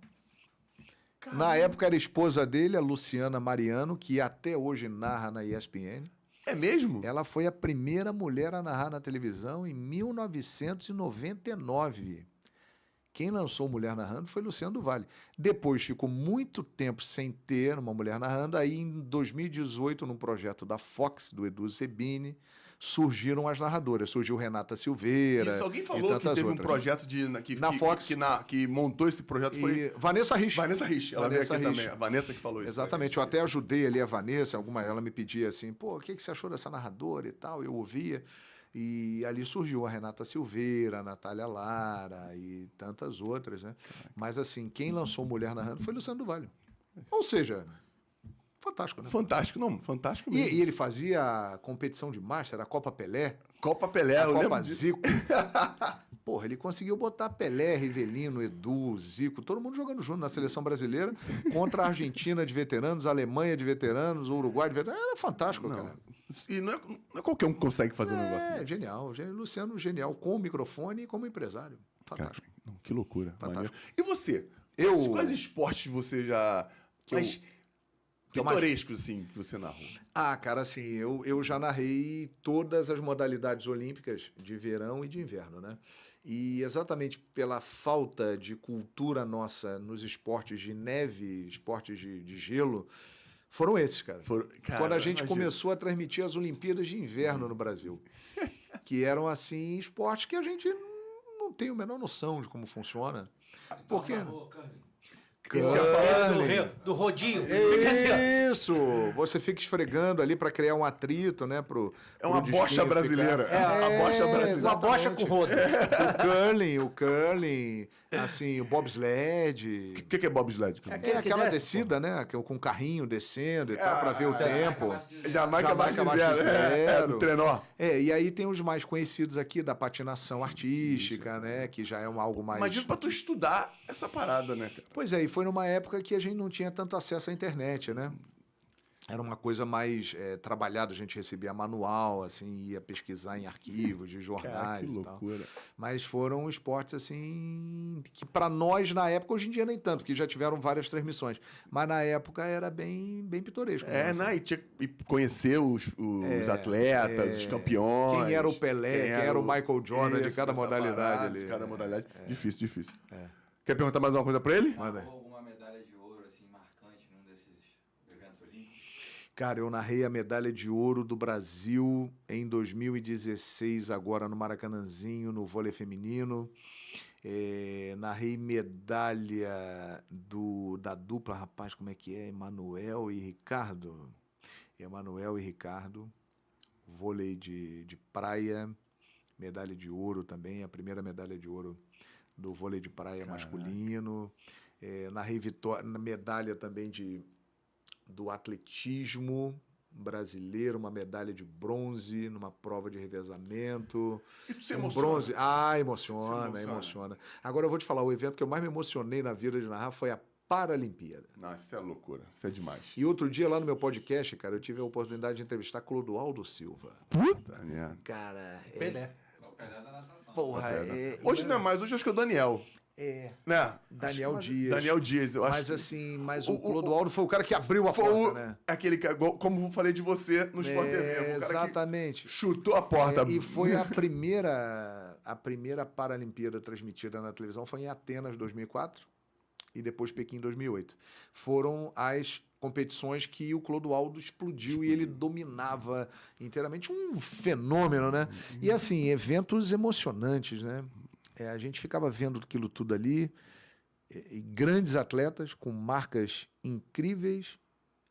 Caramba. Na época era a esposa dele, a Luciana Mariano, que até hoje narra na ESPN. É mesmo? Ela foi a primeira mulher a narrar na televisão em 1999. Quem lançou Mulher Narrando foi Luciano do Vale. Depois ficou muito tempo sem ter uma mulher narrando. Aí, em 2018, num projeto da Fox, do Edu Zebini, surgiram as narradoras. Surgiu Renata Silveira. Isso, alguém falou que teve um projeto na Fox. Que montou esse projeto. Foi Vanessa Rich. Ela veio aqui também. A Vanessa que falou isso. Exatamente. Eu até ajudei ali a Vanessa. Ela me pedia assim, o que você achou dessa narradora e tal? Eu ouvia. E ali surgiu a Renata Silveira, a Natália Lara e tantas outras, né? Mas assim, quem lançou Mulher Narrando foi Luciano do Vale. Ou seja... Fantástico, né? Fantástico mesmo. E ele fazia a competição de marcha, era a Copa Pelé. Copa Pelé, a Copa Zico. Porra, ele conseguiu botar Pelé, Rivelino, Edu, Zico, todo mundo jogando junto na seleção brasileira contra a Argentina de veteranos, a Alemanha de veteranos, o Uruguai de veteranos. Era fantástico, cara. E não é qualquer um que consegue fazer um negócio desse. Genial. Luciano, genial, com o microfone e como empresário. Fantástico. Cara, não, que loucura. Fantástico. Maneiro. E você? Eu- Quais esportes você já... mais que eu mais- pitorescos, assim, que você narrou? Cara, assim, eu já narrei todas as modalidades olímpicas de verão e de inverno, né? E exatamente pela falta de cultura nossa nos esportes de neve, esportes de gelo, foram esses, cara. Cara, Quando a gente imagina. começou a transmitir as Olimpíadas de Inverno no Brasil, que eram, assim, esportes que a gente não tem a menor noção de como funciona. Por quê? Isso que eu ia falar. Do rodinho. Isso! Você fica esfregando ali para criar um atrito, né? É uma bocha brasileira. É a bocha brasileira. Uma bocha com rodo. O curling, assim, o bobsled. O que é bobsled? É aquela desce, descida, né? Com o carrinho descendo e tal, para ver o tempo. Jamaica abaixo de zero. zero. Do trenó. E aí tem os mais conhecidos aqui da patinação artística, né? Que já é algo mais... Imagina pra tu estudar essa parada, né, cara? Pois é, e foi numa época que a gente não tinha tanto acesso à internet, né? Era uma coisa mais trabalhada, a gente recebia manual, assim, ia pesquisar em arquivos de jornais Cara, que e tal. loucura. Mas foram esportes, assim, que para nós, na época, hoje em dia nem tanto, porque já tiveram várias transmissões. Mas na época era bem pitoresco. É, né? né? E tinha e conhecer os atletas, os campeões. Quem era o Pelé, quem era o Michael Jordan de Isso, cada dessa modalidade parada, ali. de cada modalidade. Difícil. Quer perguntar mais alguma coisa pra ele? Manda. Narrou alguma medalha de ouro assim marcante num desses eventos olímpicos? Cara, eu narrei a medalha de ouro do Brasil em 2016, agora no Maracanãzinho, no vôlei feminino. Narrei medalha da dupla, rapaz, como é que é? Emanuel e Ricardo. Vôlei de praia, medalha de ouro também, a primeira medalha de ouro do vôlei de praia masculino. Narrei medalha também do atletismo brasileiro, uma medalha de bronze numa prova de revezamento. E tu se Um emociona? bronze. Emociona. Agora eu vou te falar, o evento que eu mais me emocionei na vida de narrar foi a Paralimpíada. Não, isso é loucura. Isso é demais. E outro dia lá no meu podcast, cara, eu tive a oportunidade de entrevistar Clodoaldo Silva. Puta merda. Cara, Pelé. É o Pelé da natação. porra, Hoje não é mais, hoje acho que é o Daniel. Né? Daniel Dias. Daniel Dias, eu acho. Mas assim, o Clodoaldo foi o cara que abriu a foi porta, né? aquele que, como eu falei de você no Sport TV. O cara Exatamente. que chutou a porta. E foi a primeira Paralimpíada transmitida na televisão foi em Atenas 2004 e depois Pequim 2008. Foram as competições que o Clodoaldo explodiu e ele dominava inteiramente, um fenômeno, né? E assim, eventos emocionantes, né? A gente ficava vendo aquilo tudo ali, e grandes atletas com marcas incríveis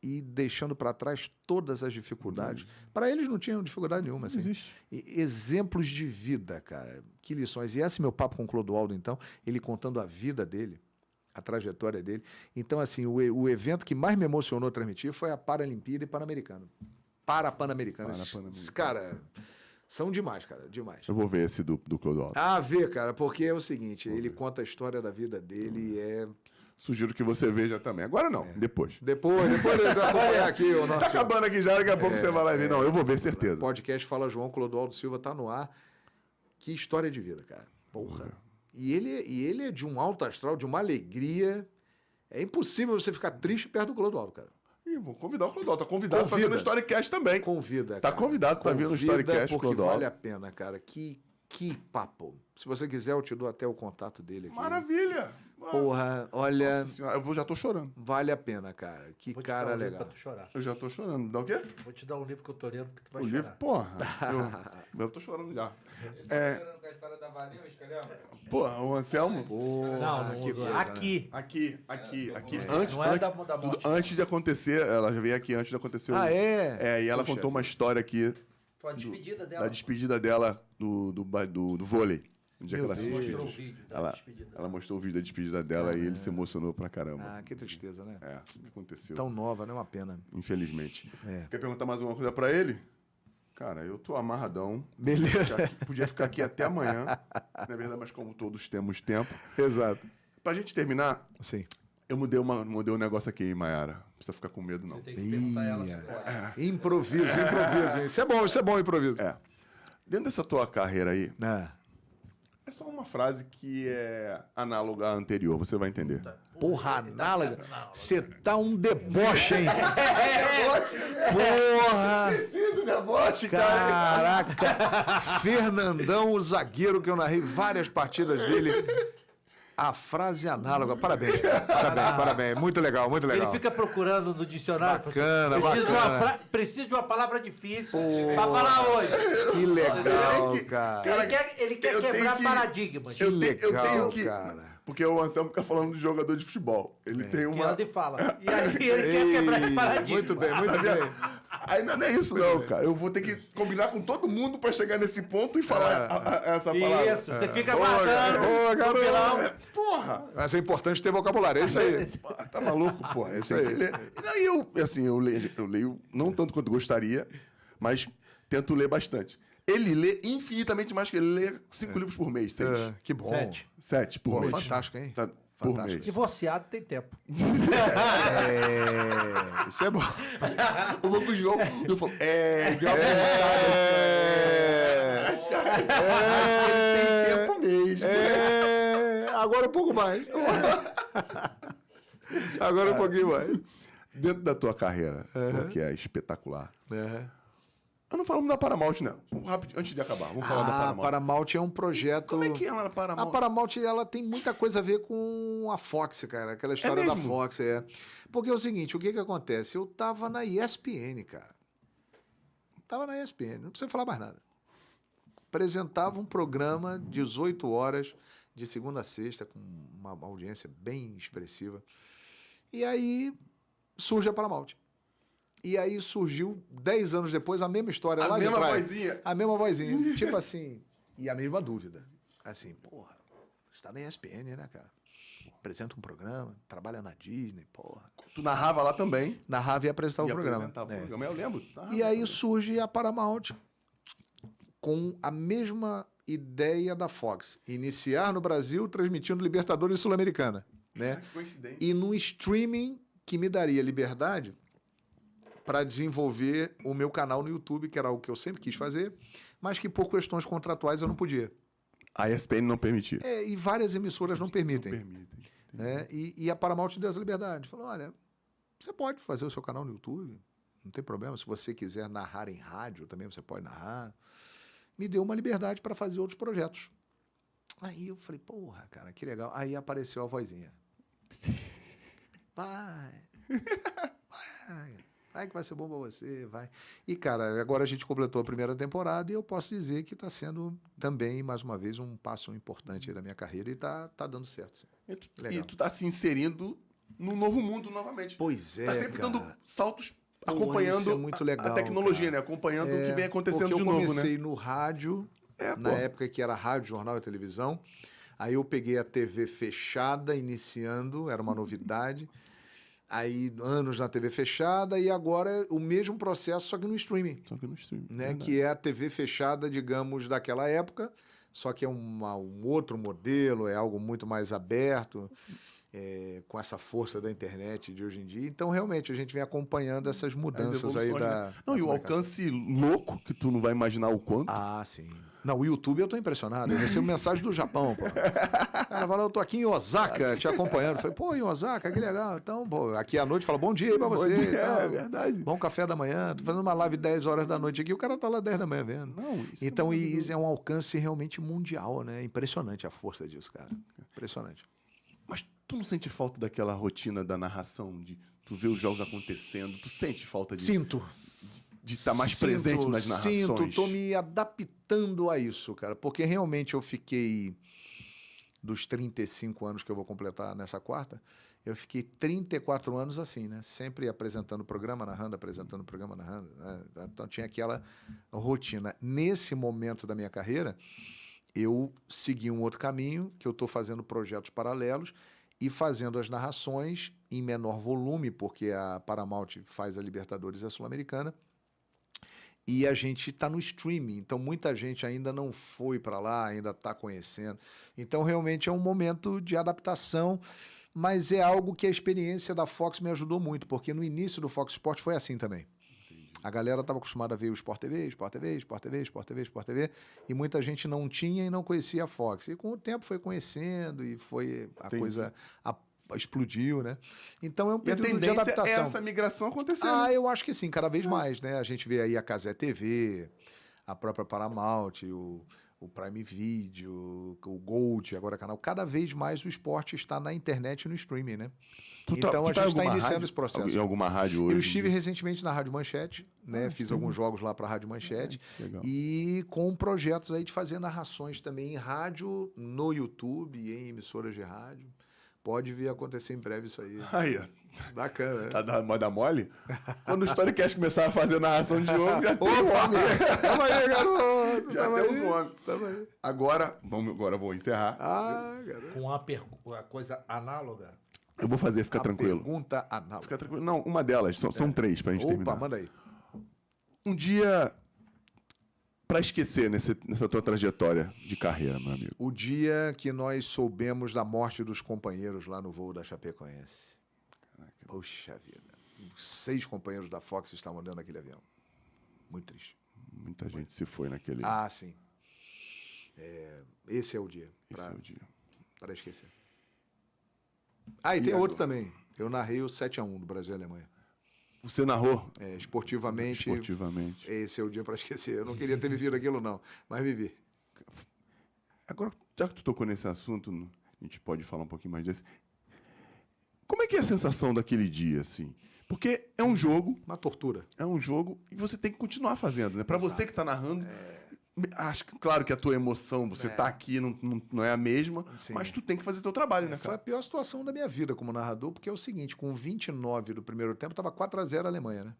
e deixando para trás todas as dificuldades. Para eles não tinham dificuldade nenhuma. Assim. existe. Exemplos de vida, cara. Que lições. E esse meu papo com o Clodoaldo, então, ele contando a vida dele, a trajetória dele. Então, assim, o evento que mais me emocionou transmitir foi a Paralimpíada e Pan-Americano. Pan-Americano. Cara, são demais, cara, demais. Eu vou ver esse do Clodoaldo. Vê, cara, porque é o seguinte, ele conta a história da vida dele e Sugiro que você veja também. Agora não, depois. Depois eu acompanhar aqui o nosso... Tá acabando aqui já, daqui a pouco você vai lá ver. Não, eu vou ver, certeza. Podcast Fala João, Clodoaldo Silva tá no ar. Que história de vida, cara. Porra. E ele é de um alto astral, de uma alegria. É impossível você ficar triste perto do Clodoaldo, cara. Ih, vou convidar o Clodoaldo. Tá convidado pra vir no Storycast também. Convida, Tá cara. convidado pra vir no Storycast, porque Clodoaldo. vale a pena, cara. Que papo. Se você quiser, eu te dou até o contato dele aqui. Maravilha. Porra, olha, Nossa senhora, já tô chorando. vale a pena, cara. Que Vou te cara dar um livro legal. pra tu chorar. Eu já tô chorando. Dá o quê? Vou te dar um livro que eu tô lendo que tu vai O chorar. livro, porra. Eu tô chorando já. Ele tá esperando com a história da Valinhos, lembra? Porra, o Anselmo. Não, que coisa, aqui. Aqui. Não é da morte. Tudo antes de acontecer, ela já veio aqui antes de acontecer. E ela Poxa. contou uma história aqui Foi a despedida dela. da despedida dela do vôlei. No dia que Meu ela Deus. assistiu. Mostrou o vídeo da Ela, despedida. ela mostrou o vídeo da despedida dela e ele se emocionou pra caramba. Que tristeza, né? O que aconteceu? Tão nova, né? Uma pena. Infelizmente. É. Quer perguntar mais alguma coisa pra ele? Cara, eu tô amarradão. Beleza. Podia ficar aqui até amanhã. Na verdade, mas como todos temos tempo. Exato. Pra gente terminar, Sim. eu mudei um negócio aqui, Mayara. Não precisa ficar com medo, não. Você tem que perguntar a ela se pode. Improviso. Hein? Isso é bom, improviso. É. Dentro dessa tua carreira aí, É. é só uma frase que é análoga à anterior, você vai entender. Porra, análoga. Você tá um deboche, hein? Porra! Esqueci do deboche, cara. Caraca! Fernandão, o zagueiro que eu narrei várias partidas dele. A frase análoga. Parabéns, cara. Parabéns. Muito legal, muito legal. Ele fica procurando no dicionário. Bacana, Preciso de uma palavra difícil pra falar hoje. Que legal, cara. Ele quer eu tenho quebrar que- paradigmas. Que eu legal, tenho que... cara. Porque o Anselmo fica falando de jogador de futebol. Ele tem Que uma... anda e fala. E aí ele quer quebrar esse paradigma. Muito bem, muito bem. Aí não é isso não, cara. Eu vou ter que combinar com todo mundo pra chegar nesse ponto e falar essa palavra. Isso, você fica Boa, guardando. boa, no garoto. pilão. Porra! Mas é importante ter vocabulário, é isso aí. Pô, tá maluco, pô. É isso aí. E daí eu leio não tanto quanto gostaria, mas tento ler bastante. Ele lê infinitamente mais que ele lê 5 livros por mês, 6. É, que bom. 7 por Pô, mês. fantástico, hein? Tá, por Fantástico. mês. Divorciado tem tempo. É, isso é bom. Eu vou com o João e eu falo, deu uma acho que ele tem tempo mesmo. Agora um pouco mais. Agora um pouquinho mais. Dentro da tua carreira, que é espetacular. Eu não falo da Paramount, não. Rapidinho, antes de acabar, vamos falar da A Paramount. Paramount é um projeto... Como é que é lá na A Paramount? Paramount, ela tem muita coisa a ver com a Fox, cara. Aquela história da mesmo? Fox, é. Porque é o seguinte, o que que acontece? Eu tava na ESPN, cara. Tava na ESPN, não precisa falar mais nada. Apresentava um programa 18 horas, de segunda a sexta, com uma audiência bem expressiva. E aí surge a Paramount. E aí surgiu, 10 anos depois, a mesma história A lá de mesma trás. vozinha? A mesma vozinha. Tipo assim, e a mesma dúvida. Assim, porra, você tá na ESPN, né, cara? Apresenta um programa, trabalha na Disney, porra. Tu narrava lá também. Narrava e apresentava E o programa. apresentava o programa. Eu lembro. E aí surge a Paramount com a mesma ideia da Fox. Iniciar no Brasil transmitindo Libertadores e Sul-Americana, né? Que coincidência. E num streaming que me daria liberdade para desenvolver o meu canal no YouTube, que era algo que eu sempre quis fazer, mas que por questões contratuais eu não podia. A ESPN não permitia. E várias emissoras não permitem. Permitem. Né? E a Paramount deu essa liberdade. Falou, olha, você pode fazer o seu canal no YouTube, não tem problema. Se você quiser narrar em rádio, também você pode narrar. Me deu uma liberdade para fazer outros projetos. Aí eu falei, porra, cara, que legal. Aí apareceu a vozinha. Vai que vai ser bom pra você, vai. E, cara, agora a gente completou a primeira temporada e eu posso dizer que está sendo também, mais uma vez, um passo importante aí da minha carreira e tá dando certo. Sim. E tu tá se inserindo num novo mundo novamente. Pois é, Tá sempre cara. dando saltos, Pô, acompanhando isso é muito legal, a tecnologia, cara. né? Acompanhando o que vem acontecendo porque de novo, eu né? comecei no rádio, na época que era rádio, jornal e televisão. Aí eu peguei a TV fechada, iniciando, era uma novidade. Aí, anos na TV fechada, e agora o mesmo processo, só que no streaming. Só que no streaming. Né? Que é a TV fechada, digamos, daquela época, só que é um outro modelo, é algo muito mais aberto, com essa força da internet de hoje em dia. Então, realmente, a gente vem acompanhando essas mudanças aí da... Não, e o alcance louco, que tu não vai imaginar o quanto. Ah, sim. Não, o YouTube eu tô impressionado. Eu recebo mensagem do Japão, pô. Cara, fala, eu tô aqui em Osaka te acompanhando. Eu falei, pô, em Osaka, que legal. Então, pô, aqui à noite fala, bom dia aí pra você. Bom dia, tal. é verdade. Bom café da manhã. Tô fazendo uma live 10 horas da noite aqui, o cara tá lá 10 da manhã vendo. Não, isso Então, isso é um alcance realmente mundial, né? Impressionante a força disso, cara. Impressionante. Mas tu não sente falta daquela rotina da narração, de tu ver os jogos acontecendo? Tu sente falta disso? Sinto. De estar mais presente nas narrações? Sinto, tô me adaptando a isso, cara. Porque realmente eu fiquei, dos 35 anos que eu vou completar nessa quarta, eu fiquei 34 anos assim, né? Sempre apresentando o programa, narrando, apresentando o programa, narrando. Né? Então tinha aquela rotina. Nesse momento da minha carreira, eu segui um outro caminho, que eu estou fazendo projetos paralelos e fazendo as narrações em menor volume, porque a Paramount faz a Libertadores e a Sul-Americana, E a gente está no streaming, então muita gente ainda não foi para lá, ainda está conhecendo. Então realmente é um momento de adaptação, mas é algo que a experiência da Fox me ajudou muito, porque no início do Fox Sport foi assim também. A galera estava acostumada a ver o Sport TV, Sport TV, Sport TV, Sport TV, Sport TV, e muita gente não tinha e não conhecia a Fox. E com o tempo foi conhecendo e foi a coisa explodiu, né? Então é um período de adaptação. É essa migração acontecendo. Ah, eu acho que sim, cada vez mais, né? A gente vê aí a Cazé TV, a própria Paramount, o Prime Video, o Gold, agora canal. Cada vez mais o esporte está na internet e no streaming, né? Então a gente está iniciando esse processo. Em alguma rádio hoje? Eu estive recentemente na Rádio Manchete, né? Fiz alguns jogos lá para a Rádio Manchete. Legal. E com projetos aí de fazer narrações também em rádio, no YouTube, em emissoras de rádio. Pode vir a acontecer em breve isso aí. Aí, ó. Bacana, né? Tá da mole? Quando o Storycast começar a fazer narração de jogo, já tem um homem. Tamo aí, garoto. Já Tamo temos aí. um homem. Tamo aí. Agora eu vou encerrar. Ah, garoto. Com uma coisa análoga. Eu vou fazer, fica A tranquilo. Pergunta análoga. Fica tranquilo. Não, uma delas. São três pra gente Opa, terminar. manda aí. Um dia pra esquecer nessa tua trajetória de carreira, meu amigo. O dia que nós soubemos da morte dos companheiros lá no voo da Chapecoense. Poxa vida. 6 companheiros da Fox estavam dentro daquele avião. Muito triste. Muita gente se foi naquele... Ah, sim. Esse é o dia Esse é o dia. para esquecer. Ah, e tem outro também. Eu narrei o 7-1 do Brasil e Alemanha. Você narrou? Esportivamente, Esportivamente. esse é o dia para esquecer. Eu não queria ter vivido aquilo, não, mas vivi. Agora, já que tu tocou nesse assunto, a gente pode falar um pouquinho mais desse. Como é que é a sensação daquele dia, assim? Porque é um jogo... Uma tortura. É um jogo e você tem que continuar fazendo, né? Para você que está narrando, acho que, claro que a tua emoção, você tá aqui, não é a mesma, Sim. mas tu tem que fazer teu trabalho, né, Foi a cara? pior situação da minha vida como narrador, porque é o seguinte, com 29 do primeiro tempo, estava 4-0 a Alemanha, né?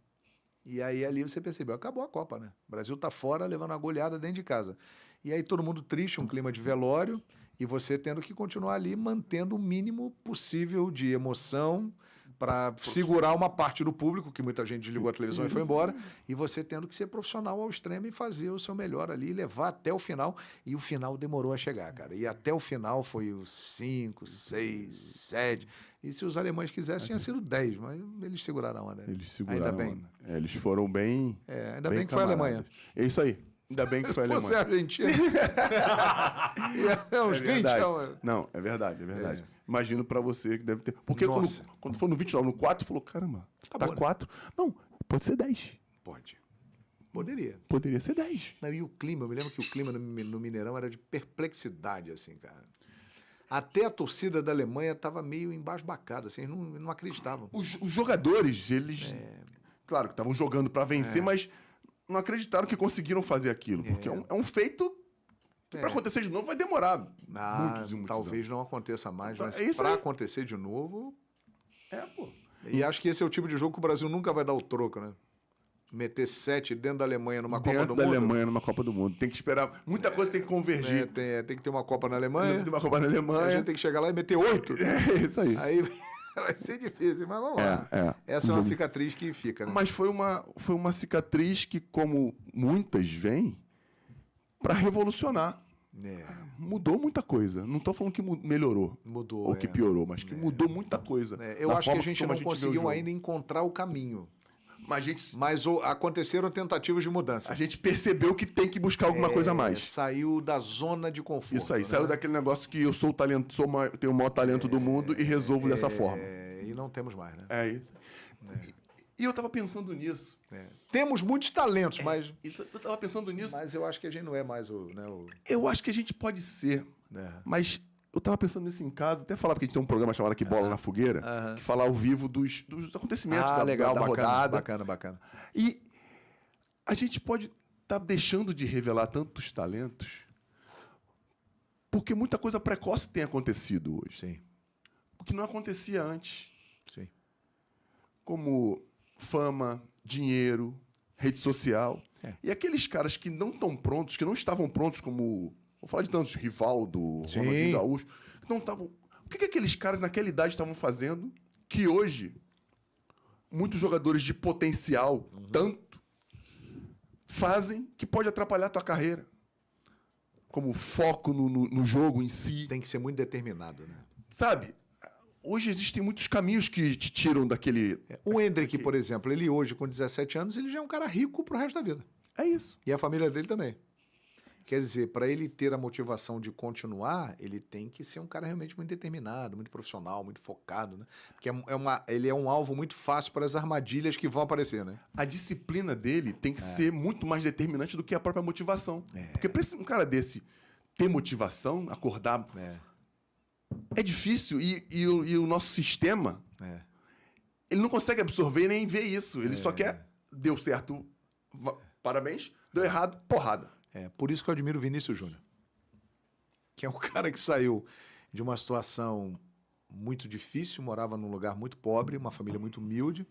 E aí ali você percebeu, acabou a Copa, né? O Brasil tá fora, levando uma goleada dentro de casa. E aí todo mundo triste, um clima de velório, e você tendo que continuar ali mantendo o mínimo possível de emoção para segurar uma parte do público, que muita gente desligou a televisão e foi embora, e você tendo que ser profissional ao extremo e fazer o seu melhor ali, levar até o final, e o final demorou a chegar, cara. E até o final foi os 5, 6, 7, e se os alemães quisessem, tinha sido 10, mas eles seguraram a onda. Eles seguraram. Ainda bem. Eles foram bem. Ainda bem que foi a camaradas. Alemanha. É isso aí. Ainda bem que Se foi a fosse Alemanha. a Argentina. É uns 20. verdade. É. Não, é verdade. Imagino pra você que deve ter. Porque Nossa. quando for no 29, no 4, falou: caramba, tá Acabou, né? 4. Não, pode ser 10. Pode. Poderia. Poderia ser 10. Não, e o clima, eu me lembro que o clima no Mineirão era de perplexidade, assim, cara. Até a torcida da Alemanha estava meio embasbacada, assim, não acreditavam. Os jogadores, eles. Claro que estavam jogando pra vencer, mas não acreditaram que conseguiram fazer aquilo. Porque é um feito que pra acontecer de novo vai demorar muitos Talvez anos. não aconteça mais, Então, mas é isso para aí. acontecer de novo. Pô. E acho que esse é o tipo de jogo que o Brasil nunca vai dar o troco, né? Meter 7 dentro da Alemanha numa Copa Dentro do da Mundo. Alemanha numa Copa do Mundo. Tem que esperar. Muita coisa tem que convergir. Tem que ter uma Copa na Alemanha. Tem uma Copa na A Alemanha. gente tem que chegar lá e meter 8. É isso aí. Aí vai ser difícil, mas vamos lá. Essa é uma cicatriz que fica, né? Mas foi uma cicatriz que, como muitas vêm, pra revolucionar. Mudou muita coisa. Não tô falando que melhorou. Mudou. Ou que piorou, mas que mudou muita coisa. Eu Na acho que a forma gente como não vê o conseguiu jogo. ainda encontrar o caminho. Mas Aconteceram tentativas de mudança. a gente percebeu que tem que buscar alguma coisa a mais. Saiu da zona de conforto. Isso aí, né? saiu daquele negócio que eu sou o talento, tenho o maior talento do mundo e resolvo dessa forma. E não temos mais, né? É isso. E eu tava pensando nisso. Temos muitos talentos, mas Eu tava pensando nisso. Mas eu acho que a gente não é mais o... Né, Eu acho que a gente pode ser, mas eu tava pensando nisso em casa, até falar porque a gente tem um programa chamado aqui Bola na Fogueira, que fala ao vivo dos acontecimentos da bacana, rodada. Bacana. E a gente pode estar deixando de revelar tantos talentos porque muita coisa precoce tem acontecido hoje. Sim. O que não acontecia antes. Sim. Como fama, dinheiro, rede social. E aqueles caras que não estão prontos, que não estavam prontos, como... Vou falar de tantos, Rivaldo, Sim. Ronaldinho Gaúcho, que não estavam... O que aqueles caras naquela idade estavam fazendo que hoje muitos jogadores de potencial, tanto, fazem que pode atrapalhar a tua carreira. Como foco no jogo em si. Tem que ser muito determinado, né? Sabe? Hoje existem muitos caminhos que te tiram daquele... O Hendrick, por exemplo, ele hoje, com 17 anos, ele já é um cara rico pro resto da vida. É isso. E a família dele também. Quer dizer, para ele ter a motivação de continuar, ele tem que ser um cara realmente muito determinado, muito profissional, muito focado, né? Porque ele é um alvo muito fácil para as armadilhas que vão aparecer, né? A disciplina dele tem que ser muito mais determinante do que a própria motivação. Porque para um cara desse ter motivação, acordar, é difícil. E o nosso sistema, ele não consegue absorver nem ver isso. Ele só quer, deu certo, parabéns, deu errado, porrada. Por isso que eu admiro o Vinícius Júnior, que é um cara que saiu de uma situação muito difícil, morava num lugar muito pobre, uma família muito humilde,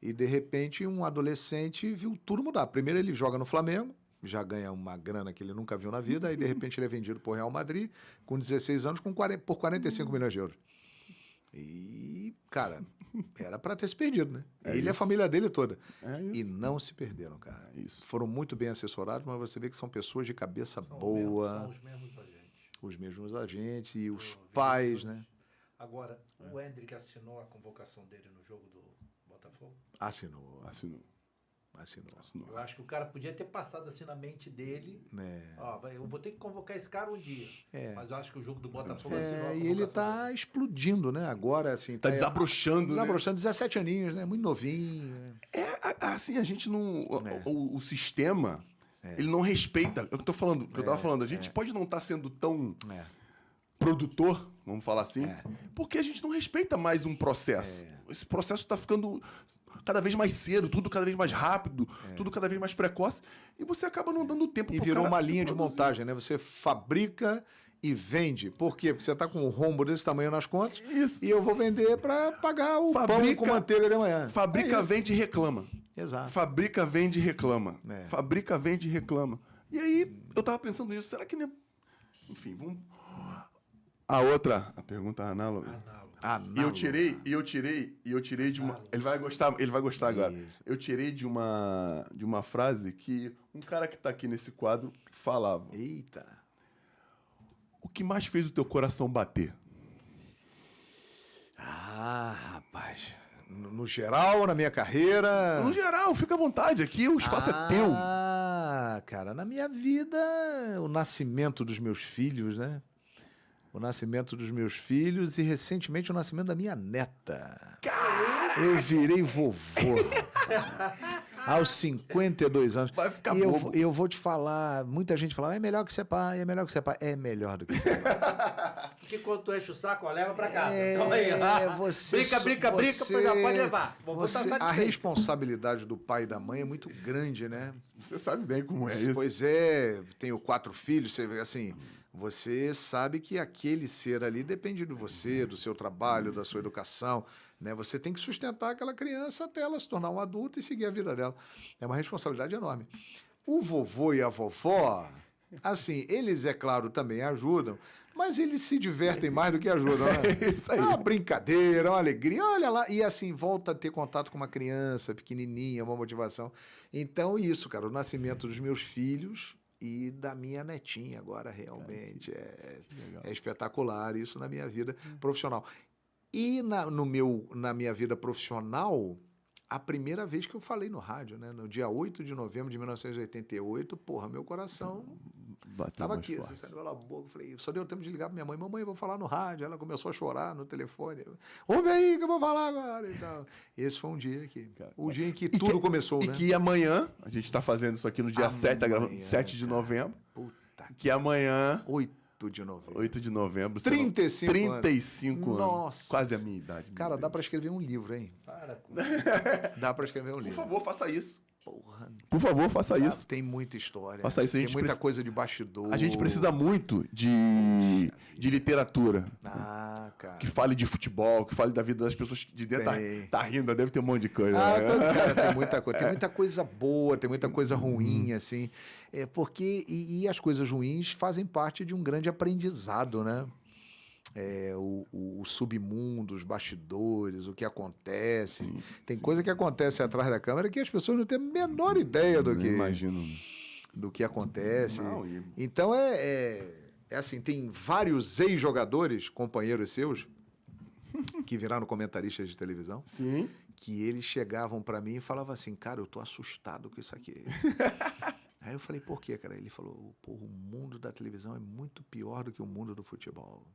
e de repente um adolescente viu tudo mudar. Primeiro ele joga no Flamengo, já ganha uma grana que ele nunca viu na vida, aí de repente ele é vendido por Real Madrid, com 16 anos, por 45 milhões de euros. E, cara, era para ter se perdido, né? Ele e a família dele toda. E não se perderam, cara. Foram muito bem assessorados, mas você vê que são pessoas de cabeça boa. São os mesmos agentes. Os mesmos agentes e os pais, né? Agora, o Hendrick assinou a convocação dele no jogo do Botafogo? Assinou. Eu acho que o cara podia ter passado assim na mente dele. Ó, eu vou ter que convocar esse cara um dia. Mas eu acho que o jogo do Botafogo assinou a convocação. E ele tá explodindo, né? Agora, assim... Tá desabrochando, Desabrochando, 17 aninhos, né? Muito novinho. Né? Assim, a gente não... O sistema, ele não respeita... É o que eu tô falando, o que eu tava falando. A gente pode não estar sendo tão produtor, vamos falar assim, porque a gente não respeita mais um processo. Esse processo tá ficando... cada vez mais cedo, tudo cada vez mais rápido, tudo cada vez mais precoce, e você acaba não dando tempo pro cara. E virou uma linha de montagem, né? Você fabrica e vende. Por quê? Porque você tá com um rombo desse tamanho nas contas, e eu vou vender para pagar o pão com manteiga de amanhã. Fabrica, vende e reclama. Exato. Fabrica, vende e reclama. Fabrica, vende e reclama. E aí, eu tava pensando nisso, será que... Enfim, vamos... A pergunta análoga. E eu tirei de uma... Ele vai gostar agora. Isso. Eu tirei de uma frase que um cara que tá aqui nesse quadro falava. Eita. O que mais fez o teu coração bater? Rapaz. No geral, na minha carreira... No geral, fica à vontade. Aqui o espaço é teu. Cara, na minha vida, o nascimento dos meus filhos, né? O nascimento dos meus filhos e, recentemente, o nascimento da minha neta. Caraca! Eu virei vovô. Aos 52 anos. Vai ficar bobo. Eu vou te falar, muita gente fala, é melhor que ser pai, é melhor que ser pai. É melhor do que ser pai. Porque quando tu enche o saco, ó, leva pra casa. Calma aí. Brinca, pode levar. A responsabilidade do pai e da mãe é muito grande, né? Você sabe bem como é isso. Pois é, tenho 4 filhos, você vê assim... Você sabe que aquele ser ali depende de você, do seu trabalho, da sua educação, né? Você tem que sustentar aquela criança até ela se tornar um adulto e seguir a vida dela. É uma responsabilidade enorme. O vovô e a vovó, assim, eles, é claro, também ajudam, mas eles se divertem mais do que ajudam, né? Isso aí. É uma brincadeira, uma alegria, olha lá. E assim, volta a ter contato com uma criança pequenininha, uma motivação. Então, isso, cara, o nascimento dos meus filhos... E da minha netinha agora, realmente. É espetacular isso na minha vida profissional. E na minha vida profissional, a primeira vez que eu falei no rádio, né? No dia 8 de novembro de 1988, porra, meu coração tava aqui. Você saiu pela boca, eu falei, só deu tempo de ligar pra minha mãe. Mamãe, eu vou falar no rádio. Ela começou a chorar no telefone. Ouve aí que eu vou falar agora. Então, esse foi um dia o dia em que tudo começou, né? E que amanhã, a gente tá fazendo isso aqui no dia 7, tá gravando 7 de novembro. Puta. Que amanhã... 8 de novembro. 8 de novembro. 35 anos. Nossa. Quase a minha idade. Cara, dá pra escrever um livro, hein? Dá pra escrever um livro. Por favor, faça isso. Porra. Por favor, faça isso. Tem muita história. Faça isso. Tem muita coisa de bastidor. A gente precisa muito de literatura. Cara. Que fale de futebol, que fale da vida das pessoas de dentro. Tá rindo, deve ter um monte de coisa. Cara, tem muita coisa. Tem muita coisa boa, tem muita coisa ruim, assim. Porque... E as coisas ruins fazem parte de um grande aprendizado, né? o submundo, os bastidores, o que acontece. Tem coisa que acontece atrás da câmera que as pessoas não têm a menor ideia do que acontece. Não, Então é assim, tem vários ex-jogadores, companheiros seus, que viraram comentaristas de televisão, Sim. que eles chegavam pra mim e falavam assim, cara, eu tô assustado com isso aqui. Aí eu falei, por quê, cara? Ele falou, pô, o mundo da televisão é muito pior do que o mundo do futebol.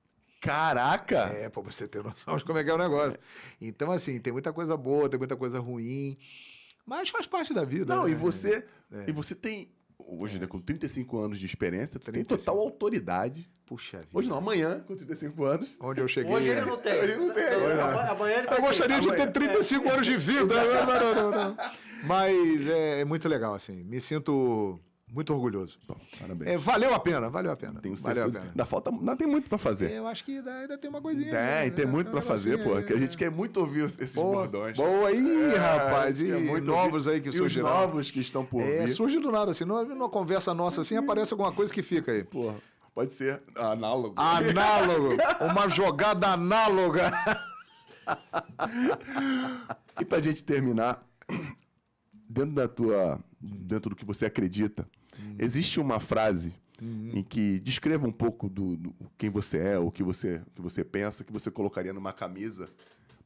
Caraca! Pra você ter noção de como é que é o negócio. Então, assim, tem muita coisa boa, tem muita coisa ruim, mas faz parte da vida. Não, né? e você tem, hoje, né, com 35 anos de experiência, tu tem 35. total autoridade. Puxa vida. Hoje não, amanhã, com 35 anos. Onde eu cheguei... Hoje ele não tem. Ele não tem. Amanhã ele vai Eu gostaria de Amanhã. ter 35 anos de vida. Não. Mas é muito legal, assim. Me sinto muito orgulhoso. Bom, parabéns. Valeu a pena. Tenho Valeu a certeza. pena. Ainda falta, não tem muito pra fazer. Eu acho que ainda tem uma coisinha. Tem muito pra fazer, pô. Que a gente quer quer muito ouvir esses bordões. Boa aí, rapaz. a gente E quer muito novos ouvir. aí que E os surgirão. novos que estão por vir. Surge do nada, assim. Numa conversa nossa, assim, aparece alguma coisa que fica aí. Porra, pode ser análogo. Análogo. Uma jogada análoga. E pra gente terminar, dentro do que você acredita, existe uma frase em que descreva um pouco do quem você é, o que você pensa, que você colocaria numa camisa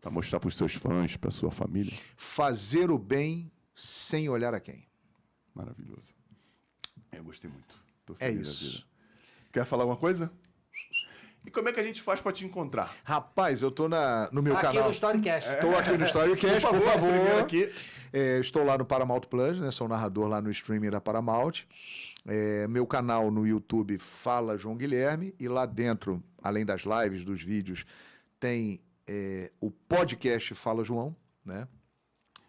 para mostrar para os seus fãs, para sua família. Fazer o bem sem olhar a quem. Maravilhoso. Eu gostei muito. Tô É feliz da isso. vida. Quer falar alguma coisa? E como é que a gente faz para te encontrar? Rapaz, eu tô no meu aqui canal. no Storycast. Estou aqui no Storycast, por favor. primeiro aqui. Estou lá no Paramount Plus, né? Sou narrador lá no streaming da Paramount. Meu canal no YouTube Fala João Guilherme. E lá dentro, além das lives, dos vídeos, tem o podcast Fala João, né?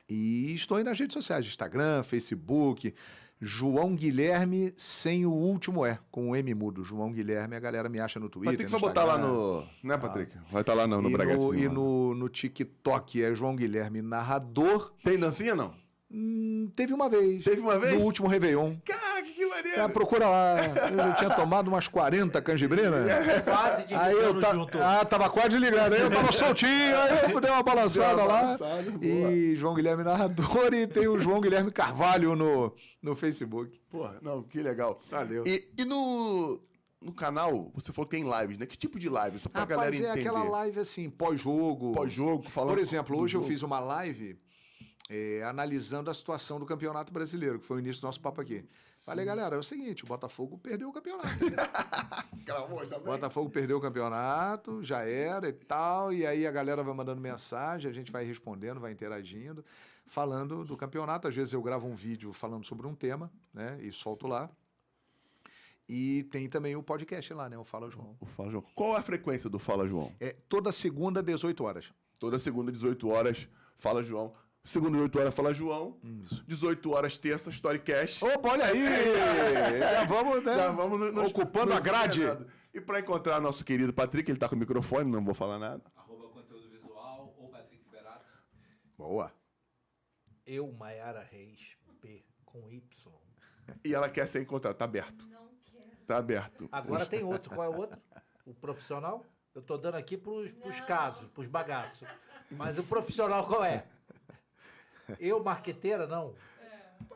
E estou aí nas redes sociais, Instagram, Facebook, João Guilherme sem o último com o M mudo. João Guilherme, a galera me acha no Twitter, Patrick no vai botar lá Instagram. no... Né, Patrick? Vai estar lá no E Braguetezinho. no TikTok é João Guilherme Narrador. Tem dancinha, não? Teve uma vez. Teve uma vez? No último Réveillon. Cara, que maneiro! Procura lá. Eu já tinha tomado umas 40 canjibrinas. Quase de Aí eu junto. tava quase ligado. Aí eu tava soltinho, aí eu dei uma balançada lá. E João Guilherme Narrador e tem o João Guilherme Carvalho no Facebook. Porra, não, que legal. Valeu. E no canal, você falou que tem lives, né? Que tipo de live? Só pra galera Rapaz, entender. aquela live assim, pós-jogo. Pós-jogo, falando... Por exemplo, do hoje eu jogo. fiz uma live analisando a situação do Campeonato Brasileiro, que foi o início do nosso papo aqui. Falei, galera, é o seguinte, o Botafogo perdeu o campeonato. O Botafogo perdeu o campeonato, já era e tal, e aí a galera vai mandando mensagem, a gente vai respondendo, vai interagindo, falando do campeonato. Às vezes eu gravo um vídeo falando sobre um tema, né, e solto lá. E tem também o podcast lá, né, o Fala João. O Fala João. Qual é a frequência do Fala João? Toda segunda, 18 horas. Toda segunda, 18 horas, Fala João. Segunda, 18 horas, Fala João. Isso. 18 horas, terça, Storycast. Opa, olha aí! Já vamos, né? Já vamos ocupando a grade. E para encontrar nosso querido Patrick, ele tá com o microfone, não vou falar nada. @conteúdo visual ou Patrick Liberato. Boa. Eu, Maiara Reis, B, com Y. E ela quer ser encontrada, tá aberto. Não quero. Tá aberto. Agora tem outro. Qual é o outro? O profissional? Eu tô dando aqui pros casos, pros bagaços. Mas o profissional qual é? Eu, marqueteira, não.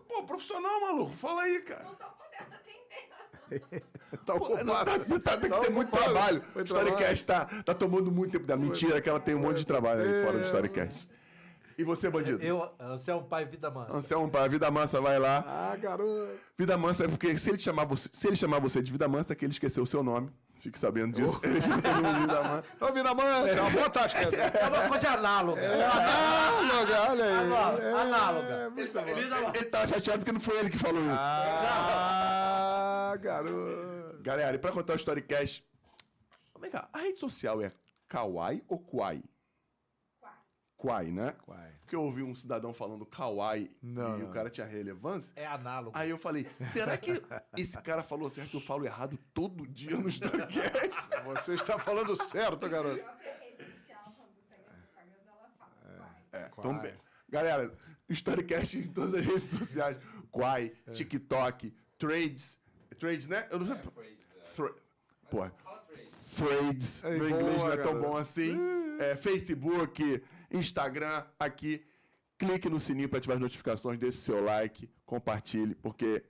Pô, profissional, maluco, fala aí, cara. Não tô podendo atender. Tá ocupado. Tem muito trabalho. O Storycast tá tomando muito tempo. Mentira que ela tem um monte de trabalho aí fora do Storycast. E você, bandido? Anselmo Pai Vida Mansa. Anselmo, para Vida Mansa, vai lá. Ah, garoto. Vida Mansa é porque se ele chamar você de Vida Mansa é que ele esqueceu o seu nome. Fique sabendo disso. Ele chama todo mundo de Vida Mansa. Ô, Vida Mansa, é uma boa tática essa. É uma coisa análoga. Análoga, olha aí. Análoga. Muito bom. Ele tá chateado porque não foi ele que falou isso. Ah, garoto. Galera, e pra contar o Storycast... Vem cá, a rede social é Kawaii ou Kwai? Kwai, né? Kwai. Porque eu ouvi um cidadão falando Kawaii Não, e não. o cara tinha relevância. É análogo. Aí eu falei, será que esse cara falou certo? Eu falo errado todo dia no Storycast. Você está falando certo, garoto. A própria rede social, quando pega propaganda, ela fala. Vai. Então, bem. Galera, Storycast em todas as redes sociais. Kwai, TikTok, Trades. Trades, né? Eu não sei. Pô, Fala trade. Threads. Ei, Meu inglês boa, não é tão garoto. bom assim. Facebook, Instagram, aqui. Clique no sininho para ativar as notificações, deixe seu like, compartilhe, porque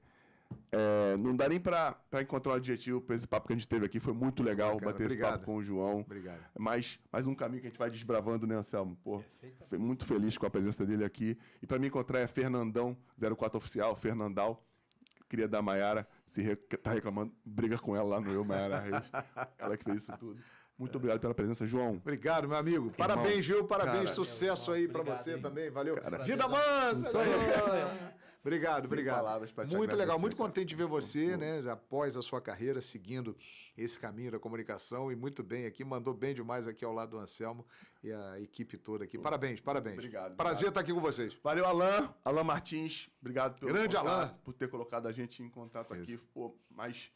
não dá nem para encontrar um adjetivo para esse papo que a gente teve aqui. Foi muito legal Cara, bater esse obrigado. papo com o João. Obrigado. Mais um caminho que a gente vai desbravando, né, Anselmo? Pô, fui muito feliz com a presença dele aqui. E para me encontrar é Fernandão, 04 Oficial, Fernandal. Queria dar a Maiara, tá reclamando, briga com ela lá no Eu, Maiara Reis. Ela que fez isso tudo. Muito obrigado pela presença, João. Obrigado, meu amigo. Parabéns, Gil. Parabéns. Cara, Sucesso aí pra obrigado, você hein? também. Valeu. Cara, Vida mansa. isso aí. Obrigado, Sem obrigado. palavras pra te Muito legal, agradecer, muito cara. contente de ver você, Pô. né? Após a sua carreira, seguindo esse caminho da comunicação e muito bem aqui, mandou bem demais aqui ao lado do Anselmo e a equipe toda aqui. Parabéns, parabéns. Obrigado, Prazer estar aqui com vocês. Valeu, Alan Martins. Obrigado pelo Grande contato, Alan. por ter colocado a gente em contato aqui. Isso. Pô, mais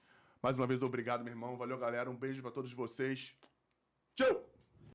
uma vez, obrigado, meu irmão. Valeu, galera. Um beijo pra todos vocês. Tchau!